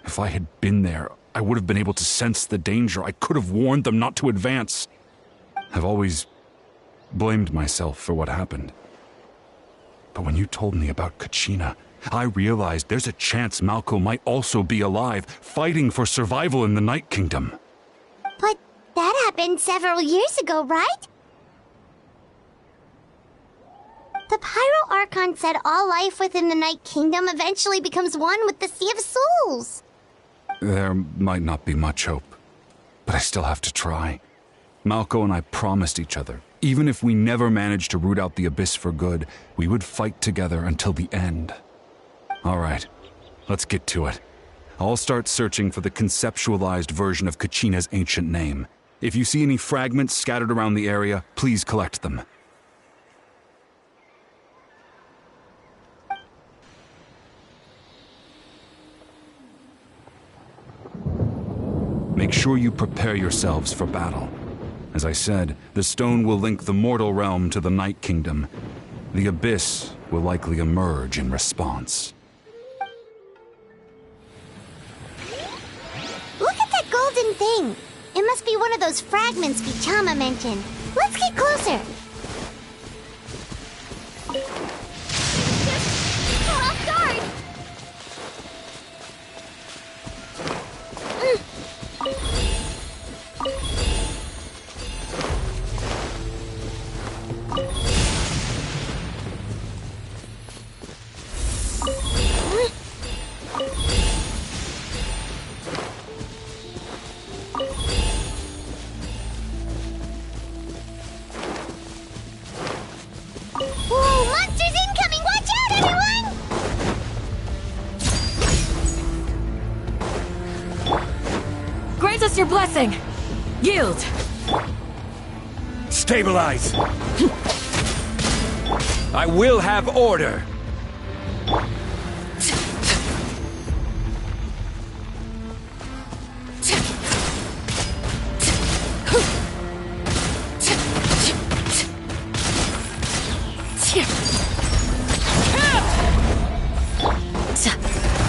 If I had been there, I would have been able to sense the danger. I could have warned them not to advance. I've always blamed myself for what happened. But when you told me about Kachina, I realized there's a chance Malko might also be alive, fighting for survival in the Night Kingdom. But that happened several years ago, right? The Pyro Archon said all life within the Night Kingdom eventually becomes one with the Sea of Souls. There might not be much hope, but I still have to try. Malko and I promised each other, even if we never managed to root out the Abyss for good, we would fight together until the end. All right, let's get to it. I'll start searching for the conceptualized version of Kachina's ancient name. If you see any fragments scattered around the area, please collect them. Make sure you prepare yourselves for battle. As I said, the stone will link the mortal realm to the Night Kingdom. The Abyss will likely emerge in response. Look at that golden thing! It must be one of those fragments Vichama mentioned. Let's get closer! We're off guard! Whoa, monsters incoming! Watch out, everyone! Grant us your blessing. Yield. Stabilize! I will have order!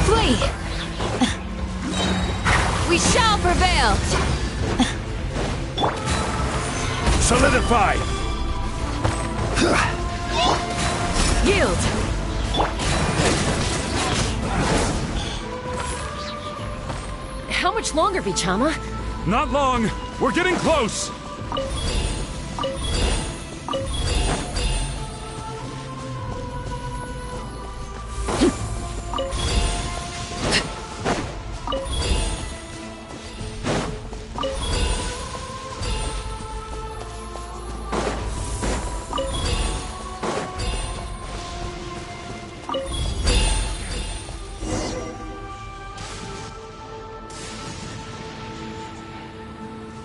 Flee! We shall prevail! Solidify! Yield! How much longer, Vichama? Not long! We're getting close!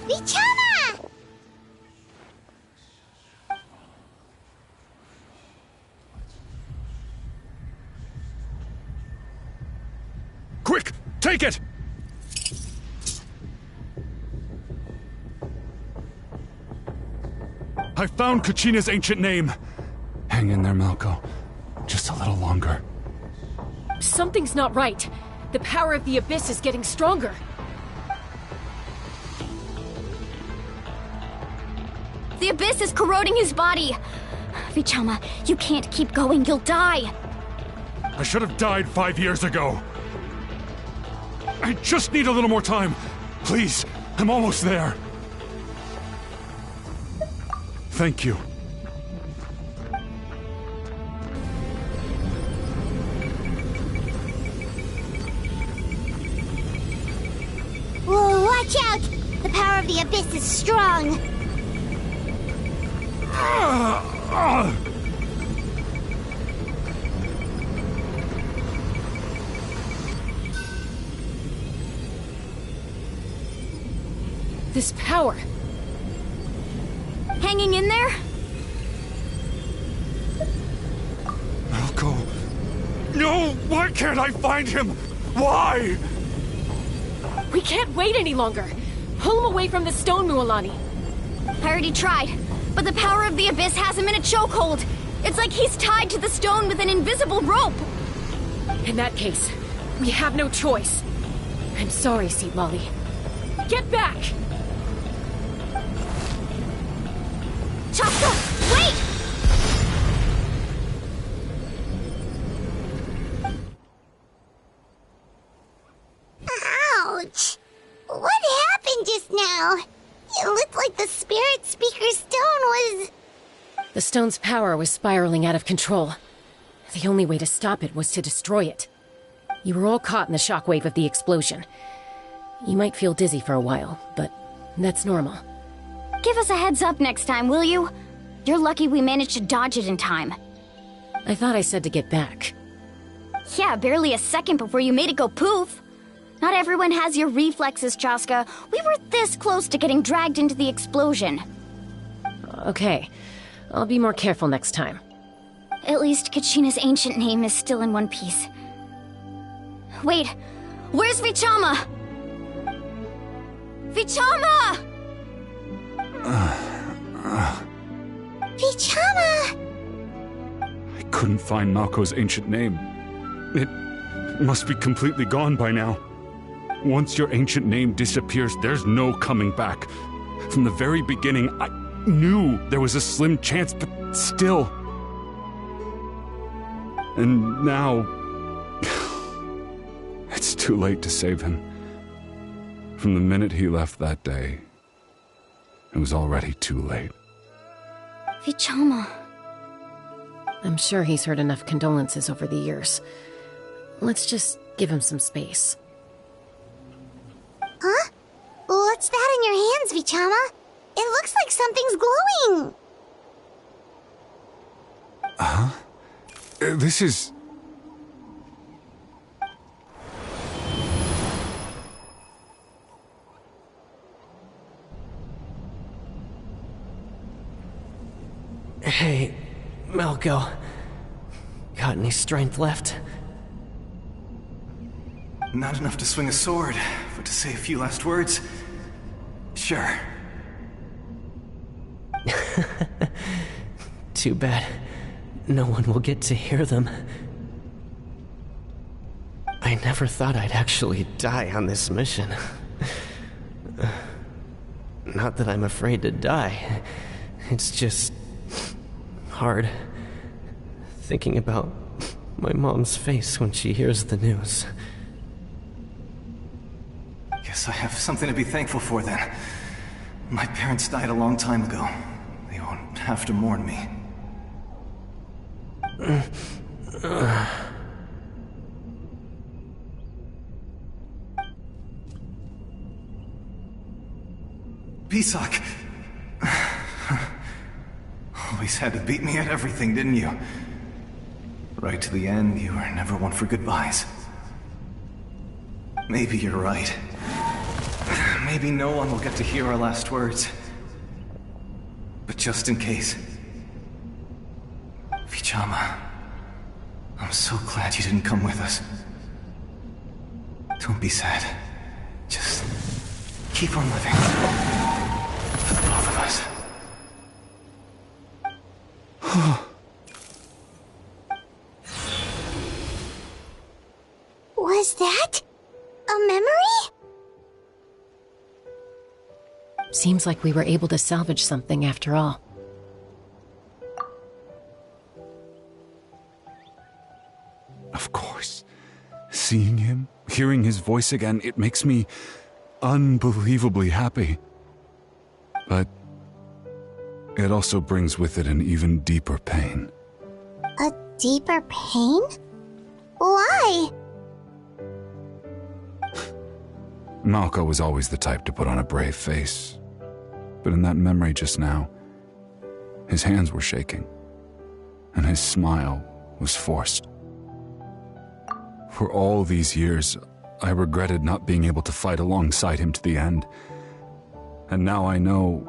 Vichama! Quick! Take it! I found Kachina's ancient name. Hang in there, Malko. Just a little longer. Something's not right. The power of the Abyss is getting stronger. The Abyss is corroding his body. Vichama, you can't keep going. You'll die. I should have died 5 years ago. I just need a little more time. Please, I'm almost there. Thank you. Whoa, watch out! The power of the Abyss is strong. This power. Hanging in there? Malko. No! Why can't I find him? Why? We can't wait any longer. Pull him away from the stone, Mualani. I already tried, but the power of the Abyss has him in a chokehold. It's like he's tied to the stone with an invisible rope. In that case, we have no choice. I'm sorry, Seed Lolly. Get back! Chaska, wait! Ouch! What happened just now? It looked like the Spirit Speaker's stone was... The stone's power was spiraling out of control. The only way to stop it was to destroy it. You were all caught in the shockwave of the explosion. You might feel dizzy for a while, but that's normal. Give us a heads up next time, will you? You're lucky we managed to dodge it in time. I thought I said to get back. Yeah, barely a second before you made it go poof. Not everyone has your reflexes, Chaska. We were this close to getting dragged into the explosion. Okay, I'll be more careful next time. At least Kachina's ancient name is still in one piece. Wait, where's Vichama? Vichama! Vichama! I couldn't find Malko's ancient name. It must be completely gone by now. Once your ancient name disappears, there's no coming back. From the very beginning, I knew there was a slim chance, but still. And now... it's too late to save him. From the minute he left that day, it was already too late. Vichama. I'm sure he's heard enough condolences over the years. Let's just give him some space. Huh? What's that in your hands, Vichama? It looks like something's glowing! Huh? This is... Hey, Malko. Got any strength left? Not enough to swing a sword, but to say a few last words? Sure. Too bad. No one will get to hear them. I never thought I'd actually die on this mission. Not that I'm afraid to die. It's just... hard. Thinking about my mom's face when she hears the news. Guess I have something to be thankful for then. My parents died a long time ago. They won't have to mourn me. Pisak! Always had to beat me at everything, didn't you? Right to the end, you were never one for goodbyes. Maybe you're right. Maybe no one will get to hear our last words. But just in case... Vichama, I'm so glad you didn't come with us. Don't be sad. Just keep on living. For the both of us. Was that a memory? Seems like we were able to salvage something after all. Of course. Seeing him, hearing his voice again, it makes me unbelievably happy. But it also brings with it an even deeper pain. A deeper pain? Why? Malco was always the type to put on a brave face. But in that memory just now, his hands were shaking, and his smile was forced. For all these years, I regretted not being able to fight alongside him to the end. And now I know,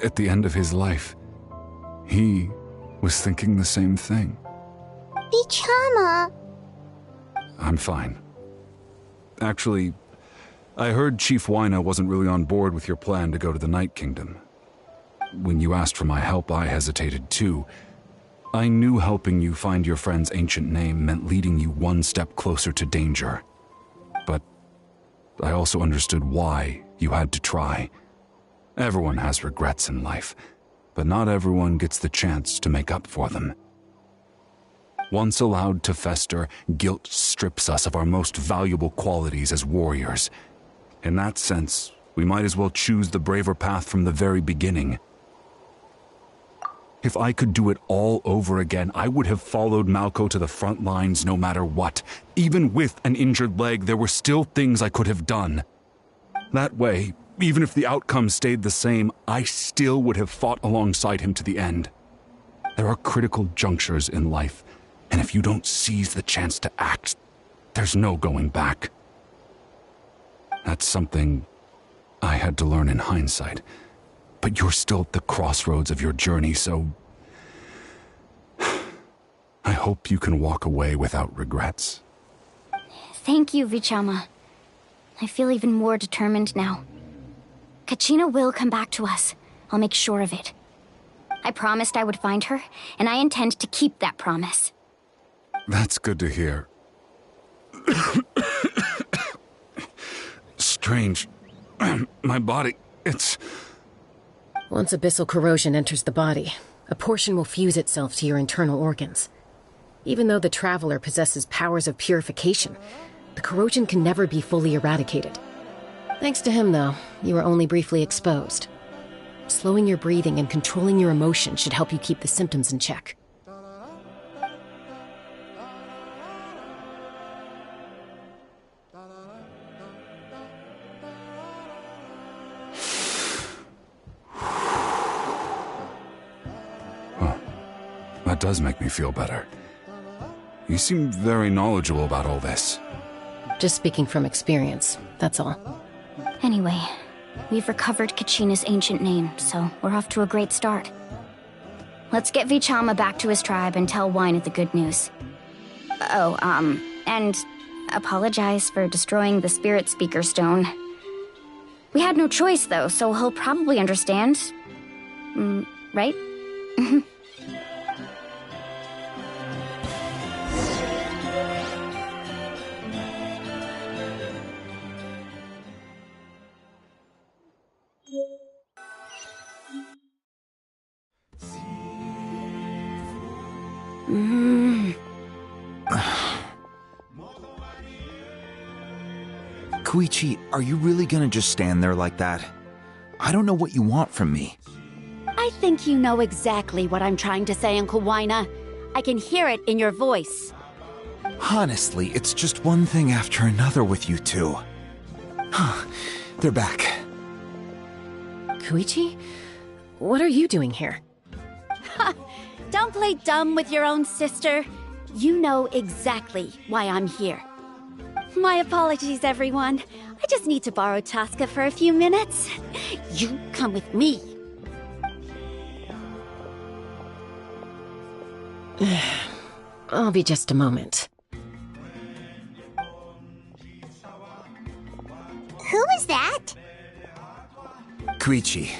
at the end of his life, he was thinking the same thing. Vichama! I'm fine. Actually, I heard Chief Wyna wasn't really on board with your plan to go to the Night Kingdom. When you asked for my help, I hesitated too. I knew helping you find your friend's ancient name meant leading you one step closer to danger. But I also understood why you had to try. Everyone has regrets in life, but not everyone gets the chance to make up for them. Once allowed to fester, guilt strips us of our most valuable qualities as warriors. In that sense, we might as well choose the braver path from the very beginning. If I could do it all over again, I would have followed Malco to the front lines no matter what. Even with an injured leg, there were still things I could have done. That way, even if the outcome stayed the same, I still would have fought alongside him to the end. There are critical junctures in life, and if you don't seize the chance to act, there's no going back. That's something I had to learn in hindsight. But you're still at the crossroads of your journey, so I hope you can walk away without regrets. Thank you, Vichama. I feel even more determined now. Kachina will come back to us. I'll make sure of it. I promised I would find her, and I intend to keep that promise. That's good to hear. Strange. My body, it's... Once abyssal corrosion enters the body, a portion will fuse itself to your internal organs. Even though the Traveler possesses powers of purification, the corrosion can never be fully eradicated. Thanks to him, though, you were only briefly exposed. Slowing your breathing and controlling your emotions should help you keep the symptoms in check. That does make me feel better. You seem very knowledgeable about all this. Just speaking from experience, that's all. Anyway, we've recovered Kachina's ancient name, so we're off to a great start. Let's get Vichama back to his tribe and tell Wyna the good news. Oh, and apologize for destroying the Spirit Speaker Stone. We had no choice, though, so he'll probably understand. Right? Koichi, are you really gonna just stand there like that? I don't know what you want from me. I think you know exactly what I'm trying to say, Uncle Wyna. I can hear it in your voice. Honestly, it's just one thing after another with you two. They're back. Koichi? What are you doing here? Don't play dumb with your own sister. You know exactly why I'm here. My apologies, everyone. I just need to borrow Tosca for a few minutes. You come with me. I'll be just a moment. Who is that? Koichi,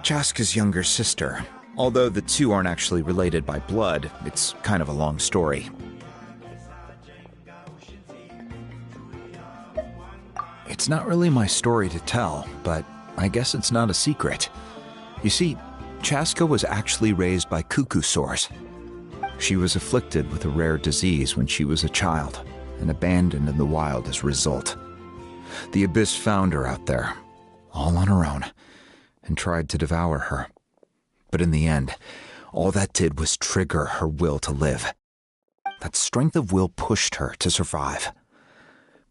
Chaska's younger sister. Although the two aren't actually related by blood, it's kind of a long story. It's not really my story to tell, but I guess it's not a secret. You see, Chaska was actually raised by cuckoo sores. She was afflicted with a rare disease when she was a child, and abandoned in the wild as a result. The Abyss found her out there, all on her own, and tried to devour her. But in the end, all that did was trigger her will to live. That strength of will pushed her to survive.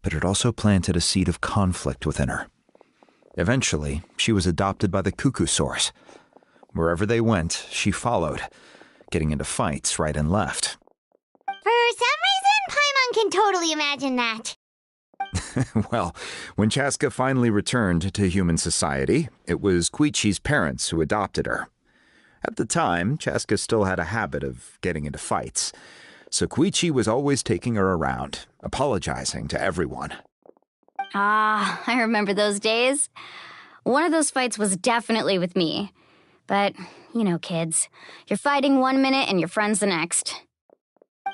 but it also planted a seed of conflict within her. Eventually, she was adopted by the Cuckoo Source. Wherever they went, she followed, getting into fights right and left. For some reason, Paimon can totally imagine that. Well, when Chaska finally returned to human society, it was Koichi's parents who adopted her. At the time, Chaska still had a habit of getting into fights, so Koichi was always taking her around, apologizing to everyone. Ah, I remember those days. One of those fights was definitely with me. But, you know, kids. You're fighting one minute and your friend's the next.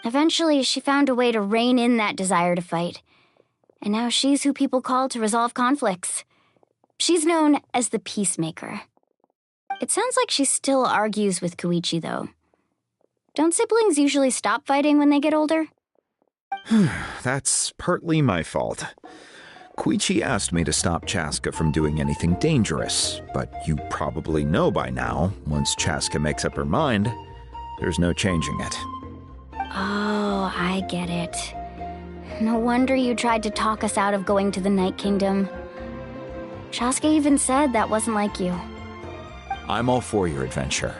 Eventually, she found a way to rein in that desire to fight. And now she's who people call to resolve conflicts. She's known as the Peacemaker. It sounds like she still argues with Koichi, though. Don't siblings usually stop fighting when they get older? That's partly my fault. Koichi asked me to stop Chaska from doing anything dangerous, but you probably know by now, once Chaska makes up her mind, there's no changing it. Oh, I get it. No wonder you tried to talk us out of going to the Night Kingdom. Chaska even said that wasn't like you. I'm all for your adventure.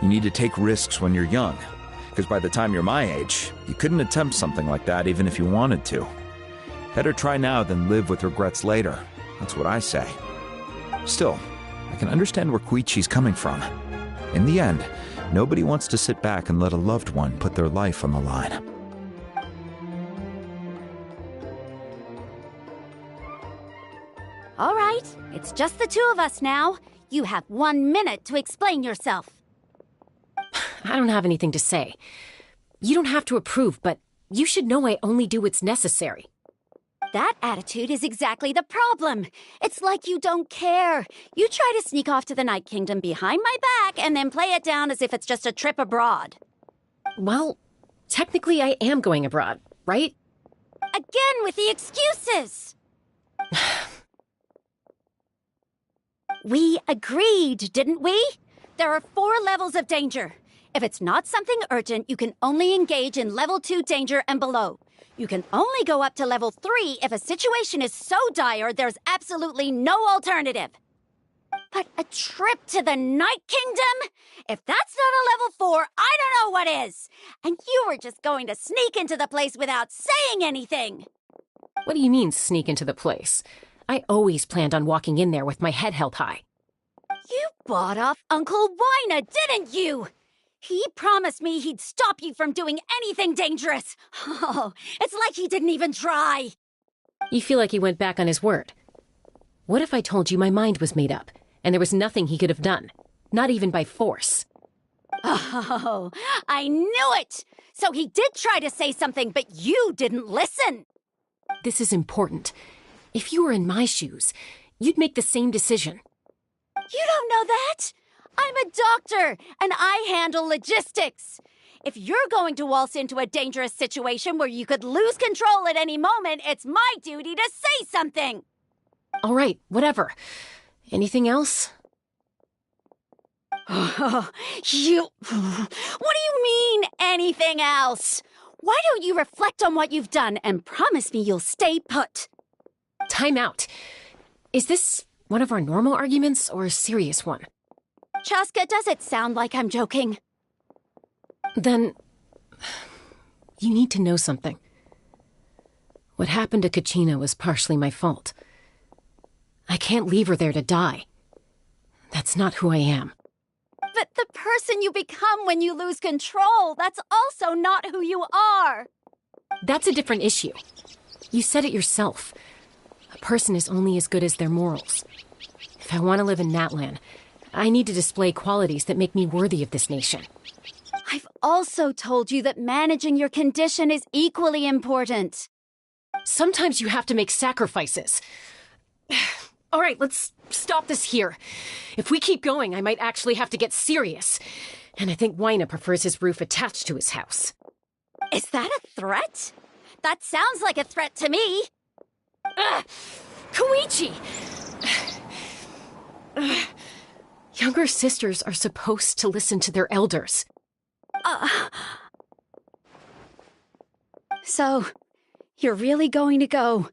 You need to take risks when you're young, because by the time you're my age, you couldn't attempt something like that even if you wanted to. Better try now than live with regrets later. That's what I say. Still, I can understand where Koichi's coming from. In the end, nobody wants to sit back and let a loved one put their life on the line. All right, it's just the two of us now. You have 1 minute to explain yourself. I don't have anything to say. You don't have to approve, but you should know I only do what's necessary. That attitude is exactly the problem. It's like you don't care. You try to sneak off to the Night Kingdom behind my back and then play it down as if it's just a trip abroad. Well, technically I am going abroad, right? Again with the excuses! We agreed, didn't we? There are 4 levels of danger. If it's not something urgent, you can only engage in level 2 danger and below. You can only go up to level 3 if a situation is so dire there's absolutely no alternative. But a trip to the Night Kingdom? If that's not a level 4, I don't know what is. And you were just going to sneak into the place without saying anything. What do you mean, sneak into the place? I always planned on walking in there with my head held high. You bought off Uncle Wina, didn't you? He promised me he'd stop you from doing anything dangerous. Oh, it's like he didn't even try. You feel like he went back on his word. What if I told you my mind was made up, and there was nothing he could have done? Not even by force. Oh, I knew it! So he did try to say something, but you didn't listen. This is important. If you were in my shoes, you'd make the same decision. You don't know that? I'm a doctor, and I handle logistics. If you're going to waltz into a dangerous situation where you could lose control at any moment, it's my duty to say something. All right, whatever. Anything else? What do you mean, anything else? Why don't you reflect on what you've done and promise me you'll stay put? Time out. Is this one of our normal arguments or a serious one? Chaska, does it sound like I'm joking? Then, you need to know something. What happened to Kachina was partially my fault. I can't leave her there to die. That's not who I am. But the person you become when you lose control, that's also not who you are. That's a different issue. You said it yourself. A person is only as good as their morals. If I want to live in Natlan, I need to display qualities that make me worthy of this nation. I've also told you that managing your condition is equally important. Sometimes you have to make sacrifices. All right, let's stop this here. If we keep going, I might actually have to get serious. And I think Wina prefers his roof attached to his house. Is that a threat? That sounds like a threat to me. Koichi! Younger sisters are supposed to listen to their elders. So, you're really going to go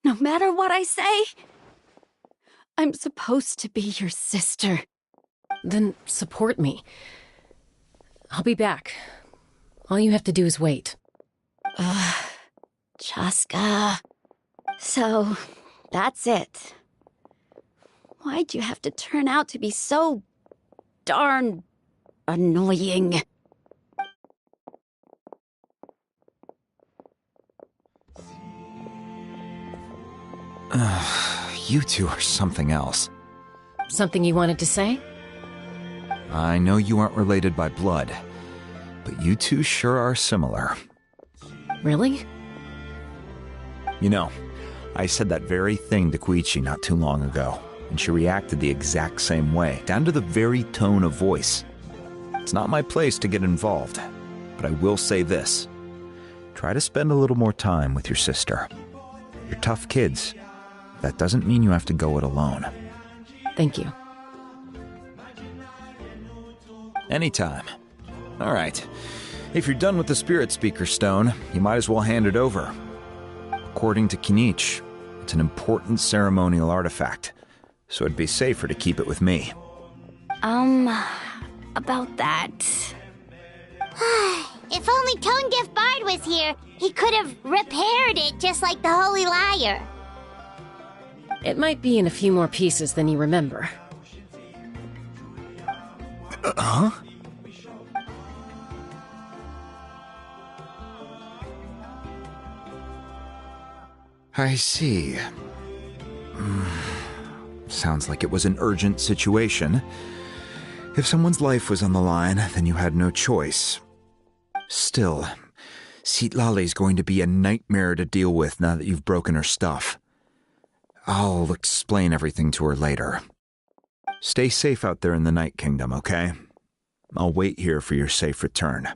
No matter what I say, I'm supposed to be your sister. Then support me. I'll be back. All you have to do is wait. Chaska. So, that's it. Why'd you have to turn out to be so darn annoying? You two are something else. Something you wanted to say? I know you aren't related by blood, but you two sure are similar. Really? You know, I said that very thing to Koichi not too long ago, and she reacted the exact same way, down to the very tone of voice. It's not my place to get involved, but I will say this. Try to spend a little more time with your sister. You're tough kids. That doesn't mean you have to go it alone. Thank you. Anytime. All right. If you're done with the Spirit Speaker Stone, you might as well hand it over. According to Kinich, it's an important ceremonial artifact, so it'd be safer to keep it with me. About that. If only Tone Gift Bard was here, he could have repaired it just like the Holy Liar. It might be in a few more pieces than you remember. Huh? I see. Sounds like it was an urgent situation. If someone's life was on the line, then you had no choice. Still, Citlali's going to be a nightmare to deal with now that you've broken her stuff. I'll explain everything to her later. Stay safe out there in the Night Kingdom, okay? I'll wait here for your safe return.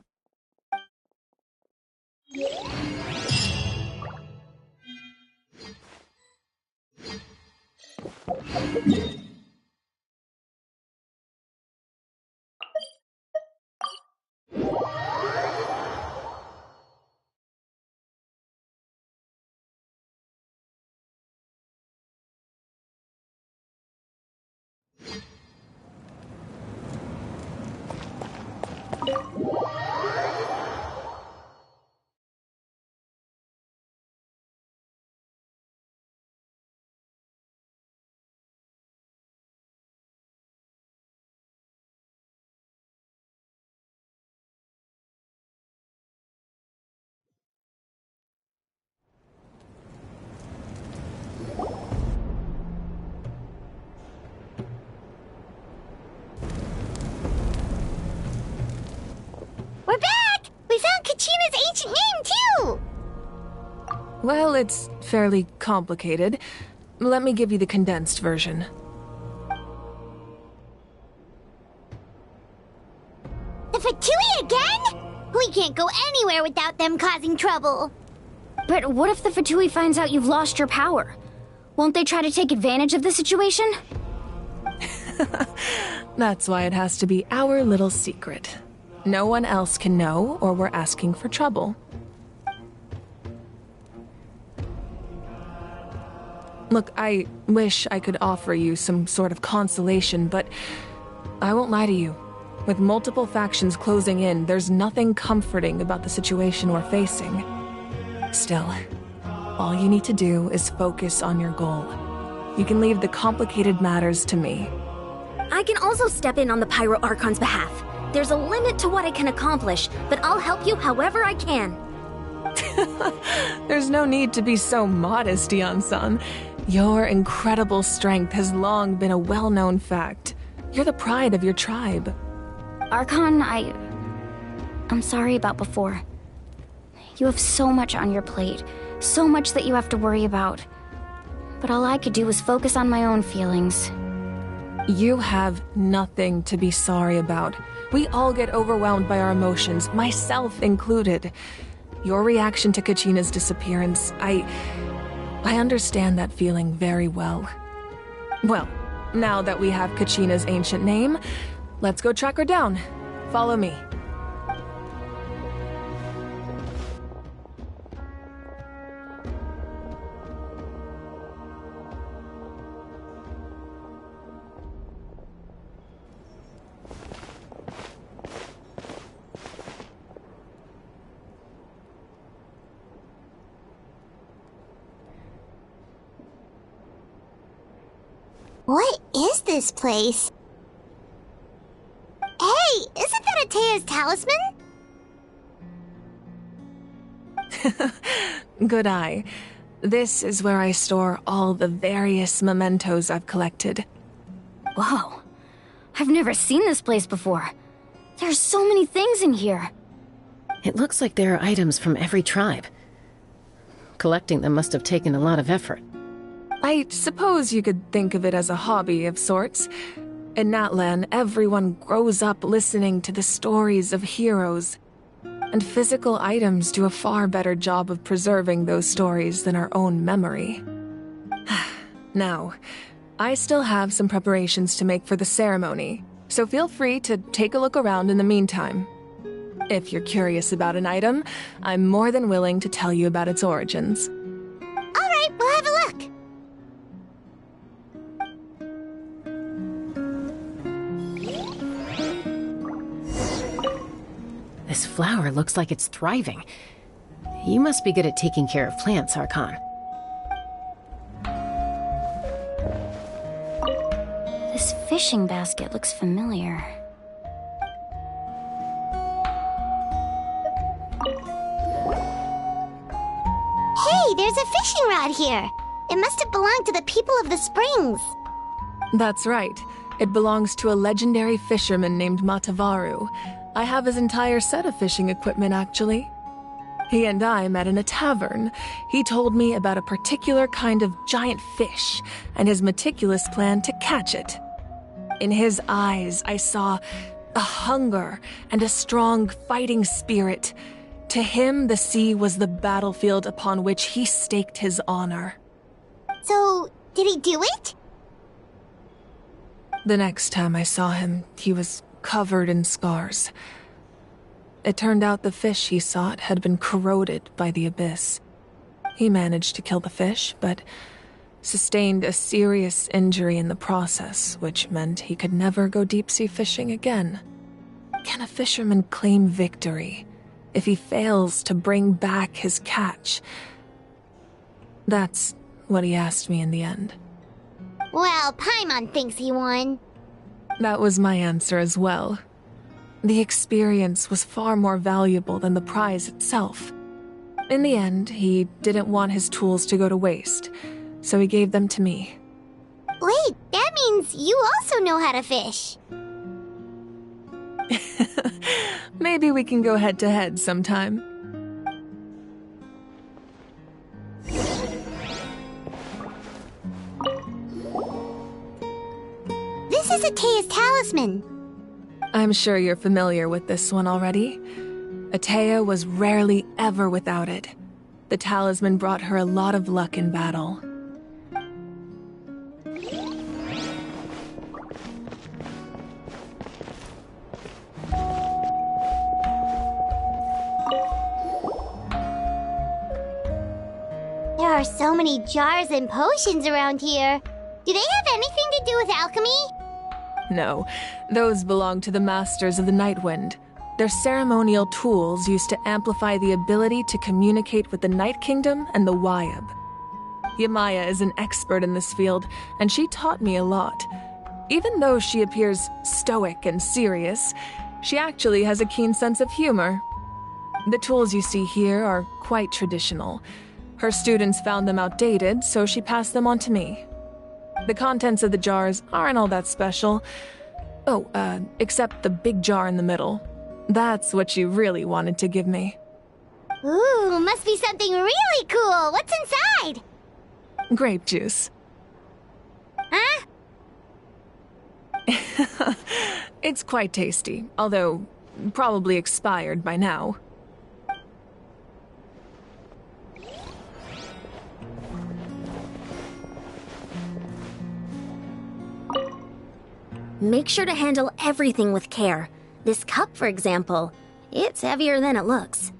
We're back! We found Kachina's ancient name, too! Well, it's fairly complicated. Let me give you the condensed version. The Fatui again? We can't go anywhere without them causing trouble. But what if the Fatui finds out you've lost your power? Won't they try to take advantage of the situation? That's why it has to be our little secret. No one else can know, or we're asking for trouble. Look, I wish I could offer you some sort of consolation, but I won't lie to you. With multiple factions closing in, there's nothing comforting about the situation we're facing. Still, all you need to do is focus on your goal. You can leave the complicated matters to me. I can also step in on the Pyro Archon's behalf. There's a limit to what I can accomplish, but I'll help you however I can. There's no need to be so modest, Yan-san. Your incredible strength has long been a well-known fact. You're the pride of your tribe. Archon, I'm sorry about before. You have so much on your plate, so much that you have to worry about. But all I could do was focus on my own feelings. You have nothing to be sorry about. We all get overwhelmed by our emotions, myself included. Your reaction to Kachina's disappearance, I understand that feeling very well. Well, now that we have Kachina's ancient name, let's go track her down. Follow me. What is this place? Hey, isn't that Atea's talisman? Good eye. This is where I store all the various mementos I've collected. Whoa. I've never seen this place before. There's so many things in here. It looks like there are items from every tribe. Collecting them must have taken a lot of effort. I suppose you could think of it as a hobby of sorts. In Natlan, everyone grows up listening to the stories of heroes, and physical items do a far better job of preserving those stories than our own memory. Now, I still have some preparations to make for the ceremony, so feel free to take a look around in the meantime. If you're curious about an item, I'm more than willing to tell you about its origins. All right, we'll have a look. This flower looks like it's thriving. You must be good at taking care of plants, Archon. This fishing basket looks familiar. Hey, there's a fishing rod here. It must have belonged to the people of the springs. That's right. It belongs to a legendary fisherman named Matavaru. I have his entire set of fishing equipment, actually. He and I met in a tavern. He told me about a particular kind of giant fish and his meticulous plan to catch it. In his eyes, I saw a hunger and a strong fighting spirit. To him, the sea was the battlefield upon which he staked his honor. So, did he do it? The next time I saw him, he was covered in scars. It turned out the fish he sought had been corroded by the abyss. He managed to kill the fish, but sustained a serious injury in the process, which meant he could never go deep-sea fishing again. Can a fisherman claim victory if he fails to bring back his catch? That's what he asked me in the end. Well, Paimon thinks he won. That was my answer as well. The experience was far more valuable than the prize itself. In the end, he didn't want his tools to go to waste, so he gave them to me. Wait, that means you also know how to fish. Maybe we can go head-to-head sometime. This is Atea's talisman. I'm sure you're familiar with this one already. Atea was rarely ever without it. The talisman brought her a lot of luck in battle. There are so many jars and potions around here. Do they have anything to do with alchemy? No, those belong to the Masters of the Nightwind. They're ceremonial tools used to amplify the ability to communicate with the Night Kingdom and the Wyab. Yamaya is an expert in this field, and she taught me a lot. Even though she appears stoic and serious, she actually has a keen sense of humor. The tools you see here are quite traditional. Her students found them outdated, so she passed them on to me. The contents of the jars aren't all that special. Oh, except the big jar in the middle. That's what she really wanted to give me. Ooh, must be something really cool. What's inside? Grape juice. Huh? It's quite tasty, although probably expired by now. Make sure to handle everything with care. This cup, for example, it's heavier than it looks.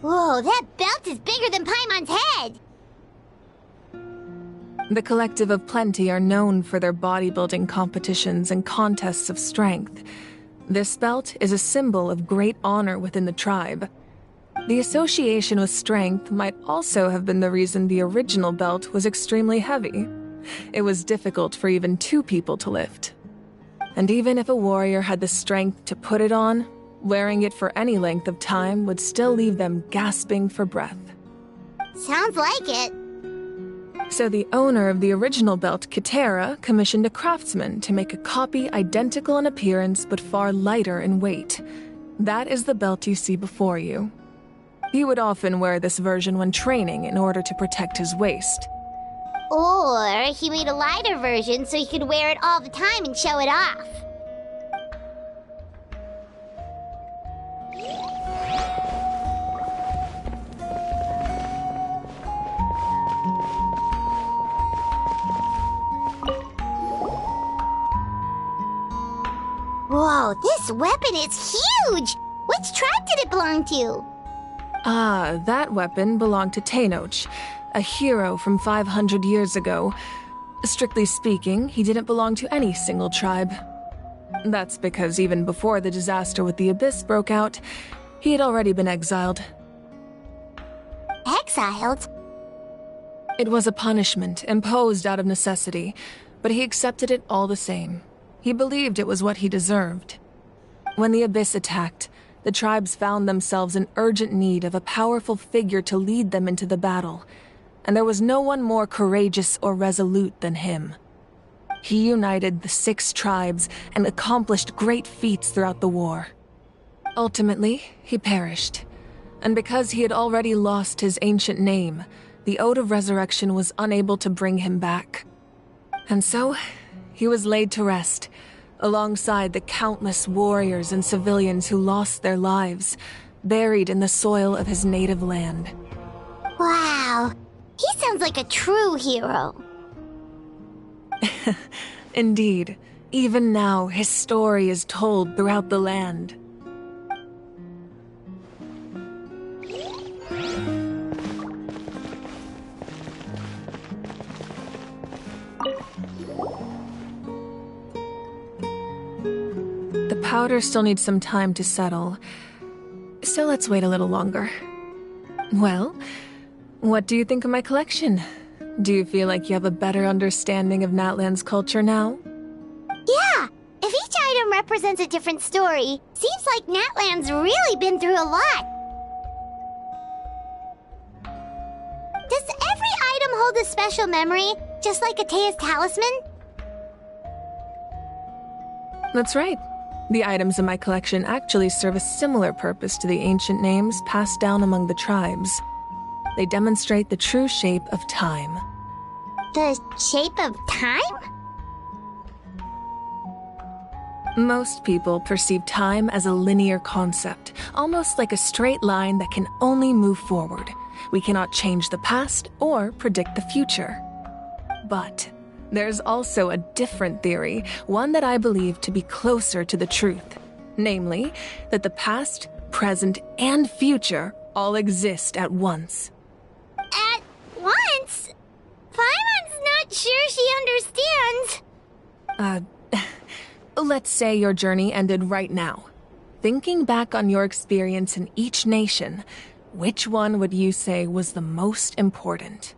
Whoa, that belt is bigger than Paimon's head! The Collective of Plenty are known for their bodybuilding competitions and contests of strength. This belt is a symbol of great honor within the tribe. The association with strength might also have been the reason the original belt was extremely heavy. It was difficult for even 2 people to lift. And even if a warrior had the strength to put it on, wearing it for any length of time would still leave them gasping for breath. Sounds like it. So the owner of the original belt, Kitera, commissioned a craftsman to make a copy identical in appearance but far lighter in weight. That is the belt you see before you. He would often wear this version when training in order to protect his waist. Or he made a lighter version so he could wear it all the time and show it off. Whoa, this weapon is huge! Which tribe did it belong to? Ah, that weapon belonged to Tenoch, a hero from 500 years ago. Strictly speaking, he didn't belong to any single tribe. That's because even before the disaster with the Abyss broke out, he had already been exiled. Exiled? It was a punishment imposed out of necessity, but he accepted it all the same. He believed it was what he deserved. When the Abyss attacked, the tribes found themselves in urgent need of a powerful figure to lead them into the battle, and there was no one more courageous or resolute than him. He united the 6 tribes and accomplished great feats throughout the war. Ultimately, he perished, and because he had already lost his ancient name, the Ode of Resurrection was unable to bring him back. And so, he was laid to rest, alongside the countless warriors and civilians who lost their lives, buried in the soil of his native land. Wow, he sounds like a true hero. Indeed, even now his story is told throughout the land. The powder still needs some time to settle, so let's wait a little longer. Well, what do you think of my collection? Do you feel like you have a better understanding of Natlan's culture now? Yeah, if each item represents a different story, seems like Natlan's really been through a lot. Does every item hold a special memory, just like Atea's talisman? That's right. The items in my collection actually serve a similar purpose to the ancient names passed down among the tribes. They demonstrate the true shape of time. The shape of time? Most people perceive time as a linear concept, almost like a straight line that can only move forward. We cannot change the past or predict the future. But there's also a different theory, one that I believe to be closer to the truth. Namely, that the past, present, and future all exist at once. At once? Paimon's not sure she understands. Let's say your journey ended right now. Thinking back on your experience in each nation, which one would you say was the most important?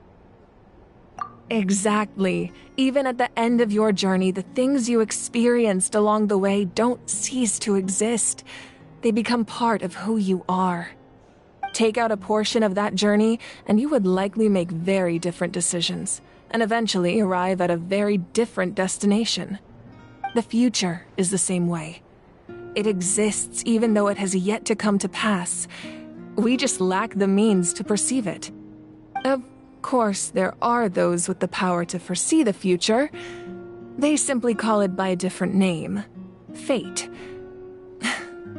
Exactly. Even at the end of your journey, the things you experienced along the way don't cease to exist. They become part of who you are. Take out a portion of that journey, and you would likely make very different decisions, and eventually arrive at a very different destination. The future is the same way. It exists even though it has yet to come to pass. We just lack the means to perceive it. Of course, there are those with the power to foresee the future. They simply call it by a different name. Fate.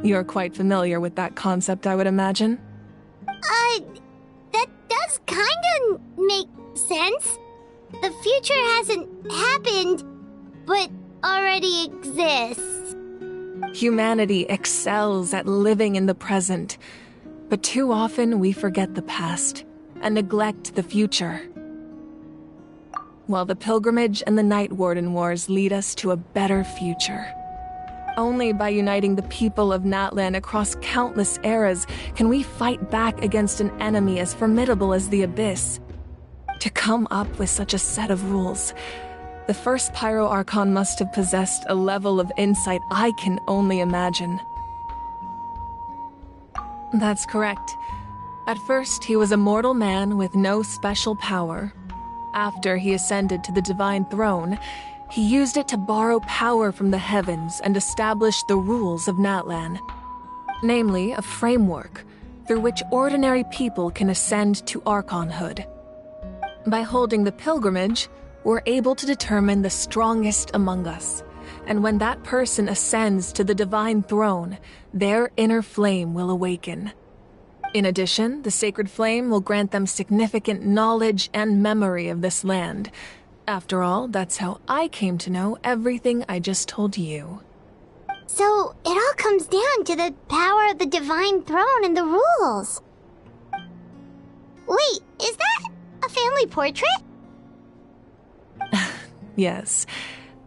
You're quite familiar with that concept, I would imagine. That does kinda make sense. The future hasn't happened, but already exists. Humanity excels at living in the present, but too often we forget the past and neglect the future. While the pilgrimage and the Night Warden Wars lead us to a better future. only by uniting the people of Natlan across countless eras can we fight back against an enemy as formidable as the Abyss. To come up with such a set of rules, the first Pyro Archon must have possessed a level of insight I can only imagine. That's correct. At first, he was a mortal man with no special power. After he ascended to the divine throne, he used it to borrow power from the heavens and establish the rules of Natlan. Namely, a framework through which ordinary people can ascend to Archonhood. By holding the pilgrimage, we're able to determine the strongest among us, and when that person ascends to the divine throne, their inner flame will awaken. In addition, the sacred flame will grant them significant knowledge and memory of this land. After all, that's how I came to know everything I just told you. So, it all comes down to the power of the divine throne and the rules. Wait, is that a family portrait? Yes,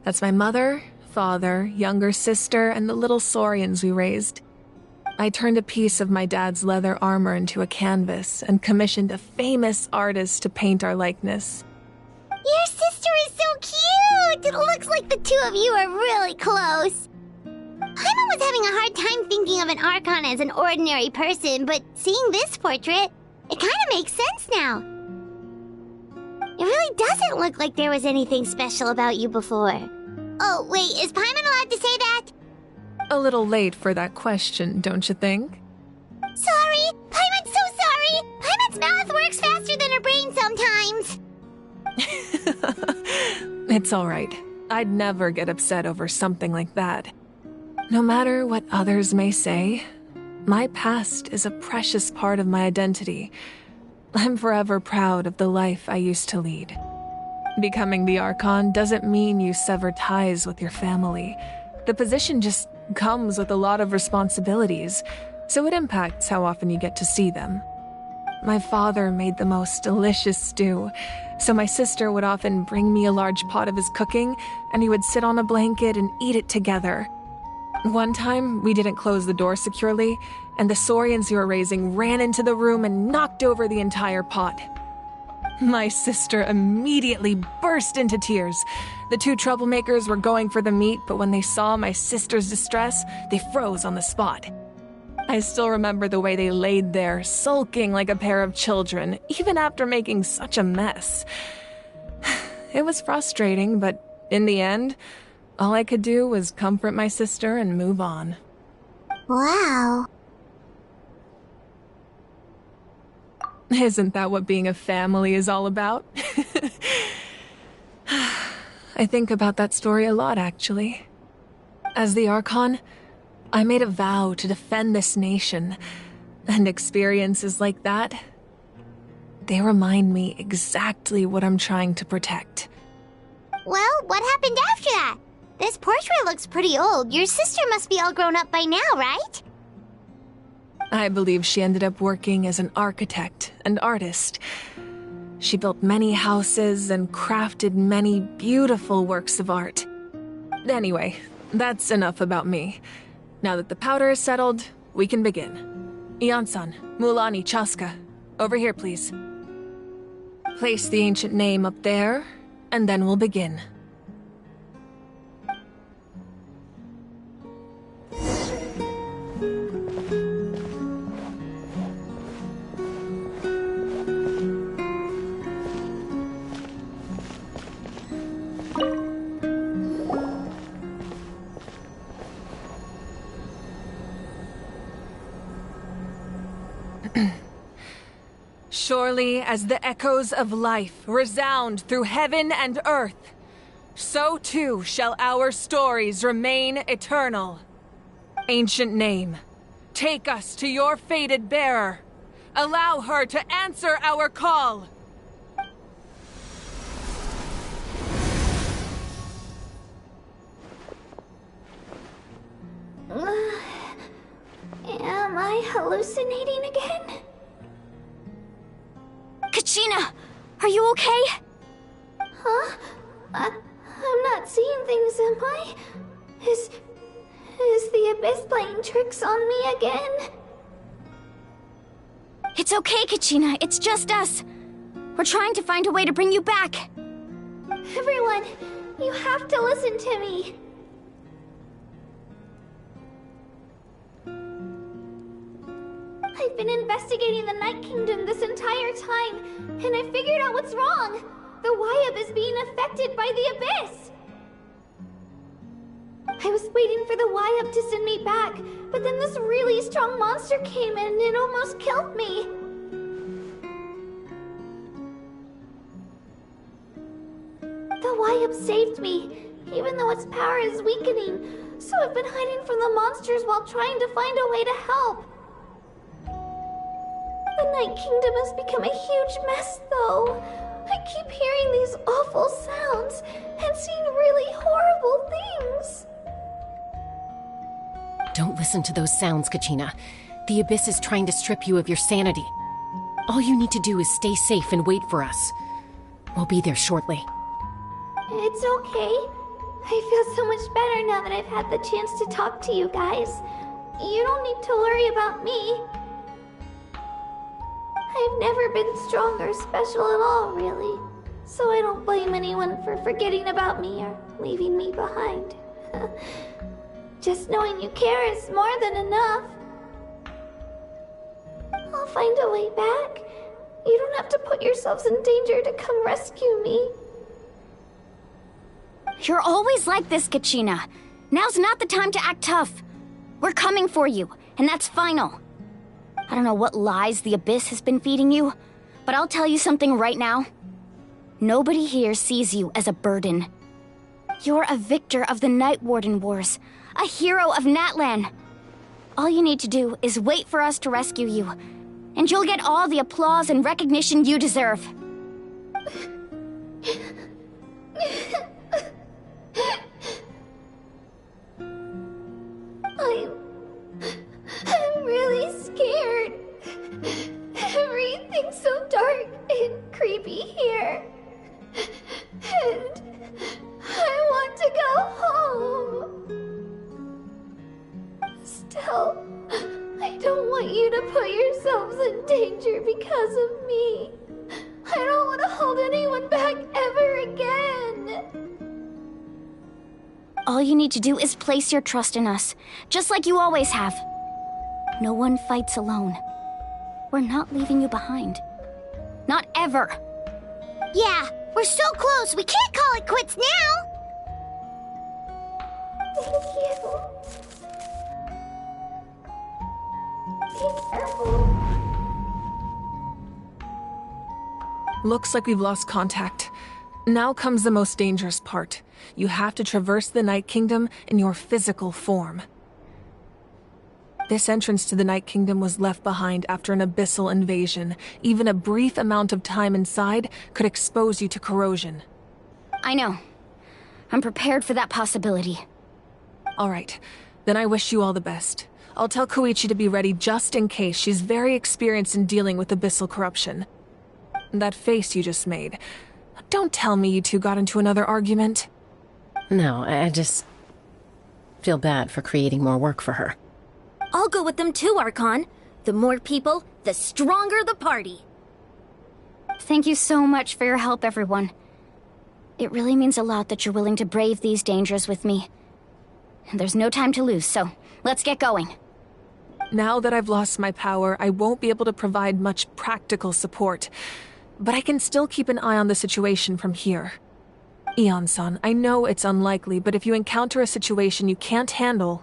that's my mother, father, younger sister, and the little saurians we raised. I turned a piece of my dad's leather armor into a canvas and commissioned a famous artist to paint our likeness. Your sister is so cute! It looks like the two of you are really close. Paimon was having a hard time thinking of an Archon as an ordinary person, but seeing this portrait, it kind of makes sense now. It really doesn't look like there was anything special about you before. Oh, wait, is Paimon allowed to say that? A little late for that question, don't you think? Sorry! Paimon's so sorry! Paimon's mouth works faster than her brain sometimes! It's all right. I'd never get upset over something like that. No matter what others may say, my past is a precious part of my identity. I'm forever proud of the life I used to lead. Becoming the Archon doesn't mean you sever ties with your family. The position just comes with a lot of responsibilities, so it impacts how often you get to see them. My father made the most delicious stew, so my sister would often bring me a large pot of his cooking, and he would sit on a blanket and eat it together. One time, we didn't close the door securely, and the saurians you were raising ran into the room and knocked over the entire pot. My sister immediately burst into tears. The two troublemakers were going for the meat, but when they saw my sister's distress, they froze on the spot. I still remember the way they laid there, sulking like a pair of children, even after making such a mess. It was frustrating, but in the end, all I could do was comfort my sister and move on. Wow. Isn't that what being a family is all about? I think about that story a lot, actually. As the Archon, I made a vow to defend this nation, and experiences like that, they remind me exactly what I'm trying to protect. Well, what happened after that? This portrait looks pretty old. Your sister must be all grown up by now, right? I believe she ended up working as an architect and artist. She built many houses and crafted many beautiful works of art. Anyway, that's enough about me. Now that the powder is settled, we can begin. Ian-san, Mulani, Chaska, over here, please. Place the ancient name up there, and then we'll begin. Surely as the echoes of life resound through heaven and earth, so too shall our stories remain eternal. Ancient name, take us to your fated bearer. Allow her to answer our call. Am I hallucinating again? Kachina, are you okay? Huh? I'm not seeing things, am I? Is the Abyss playing tricks on me again? It's okay, Kachina. It's just us. We're trying to find a way to bring you back. Everyone, you have to listen to me. I've been investigating the Night Kingdom this entire time, and I figured out what's wrong. The Wyab is being affected by the Abyss. I was waiting for the Wyab to send me back, but then this really strong monster came in and almost killed me. The Wyab saved me, even though its power is weakening, so I've been hiding from the monsters while trying to find a way to help. The Night Kingdom has become a huge mess, though. I keep hearing these awful sounds and seeing really horrible things. Don't listen to those sounds, Kachina. The Abyss is trying to strip you of your sanity. All you need to do is stay safe and wait for us. We'll be there shortly. It's okay. I feel so much better now that I've had the chance to talk to you guys. You don't need to worry about me. I've never been strong or special at all, really. So I don't blame anyone for forgetting about me or leaving me behind. Just knowing you care is more than enough. I'll find a way back. You don't have to put yourselves in danger to come rescue me. You're always like this, Kachina. Now's not the time to act tough. We're coming for you, and that's final. I don't know what lies the Abyss has been feeding you, but I'll tell you something right now. Nobody here sees you as a burden. You're a victor of the Night Warden Wars, a hero of Natlan. All you need to do is wait for us to rescue you, and you'll get all the applause and recognition you deserve. I'm really scared. Everything's so dark and creepy here. And I want to go home. Still, I don't want you to put yourselves in danger because of me. I don't want to hold anyone back ever again. All you need to do is place your trust in us, just like you always have. No one fights alone. We're not leaving you behind. Not ever. Yeah, we're so close, we can't call it quits now! Thank you. Be careful. Looks like we've lost contact. Now comes the most dangerous part. You have to traverse the Night Kingdom in your physical form. This entrance to the Night Kingdom was left behind after an abyssal invasion. Even a brief amount of time inside could expose you to corrosion. I know. I'm prepared for that possibility. All right, then I wish you all the best. I'll tell Koichi to be ready just in case. She's very experienced in dealing with abyssal corruption. That face you just made. Don't tell me you two got into another argument. No, I just feel bad for creating more work for her. I'll go with them too, Archon. The more people, the stronger the party. Thank you so much for your help, everyone. It really means a lot that you're willing to brave these dangers with me. And there's no time to lose, so let's get going. Now that I've lost my power, I won't be able to provide much practical support. But I can still keep an eye on the situation from here. Eon-san, I know it's unlikely, but if you encounter a situation you can't handle...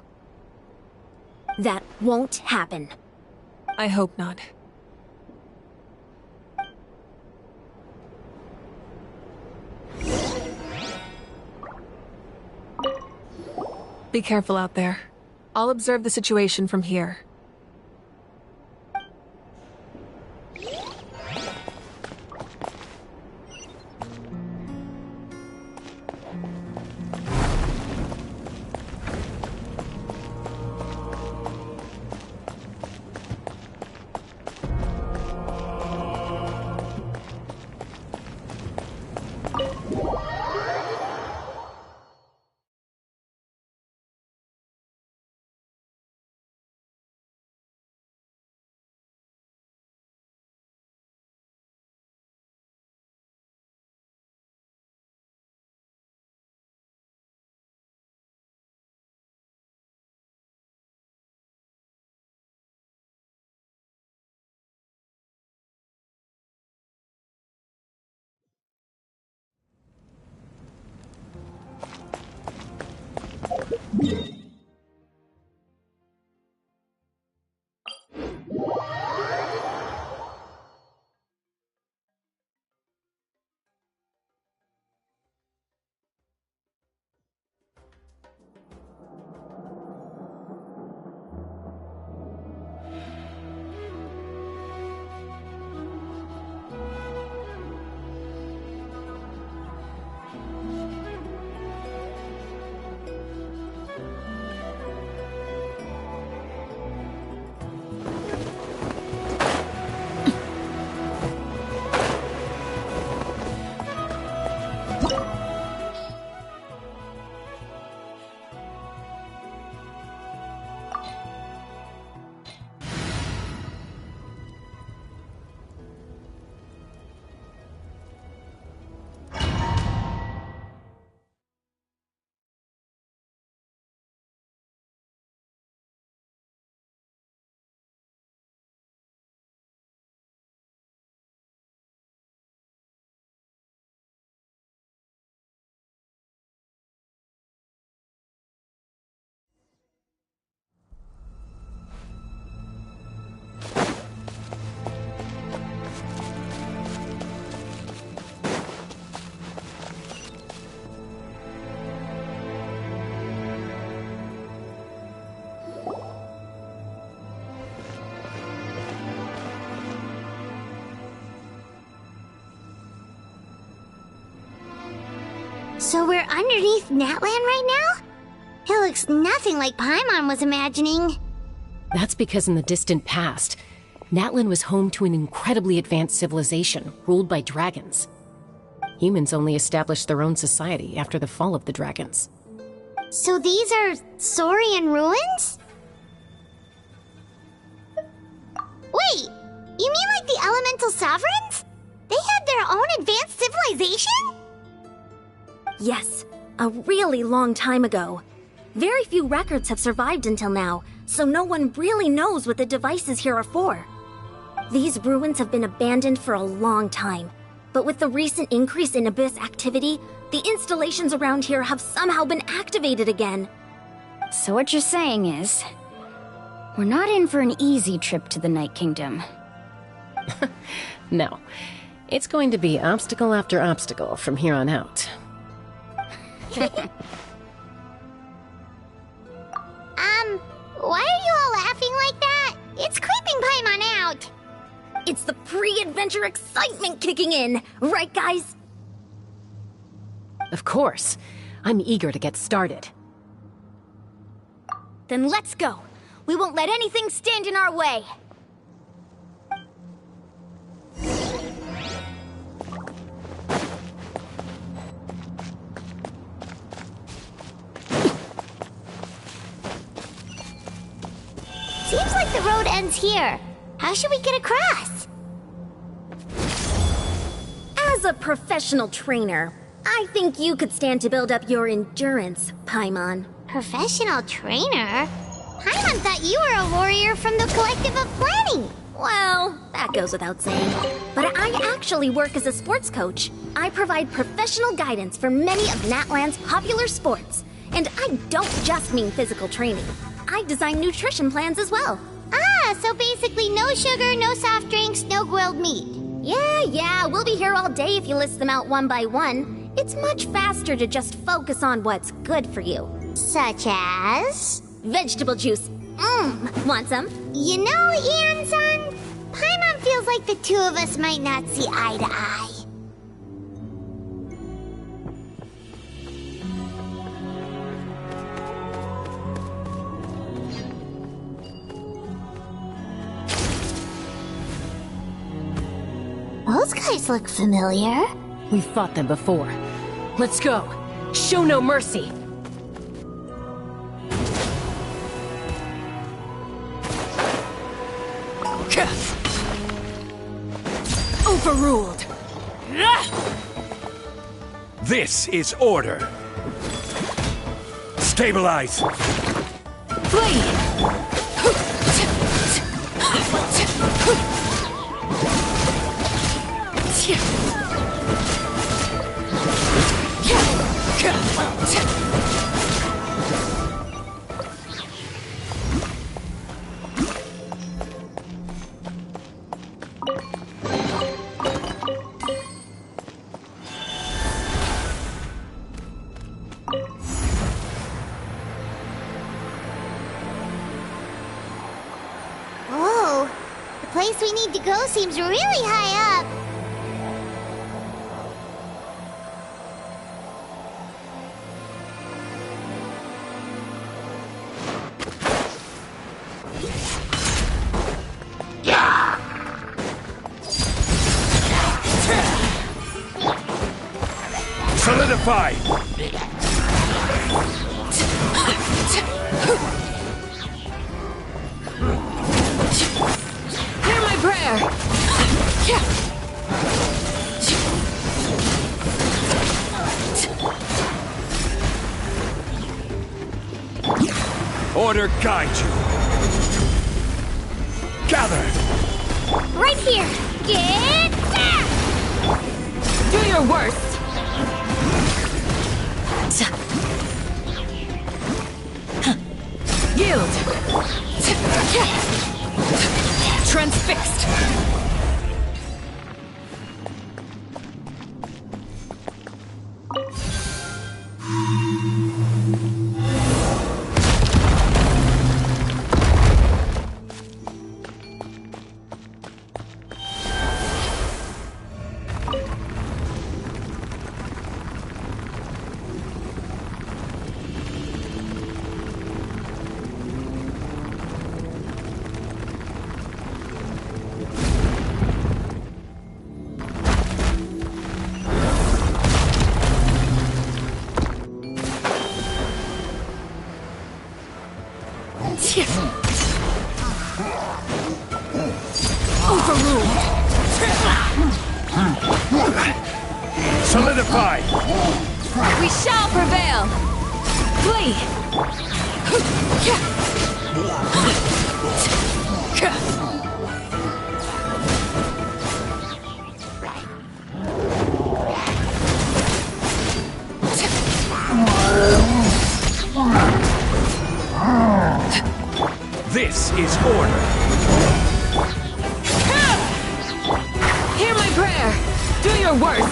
That won't happen. I hope not. Be careful out there. I'll observe the situation from here. So we're underneath Natlan right now? It looks nothing like Paimon was imagining. That's because in the distant past, Natlan was home to an incredibly advanced civilization ruled by dragons. Humans only established their own society after the fall of the dragons. So these are Saurian ruins? Wait, you mean like the elemental sovereigns? They had their own advanced civilization? Yes, a really long time ago. Very few records have survived until now, so no one really knows what the devices here are for. These ruins have been abandoned for a long time, but with the recent increase in Abyss activity, the installations around here have somehow been activated again. So what you're saying is, we're not in for an easy trip to the Night Kingdom. No. It's going to be obstacle after obstacle from here on out. Why are you all laughing like that? It's creeping Paimon out. It's the pre-adventure excitement kicking in, right guys? Of course. I'm eager to get started. Then let's go. We won't let anything stand in our way. Seems like the road ends here. How should we get across? As a professional trainer, I think you could stand to build up your endurance, Paimon. Professional trainer? Paimon thought you were a warrior from the Collective of Planning. Well, that goes without saying. But I actually work as a sports coach. I provide professional guidance for many of Natlan's popular sports. And I don't just mean physical training. I design nutrition plans as well. Ah, so basically no sugar, no soft drinks, no grilled meat. Yeah, we'll be here all day if you list them out one by one. It's much faster to just focus on what's good for you. Such as? Vegetable juice. Want some? You know, Ian-san, Paimon feels like the two of us might not see eye to eye. Those guys look familiar. We've fought them before. Let's go. Show no mercy. Overruled. This is order. Stabilize. Flee! Whoa, the place we need to go seems really high up. Solidify! Hear my prayer! Order guide you. Gather! Right here! Get back! Do your worst! Yield! Transfixed! Overruled. Solidify! We shall prevail! Flee! This is order. Hear my prayer! Do your work!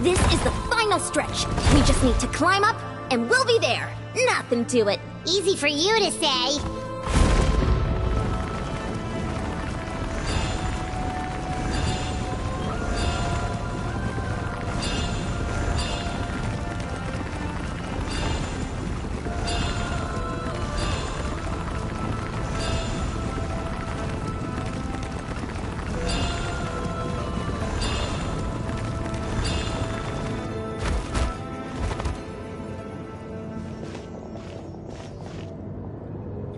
This is the final stretch. We just need to climb up, and we'll be there. Nothing to it. Easy for you to say.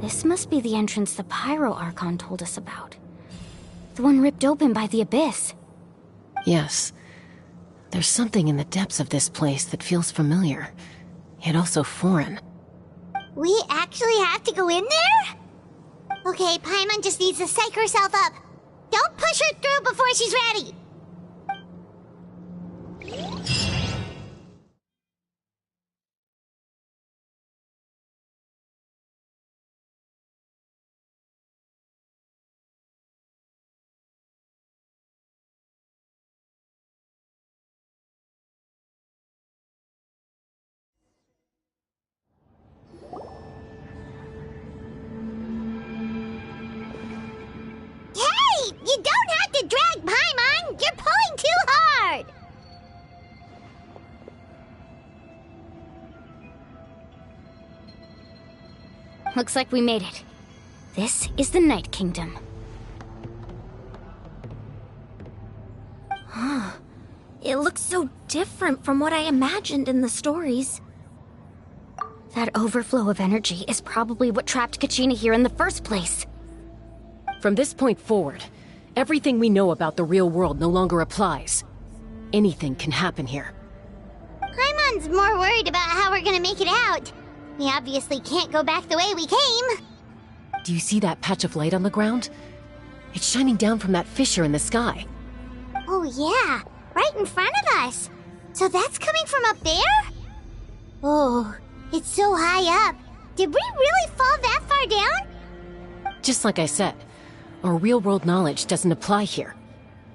This must be the entrance the Pyro Archon told us about. The one ripped open by the Abyss. Yes. There's something in the depths of this place that feels familiar, yet also foreign. We actually have to go in there? Okay, Paimon just needs to psych herself up. Don't push her through before she's ready. You don't have to drag Paimon! You're pulling too hard! Looks like we made it. This is the Night Kingdom. It looks so different from what I imagined in the stories. That overflow of energy is probably what trapped Kachina here in the first place. From this point forward, everything we know about the real world no longer applies. Anything can happen here. Paimon's more worried about how we're gonna make it out. We obviously can't go back the way we came. Do you see that patch of light on the ground? It's shining down from that fissure in the sky. Oh yeah, right in front of us. So that's coming from up there? Oh, it's so high up. Did we really fall that far down? Just like I said, our real-world knowledge doesn't apply here.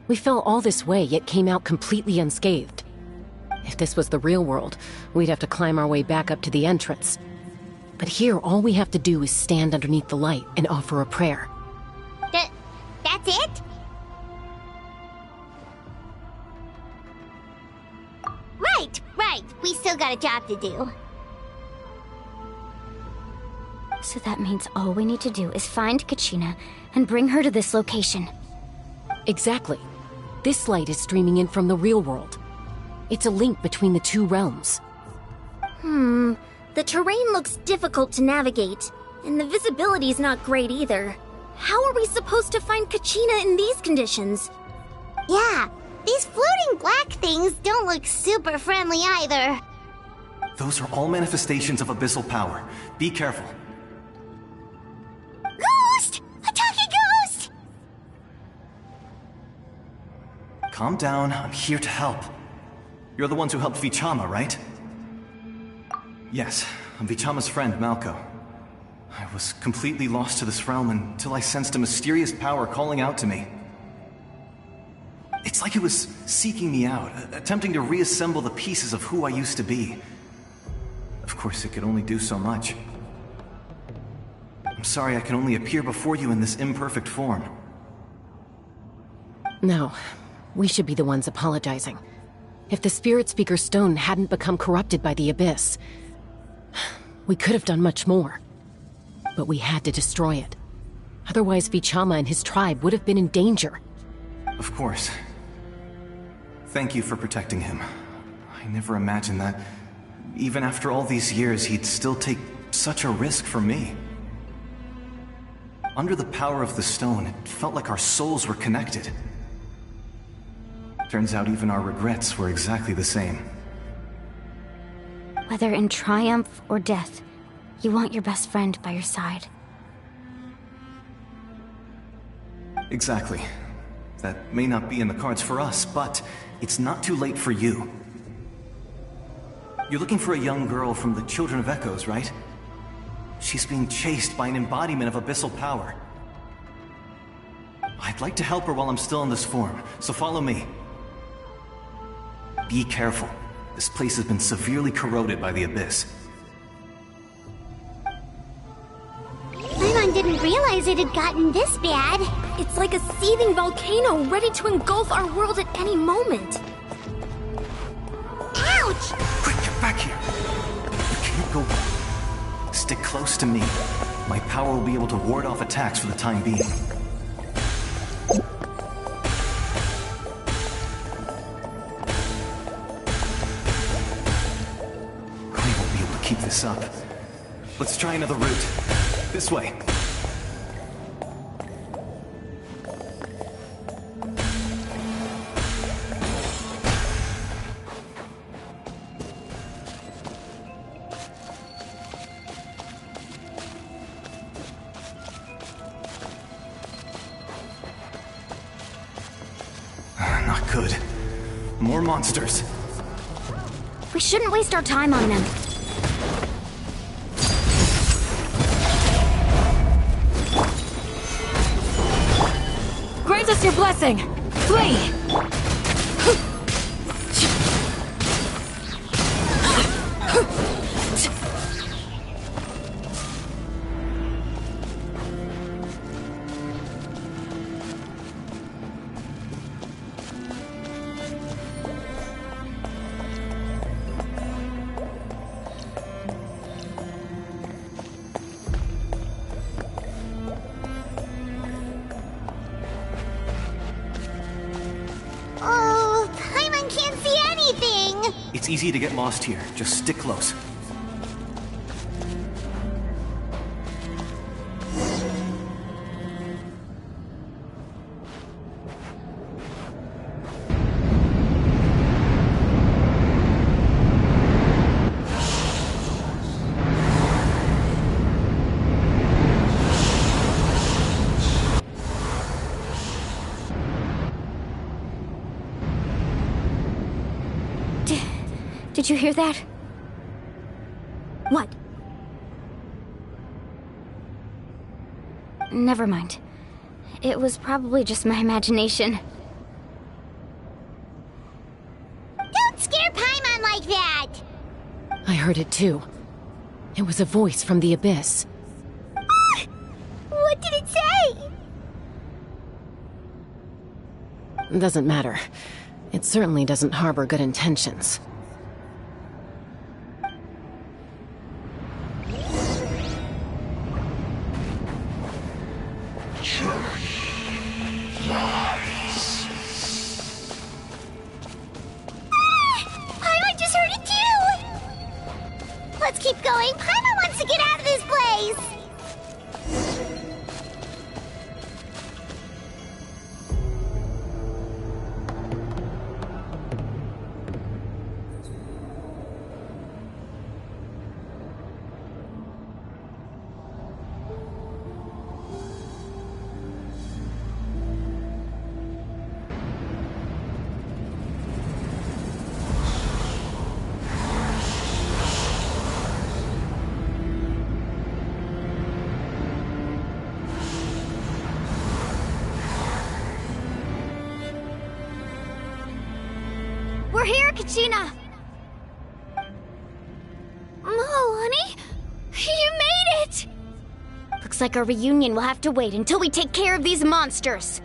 We fell all this way, yet came out completely unscathed. If this was the real world, we'd have to climb our way back up to the entrance. But here, all we have to do is stand underneath the light and offer a prayer. That's it? Right. We still got a job to do. So that means all we need to do is find Kachina and bring her to this location. Exactly. This light is streaming in from the real world. It's a link between the two realms. The The terrain looks difficult to navigate, and the visibility's not great either. How are we supposed to find Kachina in these conditions? Yeah, these floating black things don't look super friendly either. Those are all manifestations of abyssal power. Be careful. Ghost! Attacking ghost! Calm down, I'm here to help. You're the ones who helped Vichama, right? Yes, I'm Vichama's friend, Malko. I was completely lost to this realm until I sensed a mysterious power calling out to me. It's like it was seeking me out, attempting to reassemble the pieces of who I used to be. Of course, it could only do so much. I'm sorry I can only appear before you in this imperfect form. No, we should be the ones apologizing. If the Spirit Speaker's stone hadn't become corrupted by the Abyss, we could have done much more. But we had to destroy it. Otherwise, Vichama and his tribe would have been in danger. Of course. Thank you for protecting him. I never imagined that, even after all these years, he'd still take such a risk for me. Under the power of the stone, it felt like our souls were connected. Turns out even our regrets were exactly the same. Whether in triumph or death, you want your best friend by your side. Exactly. That may not be in the cards for us, but it's not too late for you. You're looking for a young girl from the Children of Echoes, right? She's being chased by an embodiment of abyssal power. I'd like to help her while I'm still in this form, so follow me. Be careful. This place has been severely corroded by the Abyss. Paimon didn't realize it had gotten this bad. It's like a seething volcano ready to engulf our world at any moment. Ouch! Quick, get back here! You can't go back. Stick close to me. My power will be able to ward off attacks for the time being. We won't be able to keep this up. Let's try another route. This way. Not good. More monsters. We shouldn't waste our time on them. Grant us your blessing! Flee! Oh, Paimon can't see anything! It's easy to get lost here. Just stick close. Did you hear that? What? Never mind. It was probably just my imagination. Don't scare Paimon like that! I heard it too. It was a voice from the Abyss. What did it say? Doesn't matter. It certainly doesn't harbor good intentions. Paimon just heard it too! Let's keep going. Paimon wants to get out of this place! We're here, Kachina! Oh, honey? You made it! Looks like our reunion will have to wait until we take care of these monsters.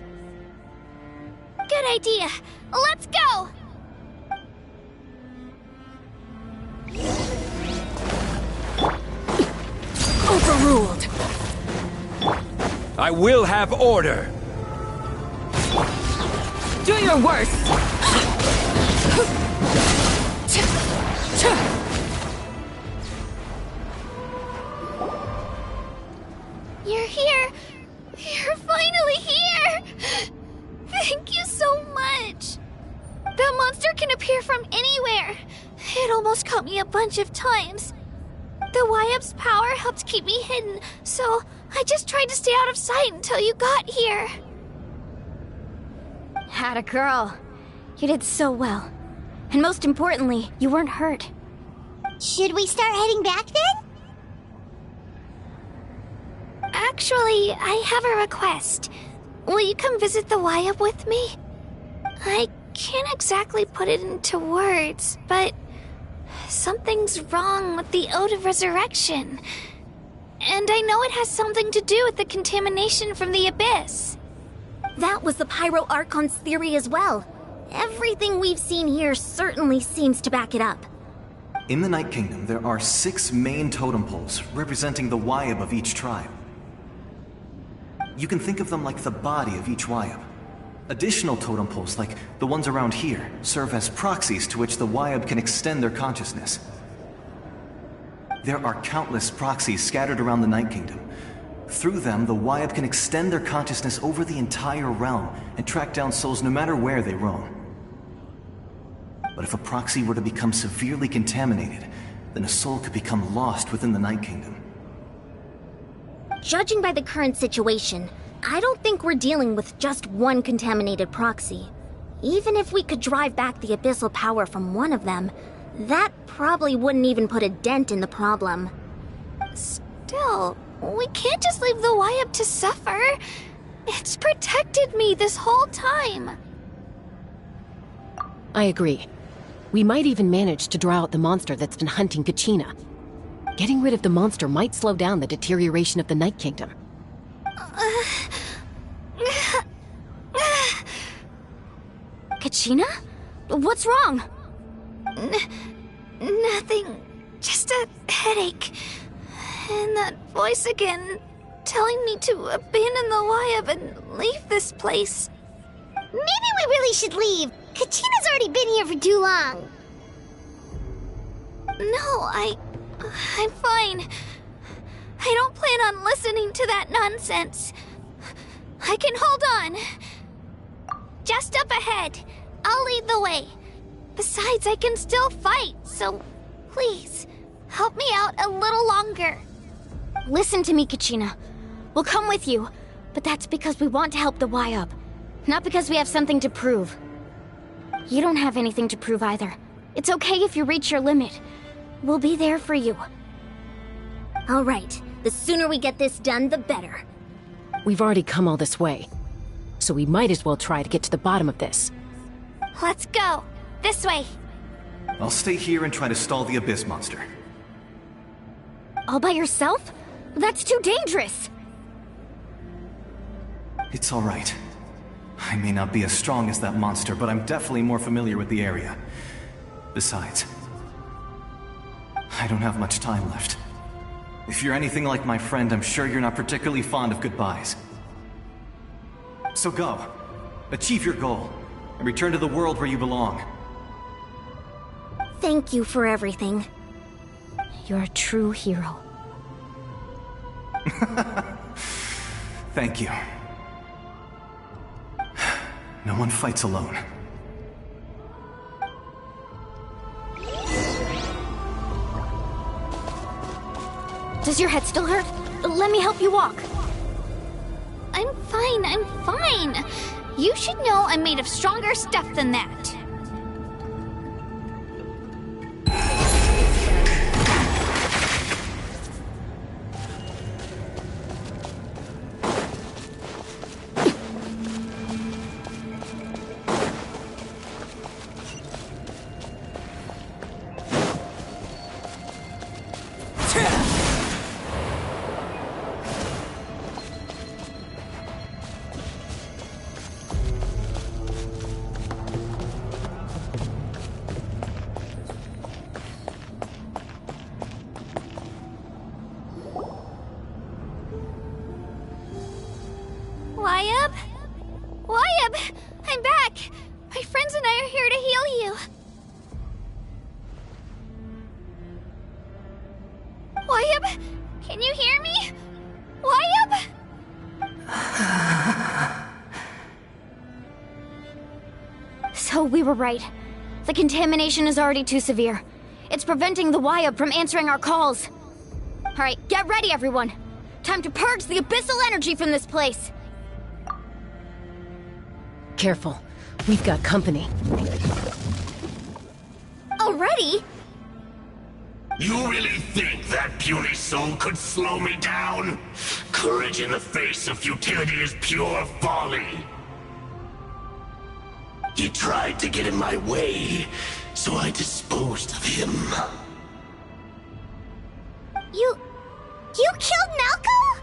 Good idea. Let's go! Overruled! I will have order! Do your worst! You're here! You're finally here! Thank you so much! That monster can appear from anywhere. It almost caught me a bunch of times. The Wyup's power helped keep me hidden, so I just tried to stay out of sight until you got here. Had a girl. You did so well. And most importantly, you weren't hurt. Should we start heading back then? Actually, I have a request. Will you come visit the Wyup with me? I can't exactly put it into words, but something's wrong with the Ode of Resurrection. And I know it has something to do with the contamination from the Abyss. That was the Pyro Archon's theory as well. Everything we've seen here certainly seems to back it up. In the Night Kingdom, there are 6 main totem poles representing the Wyup of each tribe. You can think of them like the body of each Wyup. Additional totem poles, like the ones around here, serve as proxies to which the Wyup can extend their consciousness. There are countless proxies scattered around the Night Kingdom. Through them, the Wyup can extend their consciousness over the entire realm and track down souls no matter where they roam. But if a proxy were to become severely contaminated, then a soul could become lost within the Night Kingdom. Judging by the current situation, I don't think we're dealing with just one contaminated proxy. Even if we could drive back the abyssal power from one of them, that probably wouldn't even put a dent in the problem. Still, we can't just leave the Wyup to suffer. It's protected me this whole time. I agree. We might even manage to draw out the monster that's been hunting Kachina. Getting rid of the monster might slow down the deterioration of the Night Kingdom. Kachina? What's wrong? Nothing. Just a headache. And that voice again, telling me to abandon the Wyup and leave this place. Maybe we really should leave. Kachina's already been here for too long. No, I'm fine. I don't plan on listening to that nonsense. I can hold on. Just up ahead. I'll lead the way. Besides, I can still fight, so please, help me out a little longer. Listen to me, Kachina. We'll come with you, but that's because we want to help the Wyup, not because we have something to prove. You don't have anything to prove either. It's okay if you reach your limit. We'll be there for you. All right. The sooner we get this done, the better. We've already come all this way, so we might as well try to get to the bottom of this. Let's go. This way. I'll stay here and try to stall the Abyss monster. All by yourself? That's too dangerous. It's all right. I may not be as strong as that monster, but I'm definitely more familiar with the area. Besides, I don't have much time left. If you're anything like my friend, I'm sure you're not particularly fond of goodbyes. So go. Achieve your goal, and return to the world where you belong. Thank you for everything. You're a true hero. Thank you. No one fights alone. Does your head still hurt? Let me help you walk. I'm fine. You should know I'm made of stronger stuff than that. Wyabb! I'm back! My friends and I are here to heal you. Wyabb? Can you hear me? Wyabb? So we were right. The contamination is already too severe. It's preventing the Wyabb from answering our calls. Alright, get ready everyone! Time to purge the abyssal energy from this place! Careful. We've got company. Already? You really think that puny soul could slow me down? Courage in the face of futility is pure folly. He tried to get in my way, so I disposed of him. You killed Malco?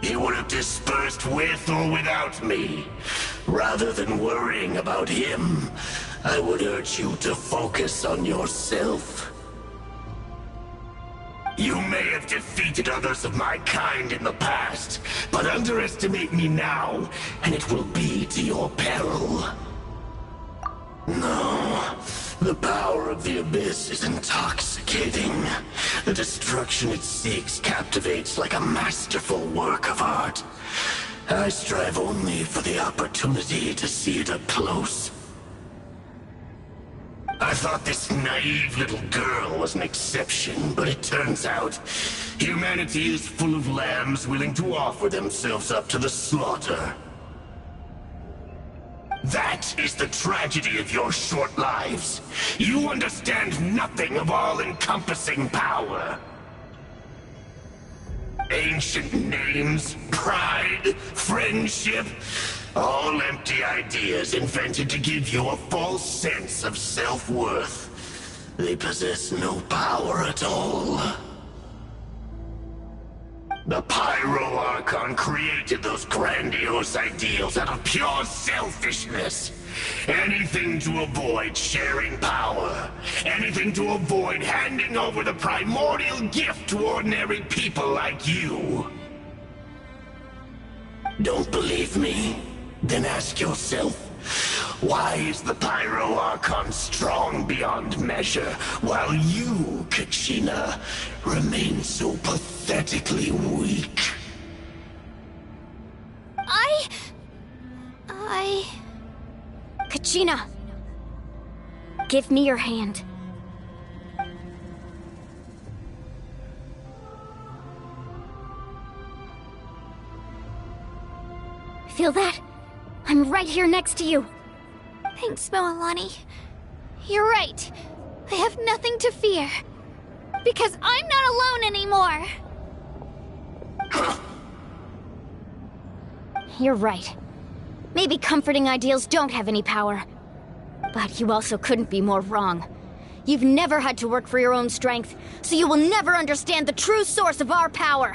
He would have dispersed with or without me. Rather than worrying about him, I would urge you to focus on yourself. You may have defeated others of my kind in the past, but underestimate me now, and it will be to your peril. No, the power of the Abyss is intoxicating. The destruction it seeks captivates like a masterful work of art. I strive only for the opportunity to see it up close. I thought this naive little girl was an exception, but it turns out humanity is full of lambs willing to offer themselves up to the slaughter. That is the tragedy of your short lives. You understand nothing of all-encompassing power. Ancient names, pride, friendship, all empty ideas invented to give you a false sense of self-worth. They possess no power at all. The Pyro Archon created those grandiose ideals out of pure selfishness. Anything to avoid sharing power. Anything to avoid handing over the primordial gift to ordinary people like you. Don't believe me? Then ask yourself, why is the Pyro Archon strong beyond measure, while you, Kachina, remain so pathetically weak? Kachina! Give me your hand. Feel that? I'm right here next to you. Thanks, Moalani. You're right. I have nothing to fear. Because I'm not alone anymore. You're right. Maybe comforting ideals don't have any power. But you also couldn't be more wrong. You've never had to work for your own strength, so you will never understand the true source of our power.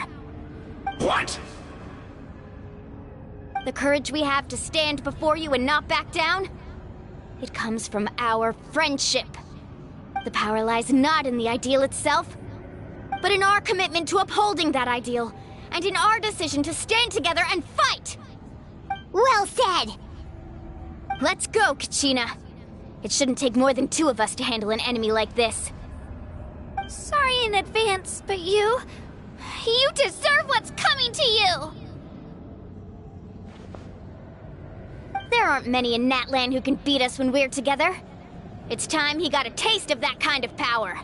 What? The courage we have to stand before you and not back down? It comes from our friendship. The power lies not in the ideal itself, but in our commitment to upholding that ideal, and in our decision to stand together and fight! Well said! Let's go, Kachina. It shouldn't take more than two of us to handle an enemy like this. Sorry in advance, but you deserve what's coming to you! There aren't many in Natlan who can beat us when we're together. It's time he got a taste of that kind of power.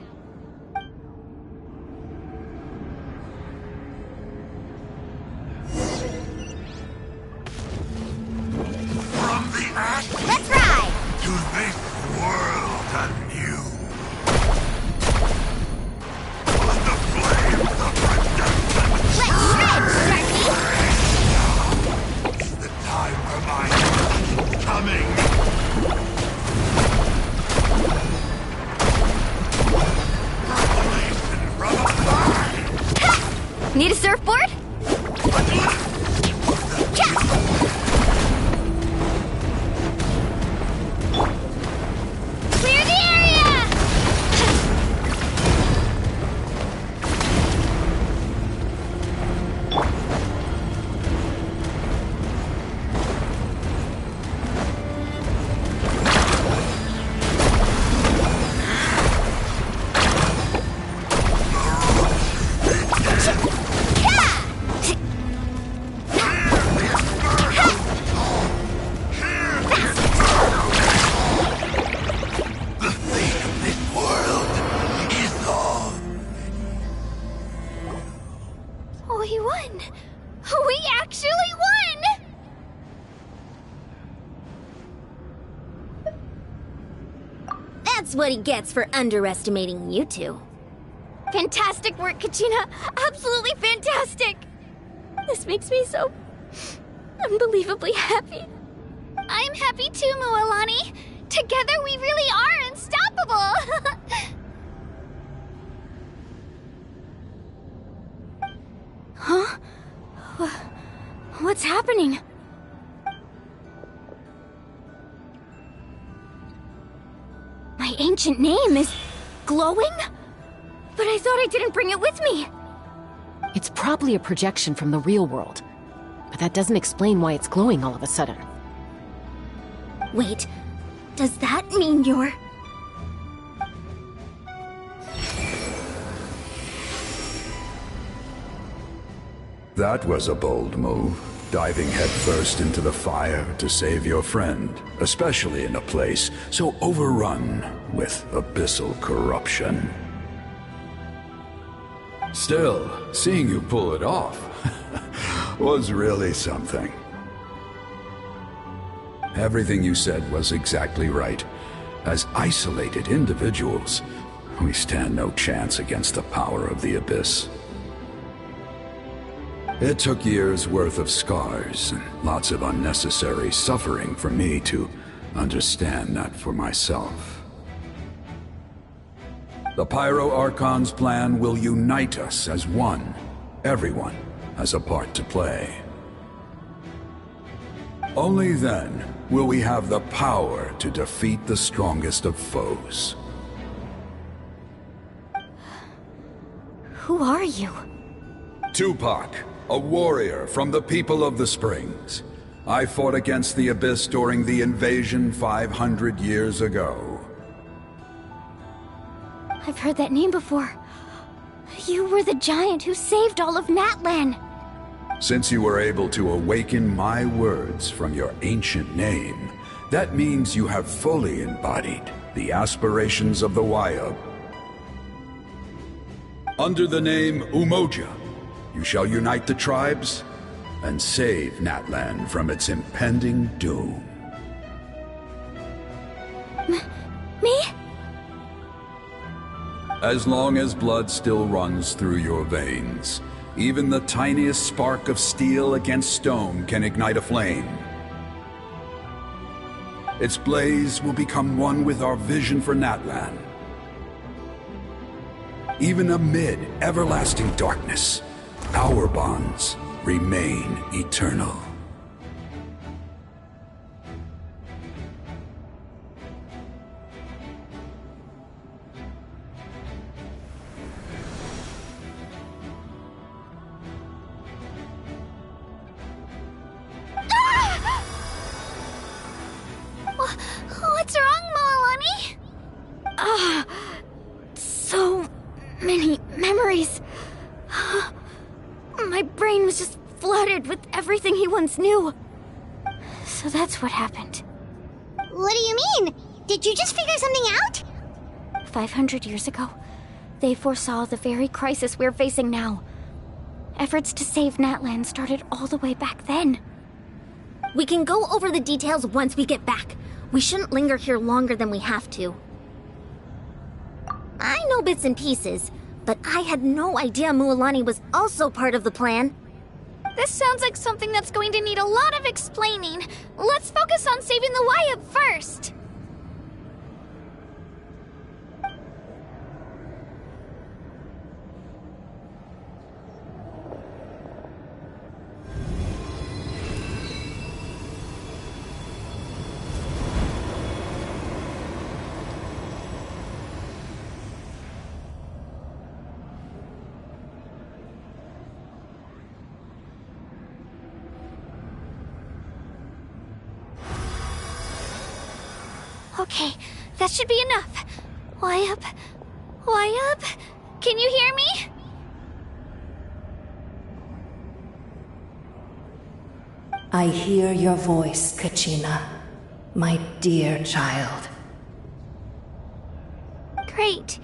From the ash Let's ride! to this world anew. On the flames of redemption. Let's shred, Sharky! Is the time for my coming? Revelation from above. Need a surfboard? Clear the area! The fate of this world is all. We won! We actually won! That's what he gets for underestimating you two. Fantastic work, Kachina! Absolutely fantastic! This makes me so unbelievably happy. I'm happy too, Mualani. Together we really are unstoppable! Huh? What's happening? My ancient name is glowing? But I thought I didn't bring it with me. It's probably a projection from the real world. But that doesn't explain why it's glowing all of a sudden. Wait, does that mean you're... That was a bold move, diving headfirst into the fire to save your friend, especially in a place so overrun with abyssal corruption. Still, seeing you pull it off was really something. Everything you said was exactly right. As isolated individuals, we stand no chance against the power of the Abyss. It took years' worth of scars and lots of unnecessary suffering for me to understand that for myself. The Pyro Archon's plan will unite us as one. Everyone has a part to play. Only then will we have the power to defeat the strongest of foes. Who are you? Tupac, a warrior from the people of the Springs. I fought against the Abyss during the invasion 500 years ago. I've heard that name before. You were the giant who saved all of Natlan. Since you were able to awaken my words from your ancient name, that means you have fully embodied the aspirations of the Wayub. Under the name Umoja, you shall unite the tribes and save Natlan from its impending doom. Me? As long as blood still runs through your veins, even the tiniest spark of steel against stone can ignite a flame. Its blaze will become one with our vision for Natlan. Even amid everlasting darkness, our bonds remain eternal. What's wrong, Moalani? So My brain was just flooded with everything he once knew. So that's what happened. What do you mean? Did you just figure something out? 500 years ago, they foresaw the very crisis we're facing now. Efforts to save Natlan started all the way back then. We can go over the details once we get back. We shouldn't linger here longer than we have to. I know bits and pieces, but I had no idea Mualani was also part of the plan. This sounds like something that's going to need a lot of explaining. Let's focus on saving the Wyatt first. Okay, that should be enough. Wyatt? Wyatt? Can you hear me? I hear your voice, Kachina, my dear child. Great.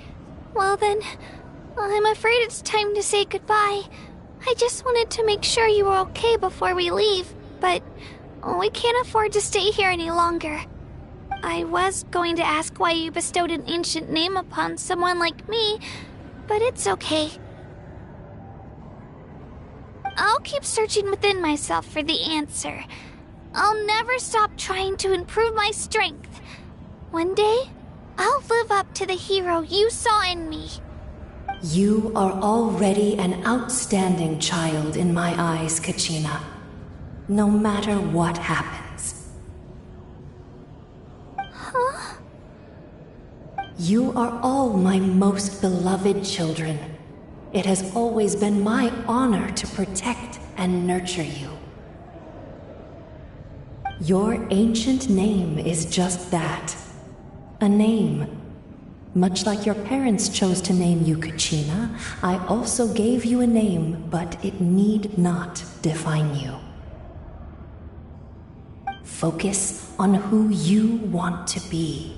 Well then, I'm afraid it's time to say goodbye. I just wanted to make sure you were okay before we leave, but we can't afford to stay here any longer. I was going to ask why you bestowed an ancient name upon someone like me, but it's okay. I'll keep searching within myself for the answer. I'll never stop trying to improve my strength. One day, I'll live up to the hero you saw in me. You are already an outstanding child in my eyes, Kachina. No matter what happens. Huh? You are all my most beloved children. It has always been my honor to protect and nurture you. Your ancient name is just that. A name. Much like your parents chose to name you Kachina, I also gave you a name, but it need not define you. Focus on who you want to be.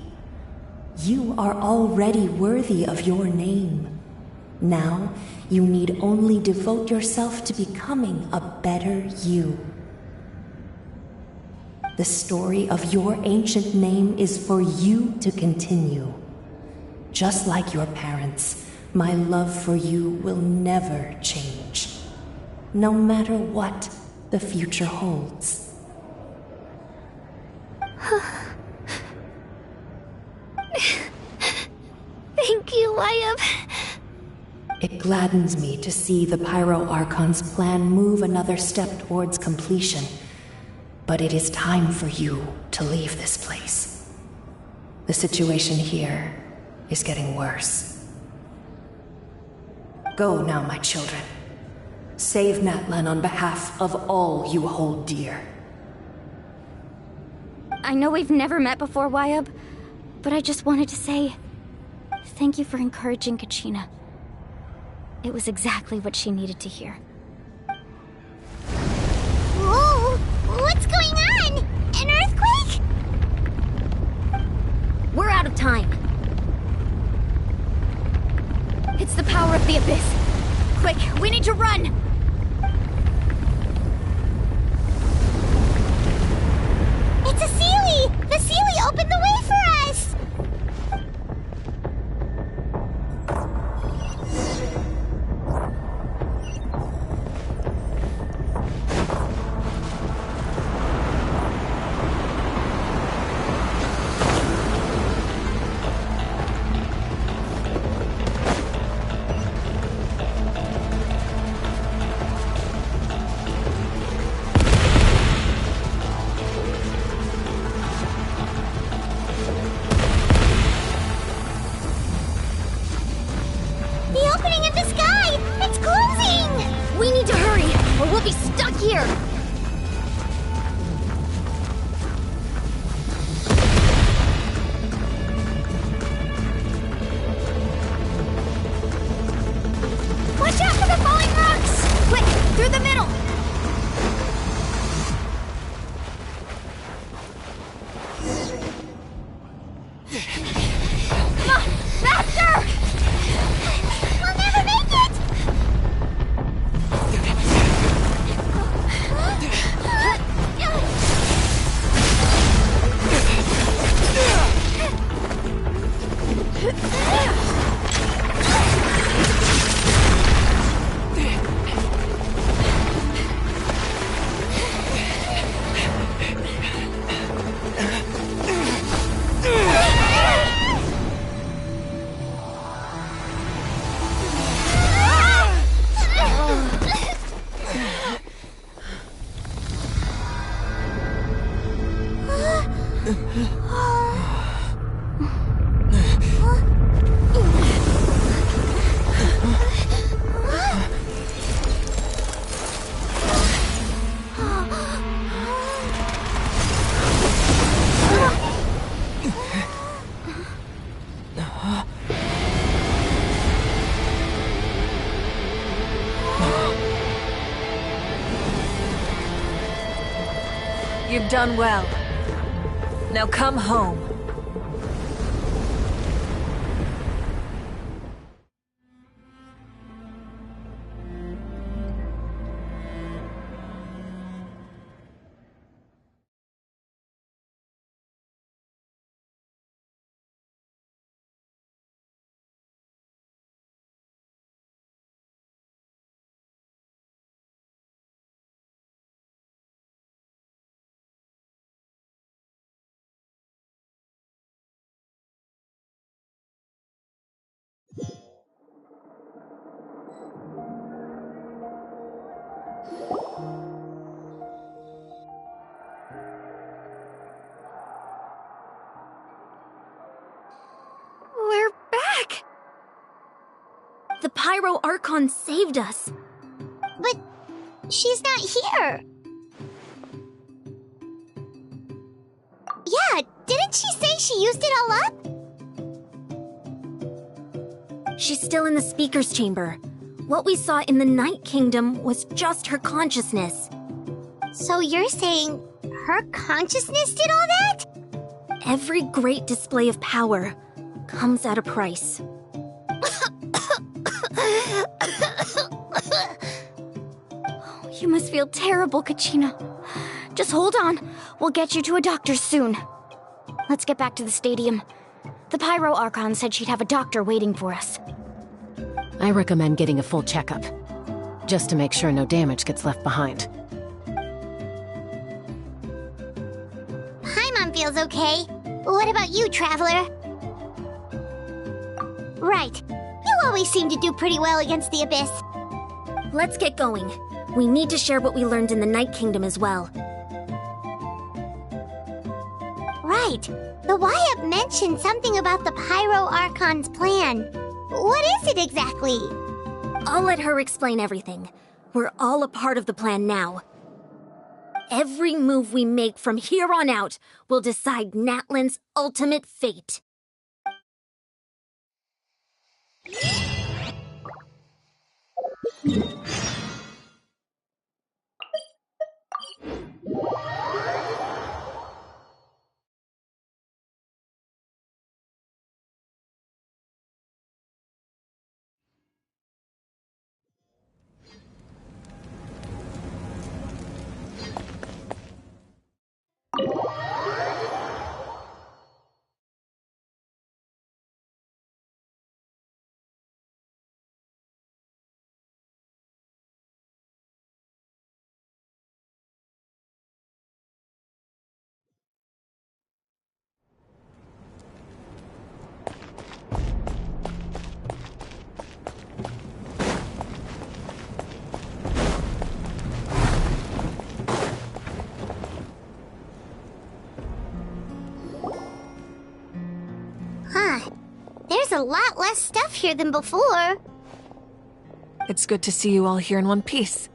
You are already worthy of your name. Now, you need only devote yourself to becoming a better you. The story of your ancient name is for you to continue. Just like your parents, my love for you will never change. No matter what the future holds. Thank you, Wyatt. It gladdens me to see the Pyro Archon's plan move another step towards completion. But it is time for you to leave this place. The situation here is getting worse. Go now, my children. Save Natlan on behalf of all you hold dear. I know we've never met before, Wyatt, but I just wanted to say thank you for encouraging Kachina. It was exactly what she needed to hear. Whoa! What's going on? An earthquake? We're out of time. It's the power of the Abyss. Quick, we need to run! It's a Seelie! The Seelie opened the way for us! Through the You've done well. Now come home. We're back! The Pyro Archon saved us. But she's not here. Yeah, didn't she say she used it all up? She's still in the speaker's chamber. What we saw in the Night Kingdom was just her consciousness. So you're saying her consciousness did all that? Every great display of power comes at a price. You must feel terrible, Kachina. Just hold on. We'll get you to a doctor soon. Let's get back to the stadium. The Pyro Archon said she'd have a doctor waiting for us. I recommend getting a full checkup, just to make sure no damage gets left behind. Paimon feels okay. What about you, Traveler? Right. You always seem to do pretty well against the Abyss. Let's get going. We need to share what we learned in the Night Kingdom as well. Right. The Wyatt mentioned something about the Pyro Archon's plan. What is it exactly? I'll let her explain everything. We're all a part of the plan now. Every move we make from here on out will decide Natlan's ultimate fate. There's a lot less stuff here than before. It's good to see you all here in one piece.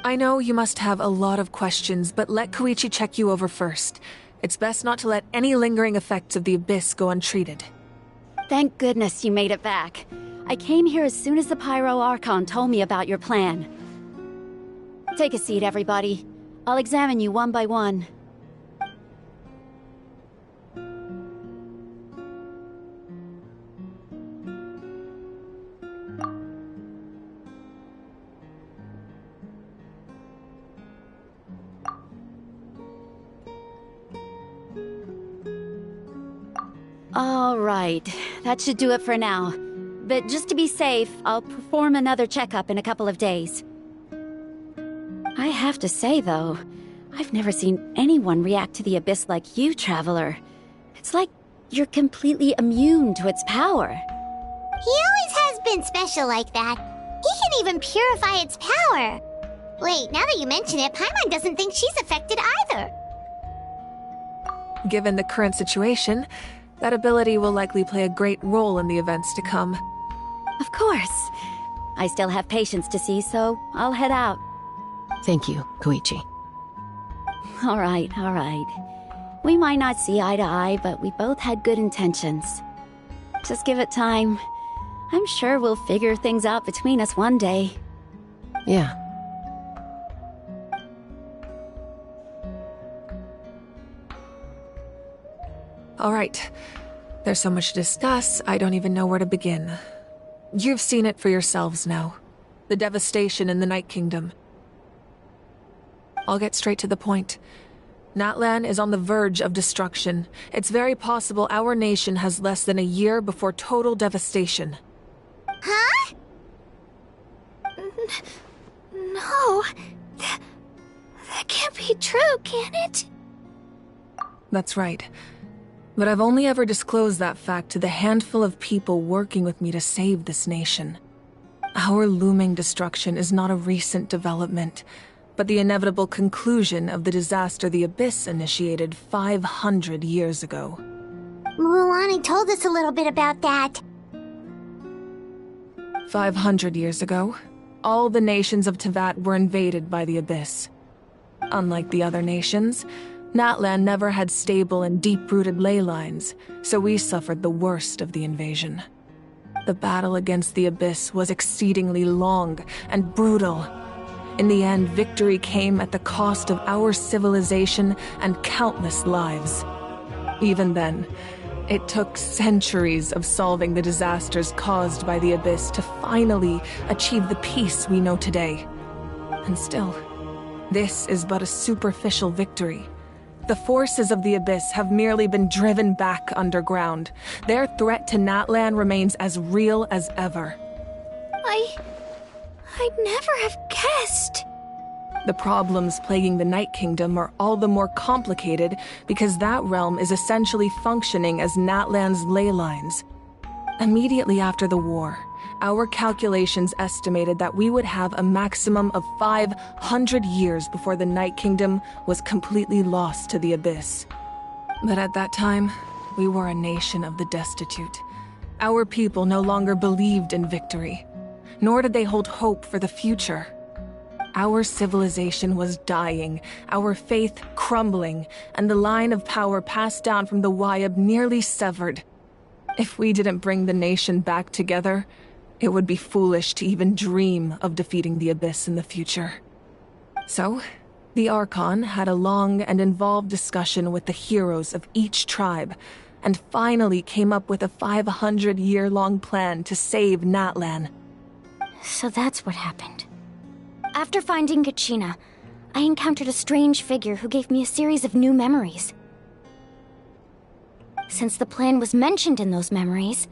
I know you must have a lot of questions, but let Koichi check you over first. It's best not to let any lingering effects of the Abyss go untreated. Thank goodness you made it back. I came here as soon as the Pyro Archon told me about your plan. Take a seat, everybody. I'll examine you one by one. All right, that should do it for now. But just to be safe, I'll perform another checkup in a couple of days. I have to say, though, I've never seen anyone react to the Abyss like you, Traveler. It's like you're completely immune to its power. He always has been special like that. He can even purify its power. Wait, now that you mention it, Paimon doesn't think she's affected either. Given the current situation, that ability will likely play a great role in the events to come. Of course. I still have patients to see, so I'll head out. Thank you, Koichi. All right, all right. We might not see eye to eye, but we both had good intentions. Just give it time. I'm sure we'll figure things out between us one day. Yeah. Alright. There's so much to discuss, I don't even know where to begin. You've seen it for yourselves now. The devastation in the Night Kingdom. I'll get straight to the point. Natlan is on the verge of destruction. It's very possible our nation has less than a year before total devastation. Huh? No. That can't be true, can it? That's right. But I've only ever disclosed that fact to the handful of people working with me to save this nation. Our looming destruction is not a recent development, but the inevitable conclusion of the disaster the Abyss initiated 500 years ago. Mualani told us a little bit about that. 500 years ago, all the nations of Tevat were invaded by the Abyss. Unlike the other nations, Natlan never had stable and deep-rooted ley lines, so we suffered the worst of the invasion. The battle against the Abyss was exceedingly long and brutal. In the end, victory came at the cost of our civilization and countless lives. Even then, it took centuries of solving the disasters caused by the Abyss to finally achieve the peace we know today. And still, this is but a superficial victory. The forces of the Abyss have merely been driven back underground. Their threat to Natlan remains as real as ever. I'd never have guessed. The problems plaguing the Night Kingdom are all the more complicated because that realm is essentially functioning as Natlan's ley lines. Immediately after the war, our calculations estimated that we would have a maximum of 500 years before the Night Kingdom was completely lost to the Abyss. But at that time, we were a nation of the destitute. Our people no longer believed in victory, nor did they hold hope for the future. Our civilization was dying, our faith crumbling, and the line of power passed down from the Wayab nearly severed. If we didn't bring the nation back together, it would be foolish to even dream of defeating the Abyss in the future. So, the Archon had a long and involved discussion with the heroes of each tribe, and finally came up with a 500-year-long plan to save Natlan. So that's what happened. After finding Kachina, I encountered a strange figure who gave me a series of new memories. Since the plan was mentioned in those memories,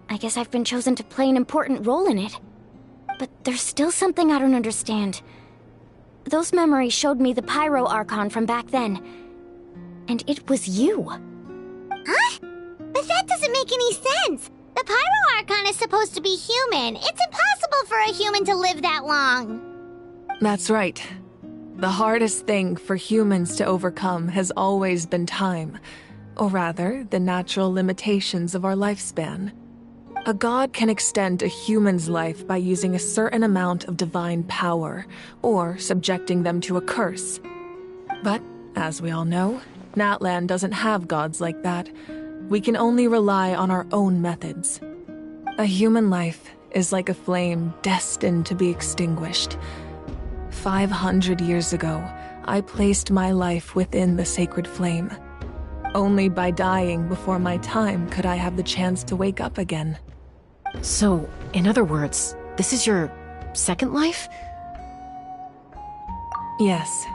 I guess I've been chosen to play an important role in it. But there's still something I don't understand. Those memories showed me the Pyro Archon from back then. And it was you. Huh? But that doesn't make any sense. The Pyro Archon is supposed to be human. It's impossible for a human to live that long. That's right. The hardest thing for humans to overcome has always been time. Or rather, the natural limitations of our lifespan. A god can extend a human's life by using a certain amount of divine power, or subjecting them to a curse. But, as we all know, Natlan doesn't have gods like that. We can only rely on our own methods. A human life is like a flame destined to be extinguished. 500 years ago, I placed my life within the sacred flame. Only by dying before my time could I have the chance to wake up again. So, in other words, this is your second life? Yes.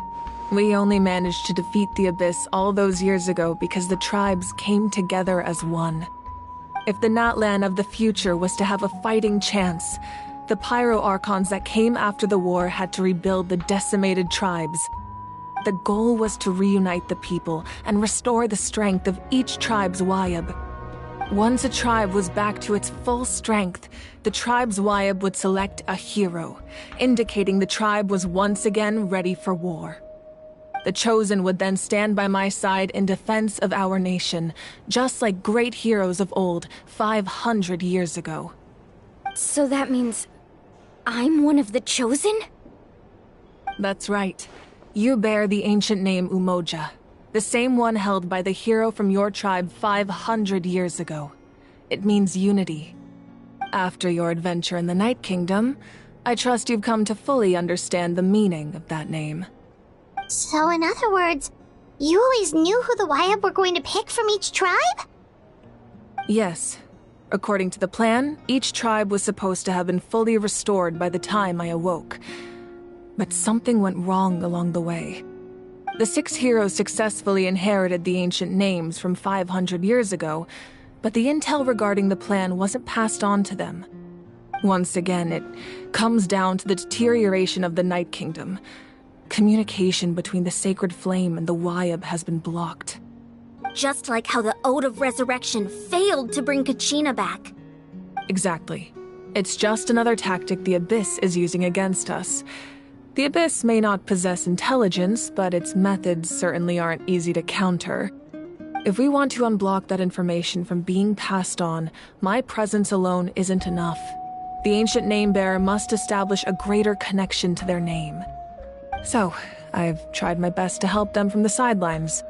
We only managed to defeat the Abyss all those years ago because the tribes came together as one. If the Natlan of the future was to have a fighting chance, the Pyro Archons that came after the war had to rebuild the decimated tribes. The goal was to reunite the people and restore the strength of each tribe's Wayab. Once a tribe was back to its full strength, the tribe's Wayab would select a hero, indicating the tribe was once again ready for war. The Chosen would then stand by my side in defense of our nation, just like great heroes of old 500 years ago. So that means I'm one of the Chosen? That's right. You bear the ancient name Umoja, the same one held by the hero from your tribe 500 years ago. It means unity. After your adventure in the Night Kingdom, I trust you've come to fully understand the meaning of that name. So in other words, You always knew who the Wyabb were going to pick from each tribe? Yes. According to the plan, each tribe was supposed to have been fully restored by the time I awoke. But something went wrong along the way. The 6 heroes successfully inherited the ancient names from 500 years ago, but the intel regarding the plan wasn't passed on to them. Once again, it comes down to the deterioration of the Night Kingdom. Communication between the Sacred Flame and the Wyabb has been blocked. Just like how the Ode of Resurrection failed to bring Kachina back. Exactly. It's just another tactic the Abyss is using against us. The Abyss may not possess intelligence, but its methods certainly aren't easy to counter. If we want to unblock that information from being passed on, my presence alone isn't enough. The ancient name-bearer must establish a greater connection to their name. So, I've tried my best to help them from the sidelines.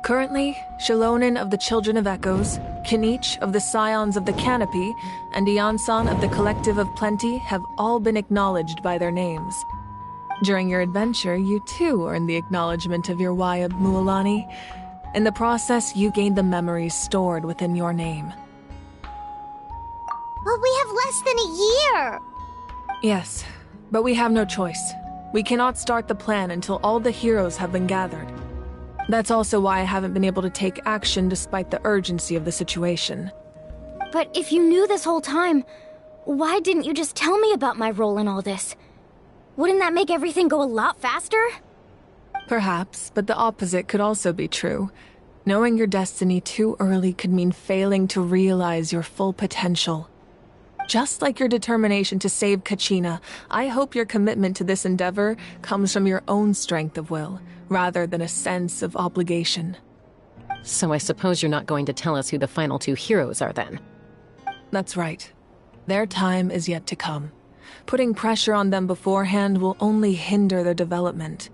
Currently, Shilonin of the Children of Echoes, Kinich of the Scions of the Canopy, and Iansan of the Collective of Plenty have all been acknowledged by their names. During your adventure, you too earned the acknowledgement of your Wyabb, Mualani. In the process, you gained the memories stored within your name. But we have less than a year! Yes, but we have no choice. We cannot start the plan until all the heroes have been gathered. That's also why I haven't been able to take action despite the urgency of the situation. But if you knew this whole time, why didn't you just tell me about my role in all this? Wouldn't that make everything go a lot faster? Perhaps, but the opposite could also be true. Knowing your destiny too early could mean failing to realize your full potential. Just like your determination to save Kachina, I hope your commitment to this endeavor comes from your own strength of will, rather than a sense of obligation. So I suppose you're not going to tell us who the final 2 heroes are then? That's right. Their time is yet to come. Putting pressure on them beforehand will only hinder their development.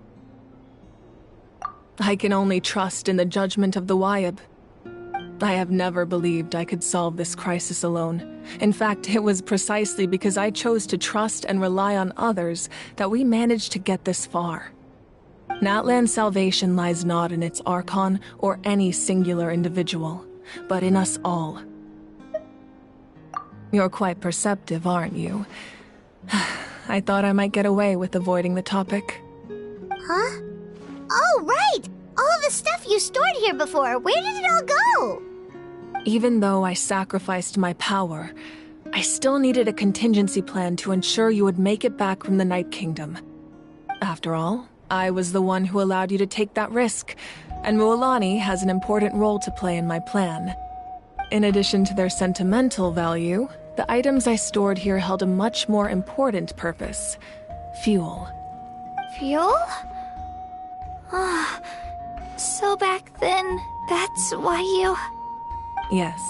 I can only trust in the judgment of the Wyabb. I have never believed I could solve this crisis alone. In fact, it was precisely because I chose to trust and rely on others that we managed to get this far. Natlan's salvation lies not in its Archon or any singular individual, but in us all. You're quite perceptive, aren't you? I thought I might get away with avoiding the topic. Huh? Oh, right! All of the stuff you stored here before, where did it all go? Even though I sacrificed my power, I still needed a contingency plan to ensure you would make it back from the Night Kingdom. After all, I was the one who allowed you to take that risk, and Mualani has an important role to play in my plan. In addition to their sentimental value, the items I stored here held a much more important purpose: fuel. Fuel? So back then, that's why you... Yes.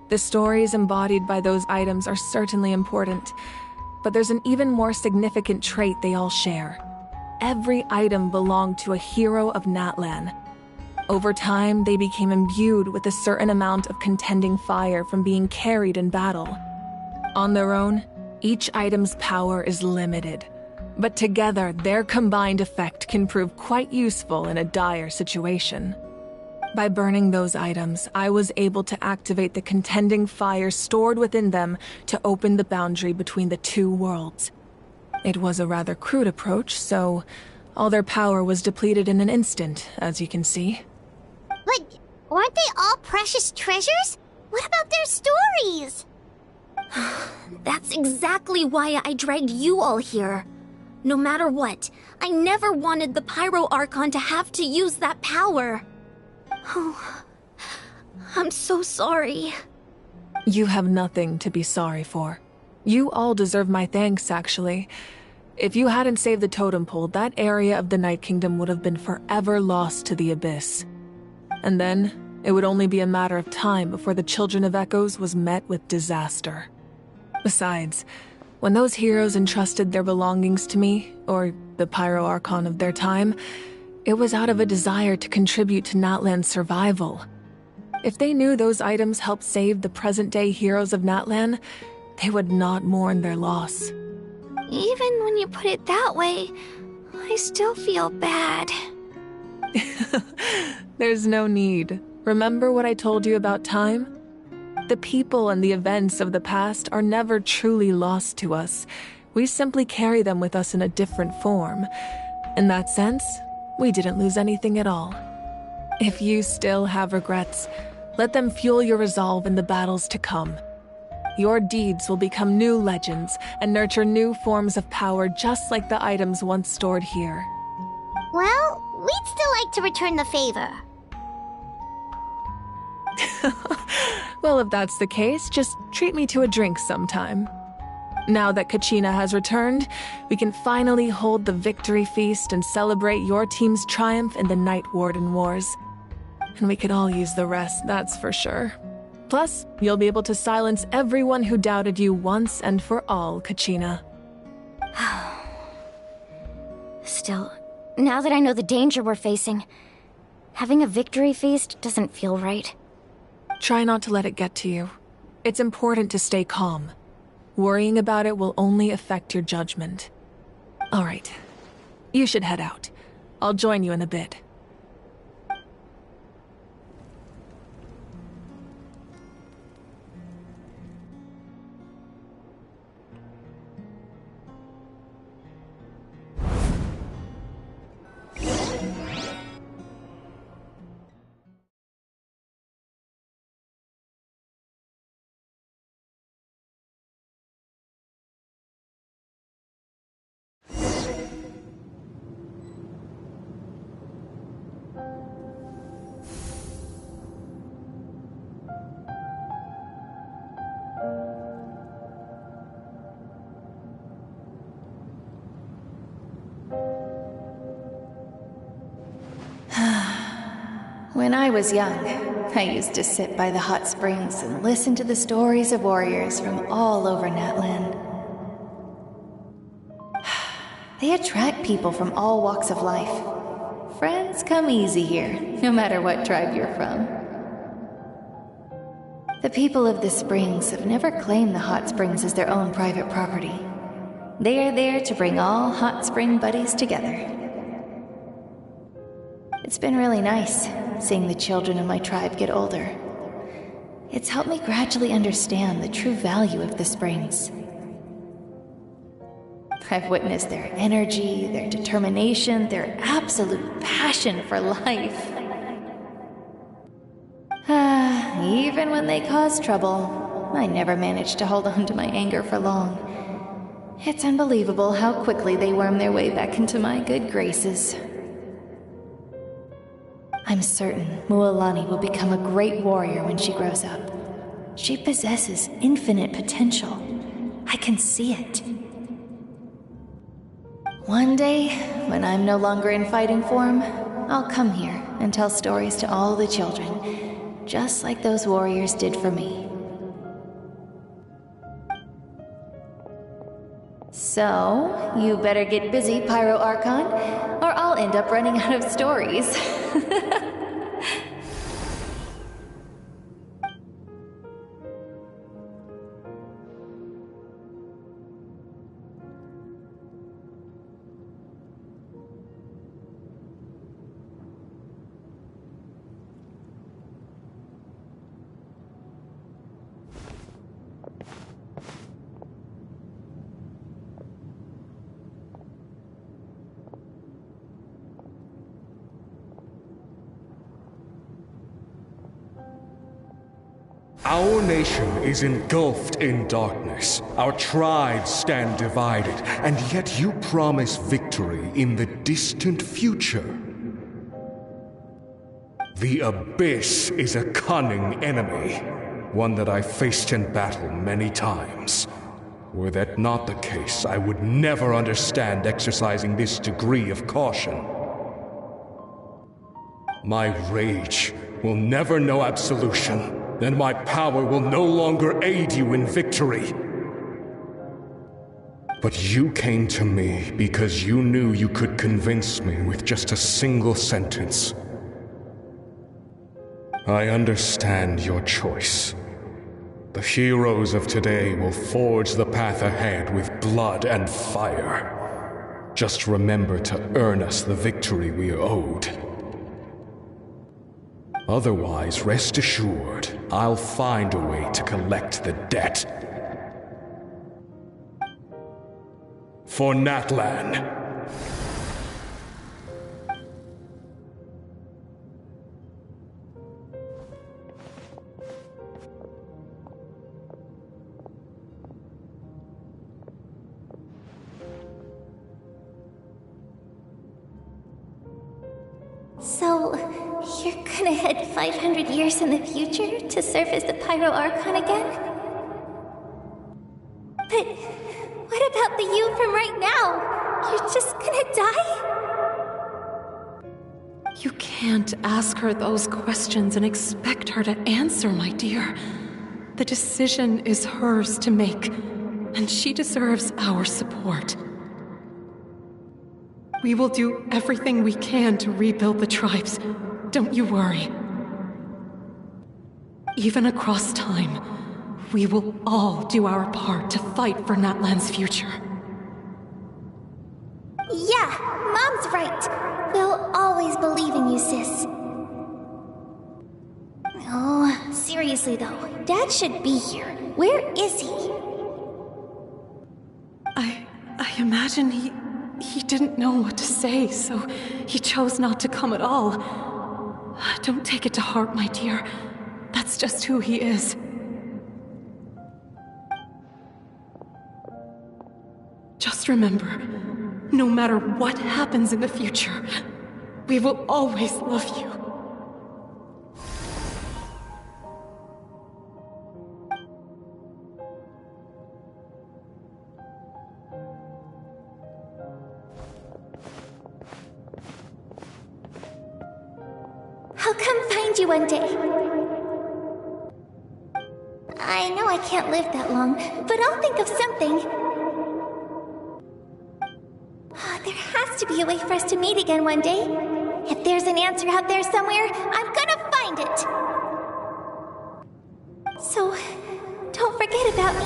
The stories embodied by those items are certainly important, but there's an even more significant trait they all share. Every item belonged to a hero of Natlan. Over time, they became imbued with a certain amount of contending fire from being carried in battle. On their own, each item's power is limited, but together, their combined effect can prove quite useful in a dire situation. By burning those items, I was able to activate the contending fire stored within them to open the boundary between the 2 worlds. It was a rather crude approach, so all their power was depleted in an instant, as you can see. But aren't they all precious treasures? What about their stories? That's exactly why I dragged you all here. No matter what, I never wanted the Pyro Archon to have to use that power. Oh, I'm so sorry. You have nothing to be sorry for. You all deserve my thanks, actually. If you hadn't saved the totem pole, that area of the Night Kingdom would have been forever lost to the Abyss. And then, it would only be a matter of time before the Children of Echoes was met with disaster. Besides, when those heroes entrusted their belongings to me, or the Pyro Archon of their time, it was out of a desire to contribute to Natlan's survival. If they knew those items helped save the present-day heroes of Natlan, they would not mourn their loss. Even when you put it that way, I still feel bad. There's no need. Remember what I told you about time? The people and the events of the past are never truly lost to us. We simply carry them with us in a different form. In that sense, we didn't lose anything at all. If you still have regrets, let them fuel your resolve in the battles to come. Your deeds will become new legends and nurture new forms of power just like the items once stored here. Well, we'd still like to return the favor. Well, if that's the case, just treat me to a drink sometime. Now that Kachina has returned, we can finally hold the victory feast and celebrate your team's triumph in the Night Warden Wars. And we could all use the rest, that's for sure. Plus, you'll be able to silence everyone who doubted you once and for all, Kachina. Still, now that I know the danger we're facing, having a victory feast doesn't feel right. Try not to let it get to you. It's important to stay calm. Worrying about it will only affect your judgment. All right. You should head out. I'll join you in a bit. When I was young, I used to sit by the hot springs and listen to the stories of warriors from all over Natlan. They attract people from all walks of life. Friends come easy here, no matter what tribe you're from. The people of the springs have never claimed the hot springs as their own private property. They are there to bring all hot spring buddies together. It's been really nice, seeing the children of my tribe get older. It's helped me gradually understand the true value of the springs. I've witnessed their energy, their determination, their absolute passion for life. Even when they cause trouble, I never managed to hold on to my anger for long. It's unbelievable how quickly they worm their way back into my good graces. I'm certain Mualani will become a great warrior when she grows up. She possesses infinite potential. I can see it. One day, when I'm no longer in fighting form, I'll come here and tell stories to all the children, just like those warriors did for me. So, you better get busy, Pyro Archon, or I'll end up running out of stories. Our nation is engulfed in darkness. Our tribes stand divided, and yet you promise victory in the distant future. The Abyss is a cunning enemy, one that I faced in battle many times. Were that not the case, I would never understand exercising this degree of caution. My rage will never know absolution. Then my power will no longer aid you in victory. But you came to me because you knew you could convince me with just a single sentence. I understand your choice. The heroes of today will forge the path ahead with blood and fire. Just remember to earn us the victory we are owed. Otherwise, rest assured, I'll find a way to collect the debt. For Natlan. So, you're gonna head 500 years in the future to surface the Pyro Archon again? But what about the you from right now? You're just gonna die? You can't ask her those questions and expect her to answer, my dear. The decision is hers to make, and she deserves our support. We will do everything we can to rebuild the tribes. Don't you worry. Even across time, we will all do our part to fight for Natlan's future. Yeah, Mom's right. We'll always believe in you, sis. Oh, seriously though, Dad should be here. Where is he? I imagine he didn't know what to say, so he chose not to come at all. Don't take it to heart, my dear. That's just who he is. Just remember, no matter what happens in the future, we will always love you. I'll come find you one day. I know I can't live that long, but I'll think of something. There has to be a way for us to meet again one day. If there's an answer out there somewhere, I'm gonna find it. So, don't forget about me.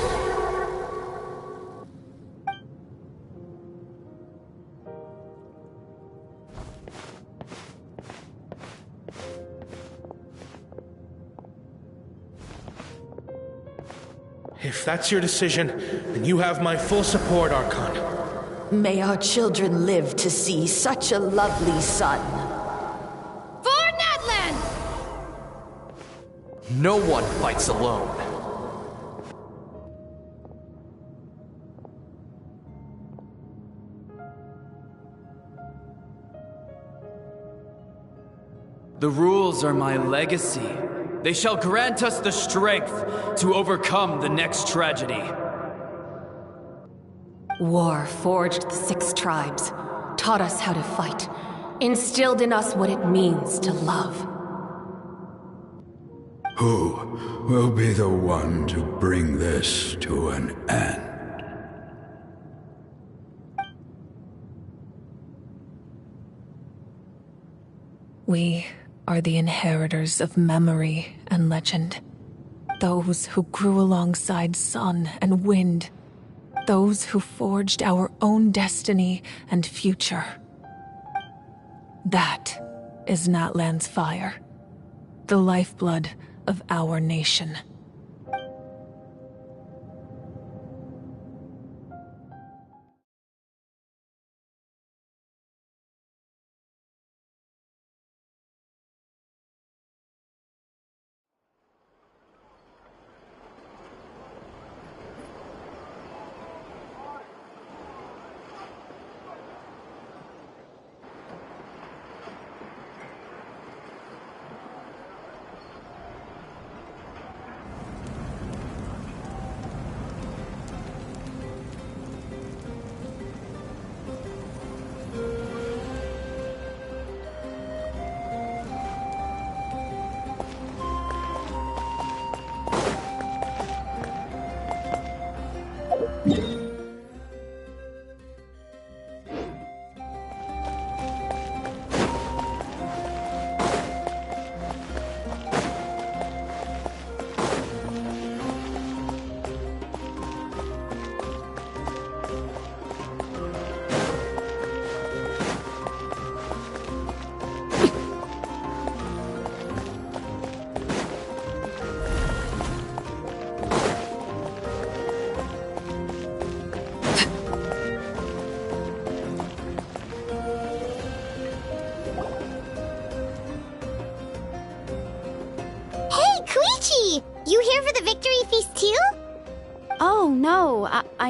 If that's your decision, then you have my full support, Archon. May our children live to see such a lovely son. For Natlan! No one fights alone. The rules are my legacy. They shall grant us the strength to overcome the next tragedy. War forged the 6 tribes, taught us how to fight, instilled in us what it means to love. Who will be the one to bring this to an end? We are the inheritors of memory and legend. Those who grew alongside sun and wind. Those who forged our own destiny and future. That is Natlan's fire. The lifeblood of our nation.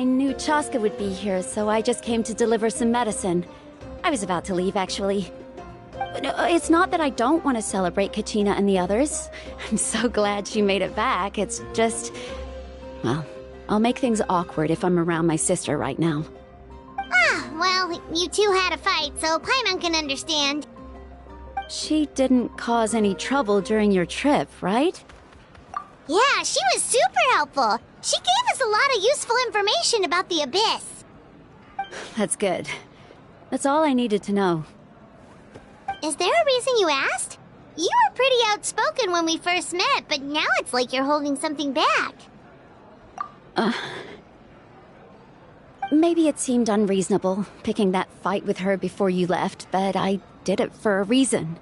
I knew Chaska would be here, so I just came to deliver some medicine. I was about to leave, actually. No, it's not that I don't want to celebrate Kachina and the others. I'm so glad she made it back. It's just... well, I'll make things awkward if I'm around my sister right now. Ah, well, you two had a fight, so Paimon can understand. She didn't cause any trouble during your trip, right? Yeah, she was super helpful. She gave us a lot of useful information about the Abyss. That's good. That's all I needed to know. Is there a reason you asked? You were pretty outspoken when we first met, but now it's like you're holding something back. Maybe it seemed unreasonable, picking that fight with her before you left, but I did it for a reason.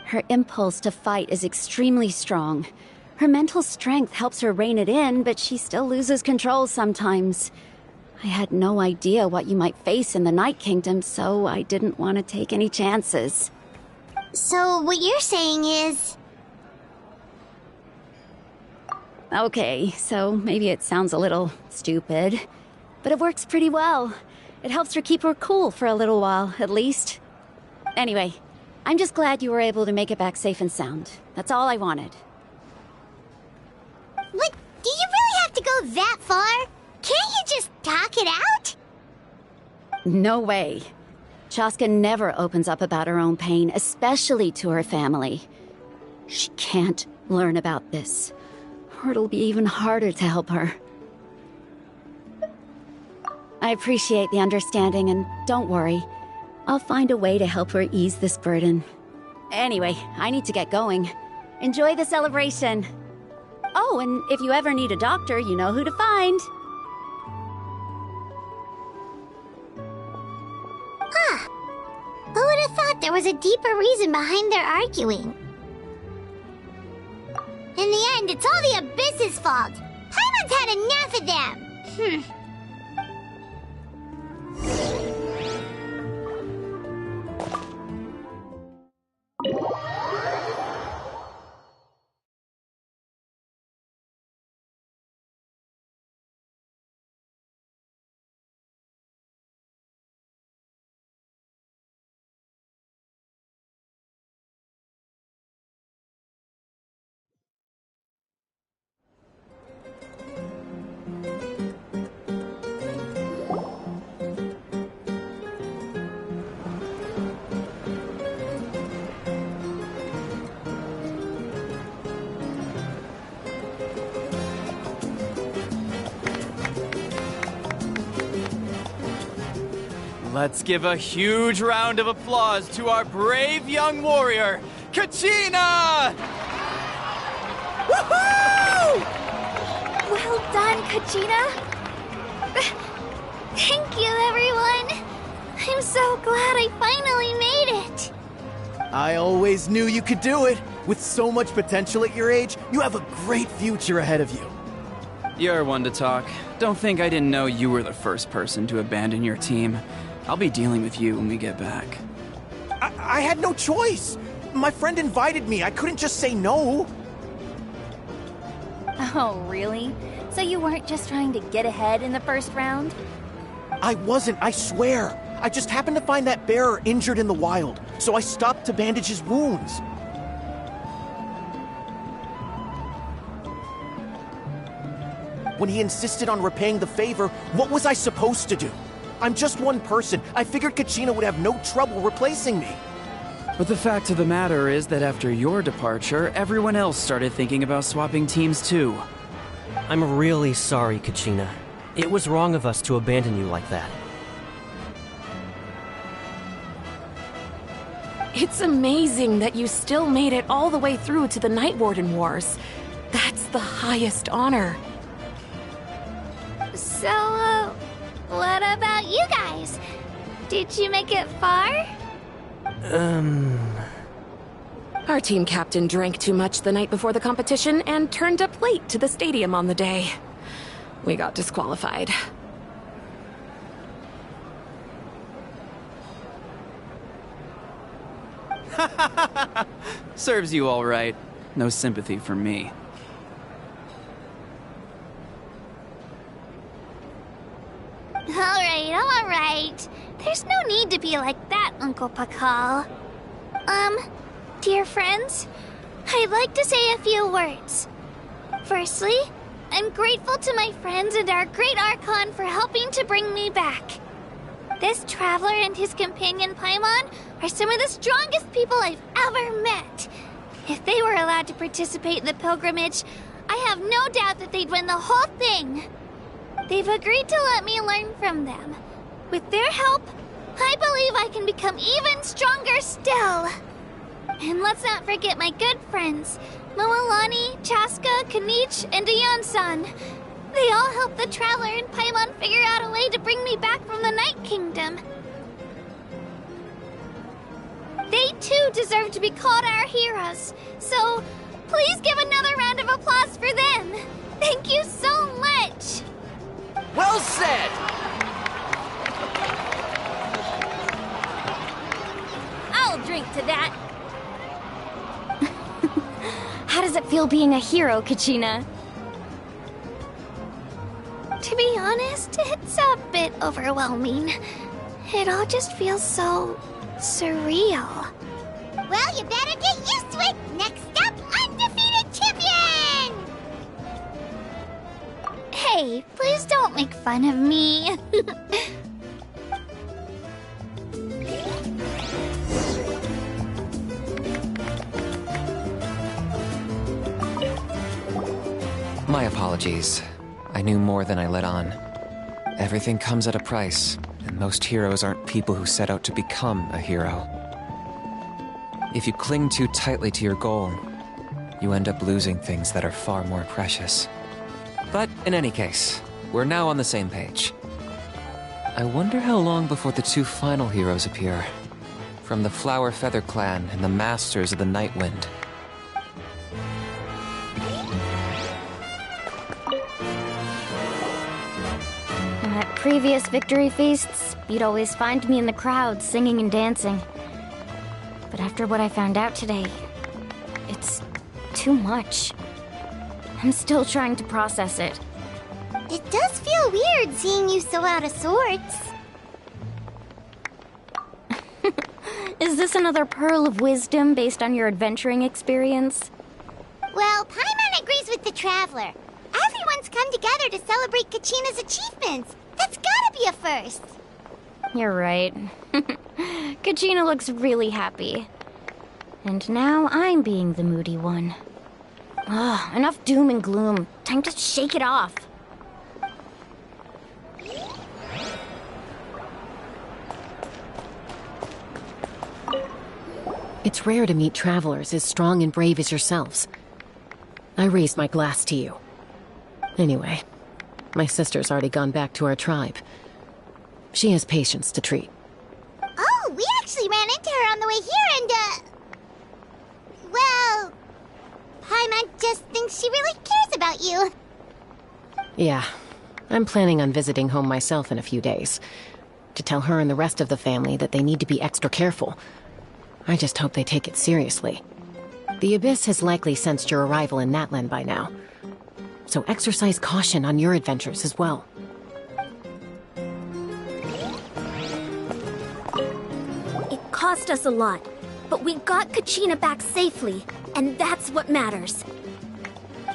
Her impulse to fight is extremely strong. Her mental strength helps her rein it in, but she still loses control sometimes. I had no idea what you might face in the Night Kingdom, so I didn't want to take any chances. So what you're saying is... Okay, so maybe it sounds a little stupid, but it works pretty well. It helps her keep her cool for a little while, at least. Anyway, I'm just glad you were able to make it back safe and sound. That's all I wanted. What? Do you really have to go that far? Can't you just talk it out? No way. Chaska never opens up about her own pain, especially to her family. She can't learn about this, or it'll be even harder to help her. I appreciate the understanding, and don't worry. I'll find a way to help her ease this burden. Anyway, I need to get going. Enjoy the celebration. Oh, and if you ever need a doctor, you know who to find. Huh. Who would have thought there was a deeper reason behind their arguing? In the end, it's all the Abyss's fault. Paimon's had enough of them. Let's give a huge round of applause to our brave young warrior, Kachina! Woohoo! Well done, Kachina. Thank you, everyone. I'm so glad I finally made it. I always knew you could do it. With so much potential at your age, you have a great future ahead of you. You're one to talk. Don't think I didn't know you were the first person to abandon your team. I'll be dealing with you when we get back. I had no choice. My friend invited me. I couldn't just say no. Oh, really? So you weren't just trying to get ahead in the first round? I wasn't, I swear. I just happened to find that bearer injured in the wild, so I stopped to bandage his wounds. When he insisted on repaying the favor, what was I supposed to do? I'm just one person. I figured Kachina would have no trouble replacing me. But the fact of the matter is that after your departure, everyone else started thinking about swapping teams too. I'm really sorry, Kachina. It was wrong of us to abandon you like that. It's amazing that you still made it all the way through to the Night Warden Wars. That's the highest honor. So, what about you guys? Did you make it far? Our team captain drank too much the night before the competition and turned up late to the stadium on the day. We got disqualified. Serves you all right. No sympathy for me. Alright. There's no need to be like that, Uncle Pakal. Dear friends, I'd like to say a few words. Firstly, I'm grateful to my friends and our great Archon for helping to bring me back. This traveler and his companion Paimon are some of the strongest people I've ever met. If they were allowed to participate in the pilgrimage, I have no doubt that they'd win the whole thing. They've agreed to let me learn from them. With their help, I believe I can become even stronger still. And let's not forget my good friends, Moalani, Chaska, Kanich, and Aeon-san. They all helped the Traveler and Paimon figure out a way to bring me back from the Night Kingdom. They too deserve to be called our heroes, so please give another round of applause for them. Thank you so much. Well said! I'll drink to that. How does it feel being a hero, Kachina? To be honest, it's a bit overwhelming. It all just feels so surreal. Well, you better get used to it. Next up, undefeated champion! Hey, please don't make fun of me. My apologies. I knew more than I let on. Everything comes at a price, and most heroes aren't people who set out to become a hero. If you cling too tightly to your goal, you end up losing things that are far more precious. But in any case, we're now on the same page. I wonder how long before the two final heroes appear. From the Flower Feather Clan and the Masters of the Night Wind. At previous victory feasts, you'd always find me in the crowd singing and dancing. But after what I found out today, it's too much. I'm still trying to process it. It does feel weird seeing you so out of sorts. Is this another pearl of wisdom based on your adventuring experience? Well, Paimon agrees with the Traveler. Everyone's come together to celebrate Kachina's achievements. That's gotta be a first. You're right. Kachina looks really happy. And now I'm being the moody one. Ugh, enough doom and gloom. Time to shake it off. It's rare to meet travelers as strong and brave as yourselves. I raise my glass to you. Anyway, my sister's already gone back to our tribe. She has patients to treat. Oh, we actually ran into her on the way here and, well, Paimon just thinks she really cares about you. Yeah, I'm planning on visiting home myself in a few days. To tell her and the rest of the family that they need to be extra careful. I just hope they take it seriously. The Abyss has likely sensed your arrival in Natlan by now. So exercise caution on your adventures as well. It cost us a lot, but we got Kachina back safely, and that's what matters.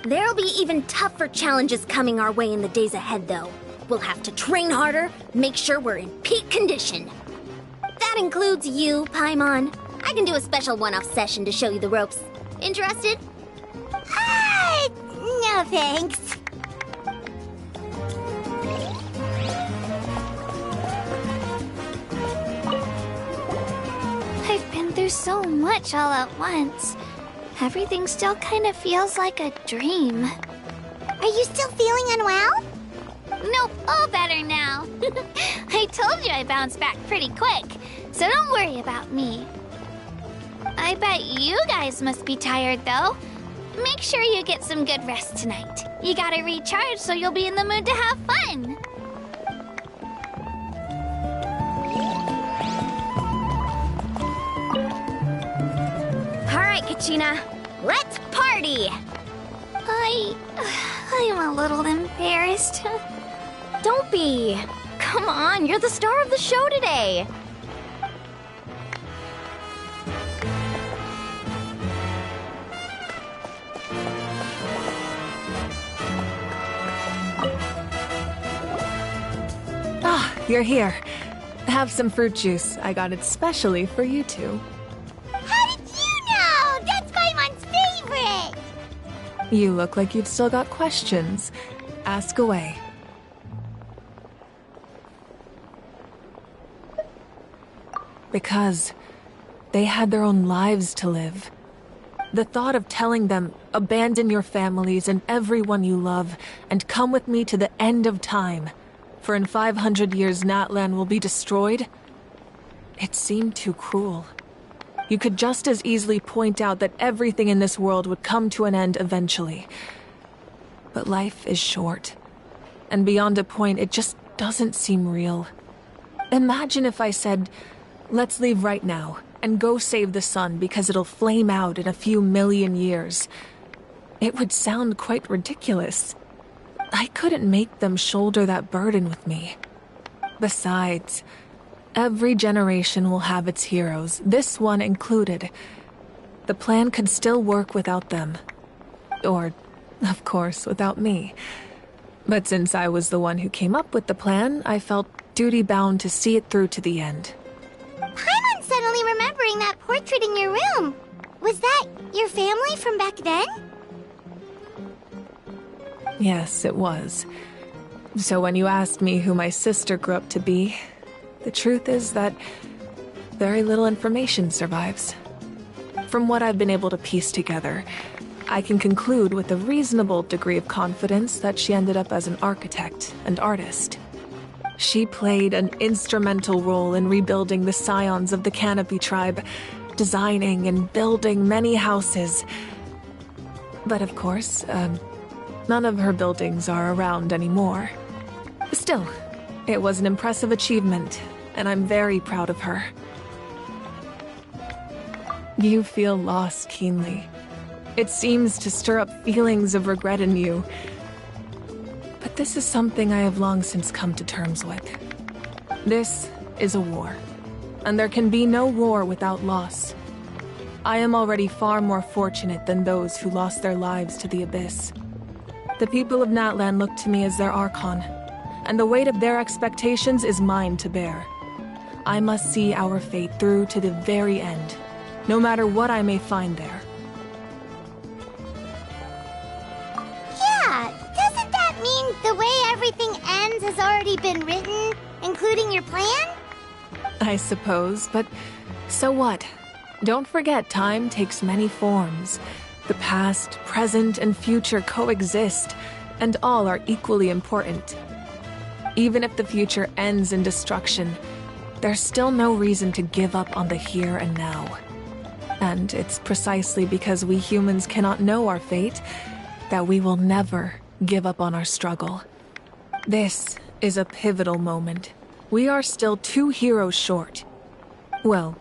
There'll be even tougher challenges coming our way in the days ahead, though. We'll have to train harder, make sure we're in peak condition. That includes you, Paimon. I can do a special one-off session to show you the ropes. Interested? No thanks. I've been through so much all at once. Everything still kind of feels like a dream. Are you still feeling unwell? Nope, all better now. I told you I bounced back pretty quick, so don't worry about me. I bet you guys must be tired, though. Make sure you get some good rest tonight. You gotta recharge so you'll be in the mood to have fun. All right, Kachina, let's party! I'm a little embarrassed. Don't be. Come on, you're the star of the show today. Ah, you're here. Have some fruit juice. I got it specially for you two. How did you know? That's Paimon's favorite! You look like you've still got questions. Ask away. Because they had their own lives to live. The thought of telling them, abandon your families and everyone you love, and come with me to the end of time, for in 500 years Natlan will be destroyed, it seemed too cruel. You could just as easily point out that everything in this world would come to an end eventually. But life is short, and beyond a point it just doesn't seem real. Imagine if I said, let's leave right now, and go save the sun because it'll flame out in a few million years. It would sound quite ridiculous. I couldn't make them shoulder that burden with me. Besides, every generation will have its heroes, this one included. The plan could still work without them. Or, of course, without me. But since I was the one who came up with the plan, I felt duty-bound to see it through to the end. Paimon's suddenly remembering that portrait in your room. Was that your family from back then? Yes, it was. So when you asked me who my sister grew up to be, the truth is that very little information survives. From what I've been able to piece together, I can conclude with a reasonable degree of confidence that she ended up as an architect and artist. She played an instrumental role in rebuilding the scions of the Canopy tribe, designing and building many houses. But of course, none of her buildings are around anymore. Still, it was an impressive achievement, and I'm very proud of her. You feel loss keenly. It seems to stir up feelings of regret in you. But this is something I have long since come to terms with. This is a war, and there can be no war without loss. I am already far more fortunate than those who lost their lives to the Abyss. The people of Natlan look to me as their Archon, and the weight of their expectations is mine to bear. I must see our fate through to the very end, no matter what I may find there. Yeah, doesn't that mean the way everything ends has already been written, including your plan? I suppose, but so what? Don't forget, time takes many forms. The past, present, and future coexist, and all are equally important. Even if the future ends in destruction, there's still no reason to give up on the here and now. And it's precisely because we humans cannot know our fate that we will never give up on our struggle. This is a pivotal moment. We are still 2 heroes short. Well,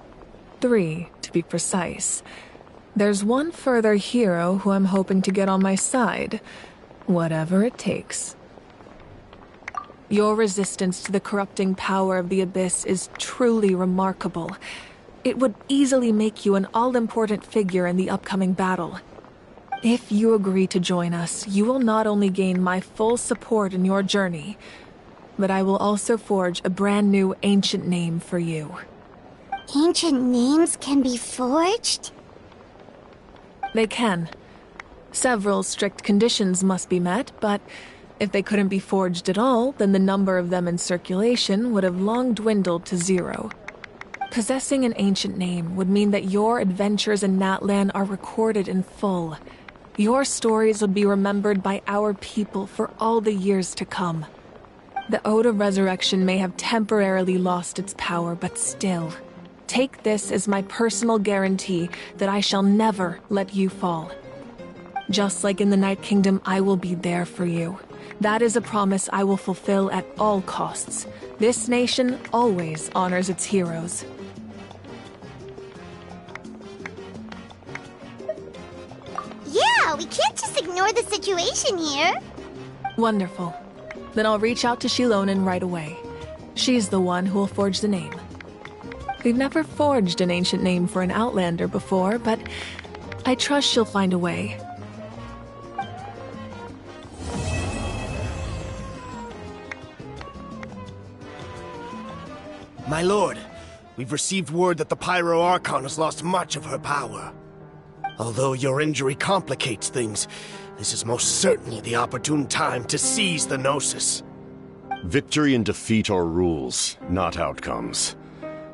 3 to be precise. There's one further hero who I'm hoping to get on my side, whatever it takes. Your resistance to the corrupting power of the Abyss is truly remarkable. It would easily make you an all-important figure in the upcoming battle. If you agree to join us, you will not only gain my full support in your journey, but I will also forge a brand new ancient name for you. Ancient names can be forged? They can. Several strict conditions must be met, but if they couldn't be forged at all, then the number of them in circulation would have long dwindled to 0. Possessing an ancient name would mean that your adventures in Natlan are recorded in full. Your stories would be remembered by our people for all the years to come. The Ode of Resurrection may have temporarily lost its power, but still, take this as my personal guarantee that I shall never let you fall. Just like in the Night Kingdom, I will be there for you. That is a promise I will fulfill at all costs. This nation always honors its heroes. Yeah, we can't just ignore the situation here. Wonderful. Then I'll reach out to Shilonen right away. She's the one who will forge the name. We've never forged an ancient name for an Outlander before, but I trust she'll find a way. My lord, we've received word that the Pyro Archon has lost much of her power. Although your injury complicates things, this is most certainly the opportune time to seize the Gnosis. Victory and defeat are rules, not outcomes.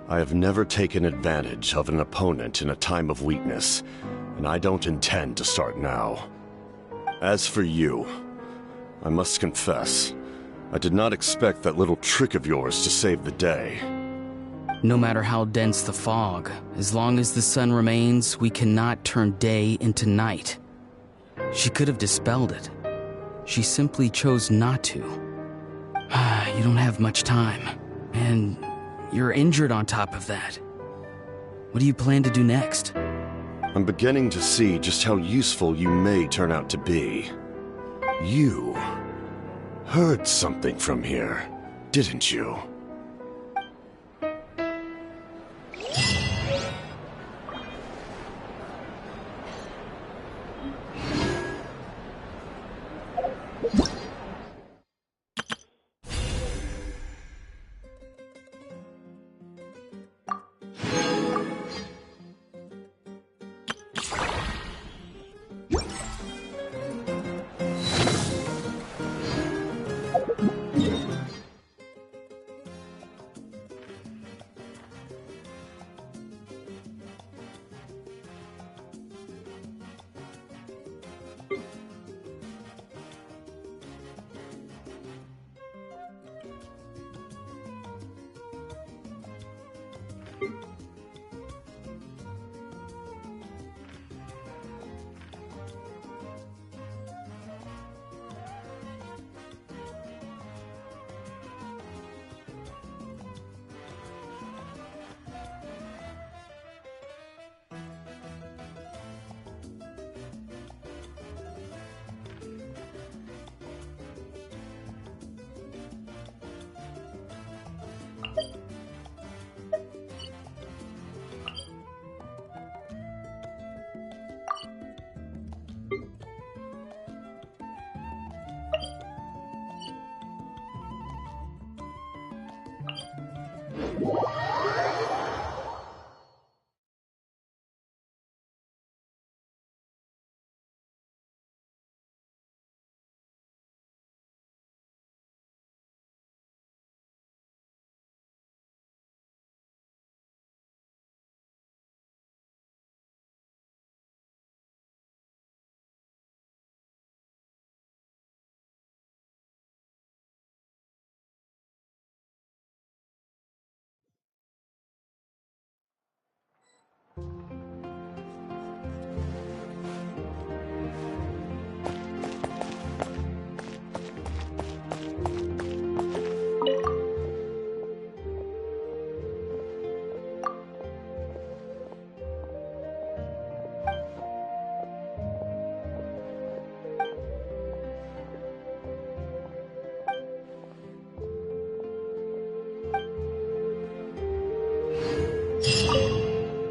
I have never taken advantage of an opponent in a time of weakness, and I don't intend to start now. As for you, I must confess, I did not expect that little trick of yours to save the day. No matter how dense the fog, as long as the sun remains, we cannot turn day into night. She could have dispelled it. She simply chose not to. You don't have much time, and you're injured on top of that. What do you plan to do next? I'm beginning to see just how useful you may turn out to be. You heard something from here, didn't you?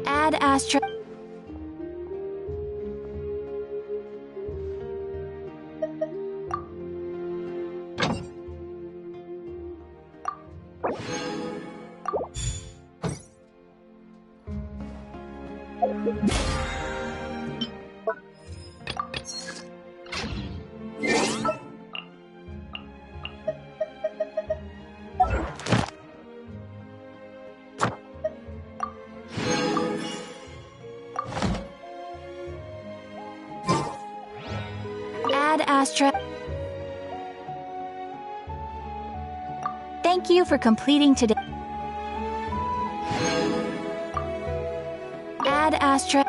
Add Astra. Add Astra. Thank you for completing today. Add Astra.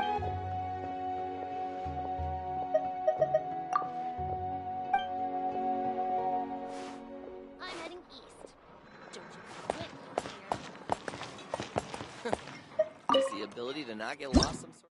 I'm heading east. Is the ability to not get lost some sort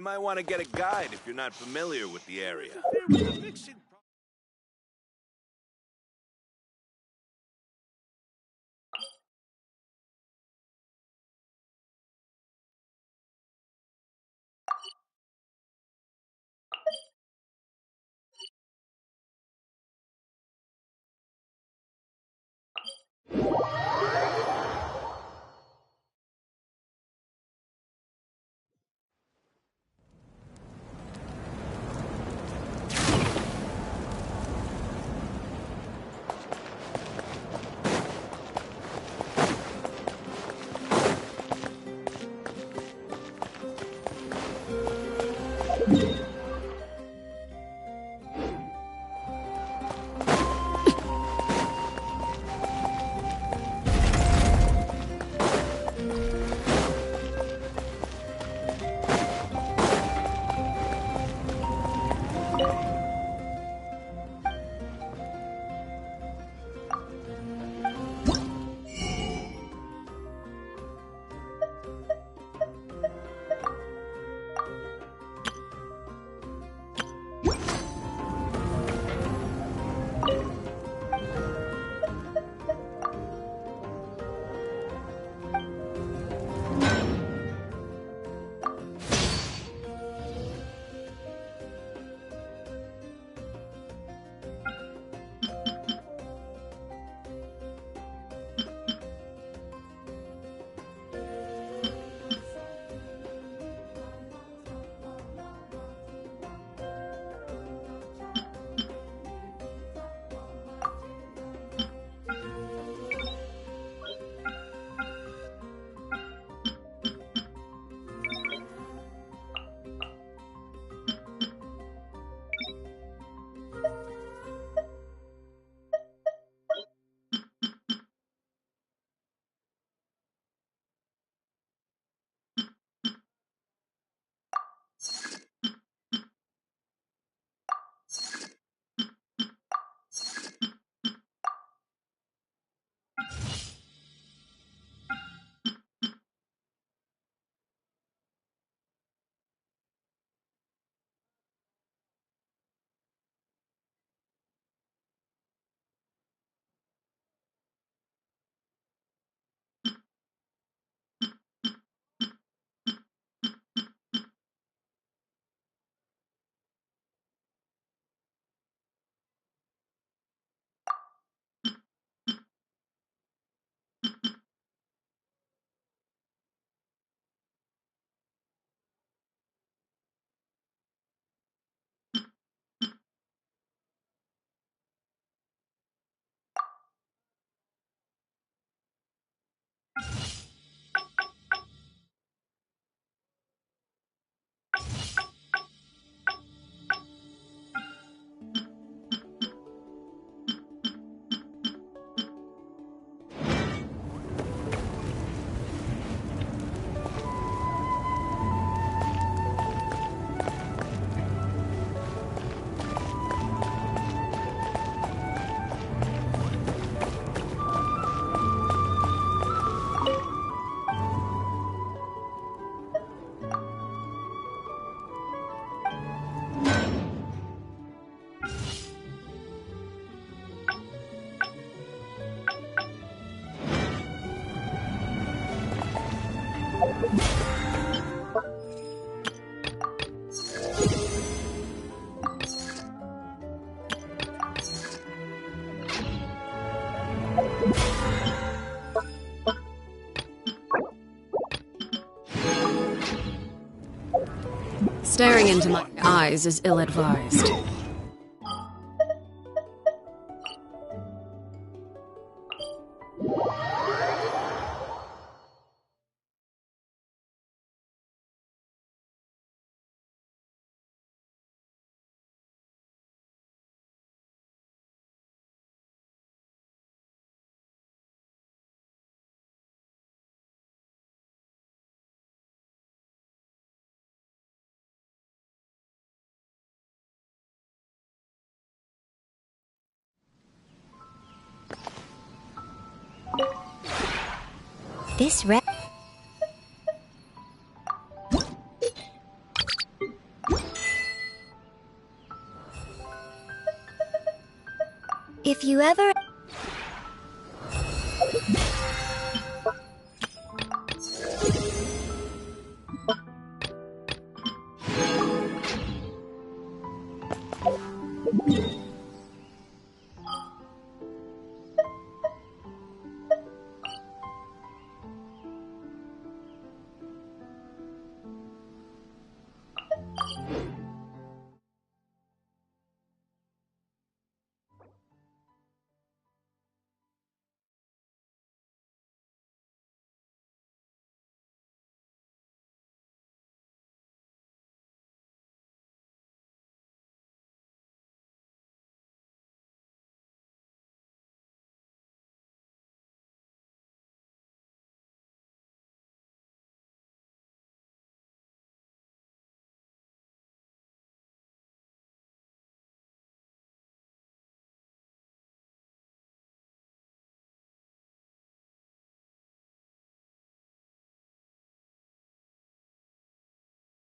might want to get a guide if you're not familiar with the area. Staring into my eyes is ill-advised. This red... If you ever...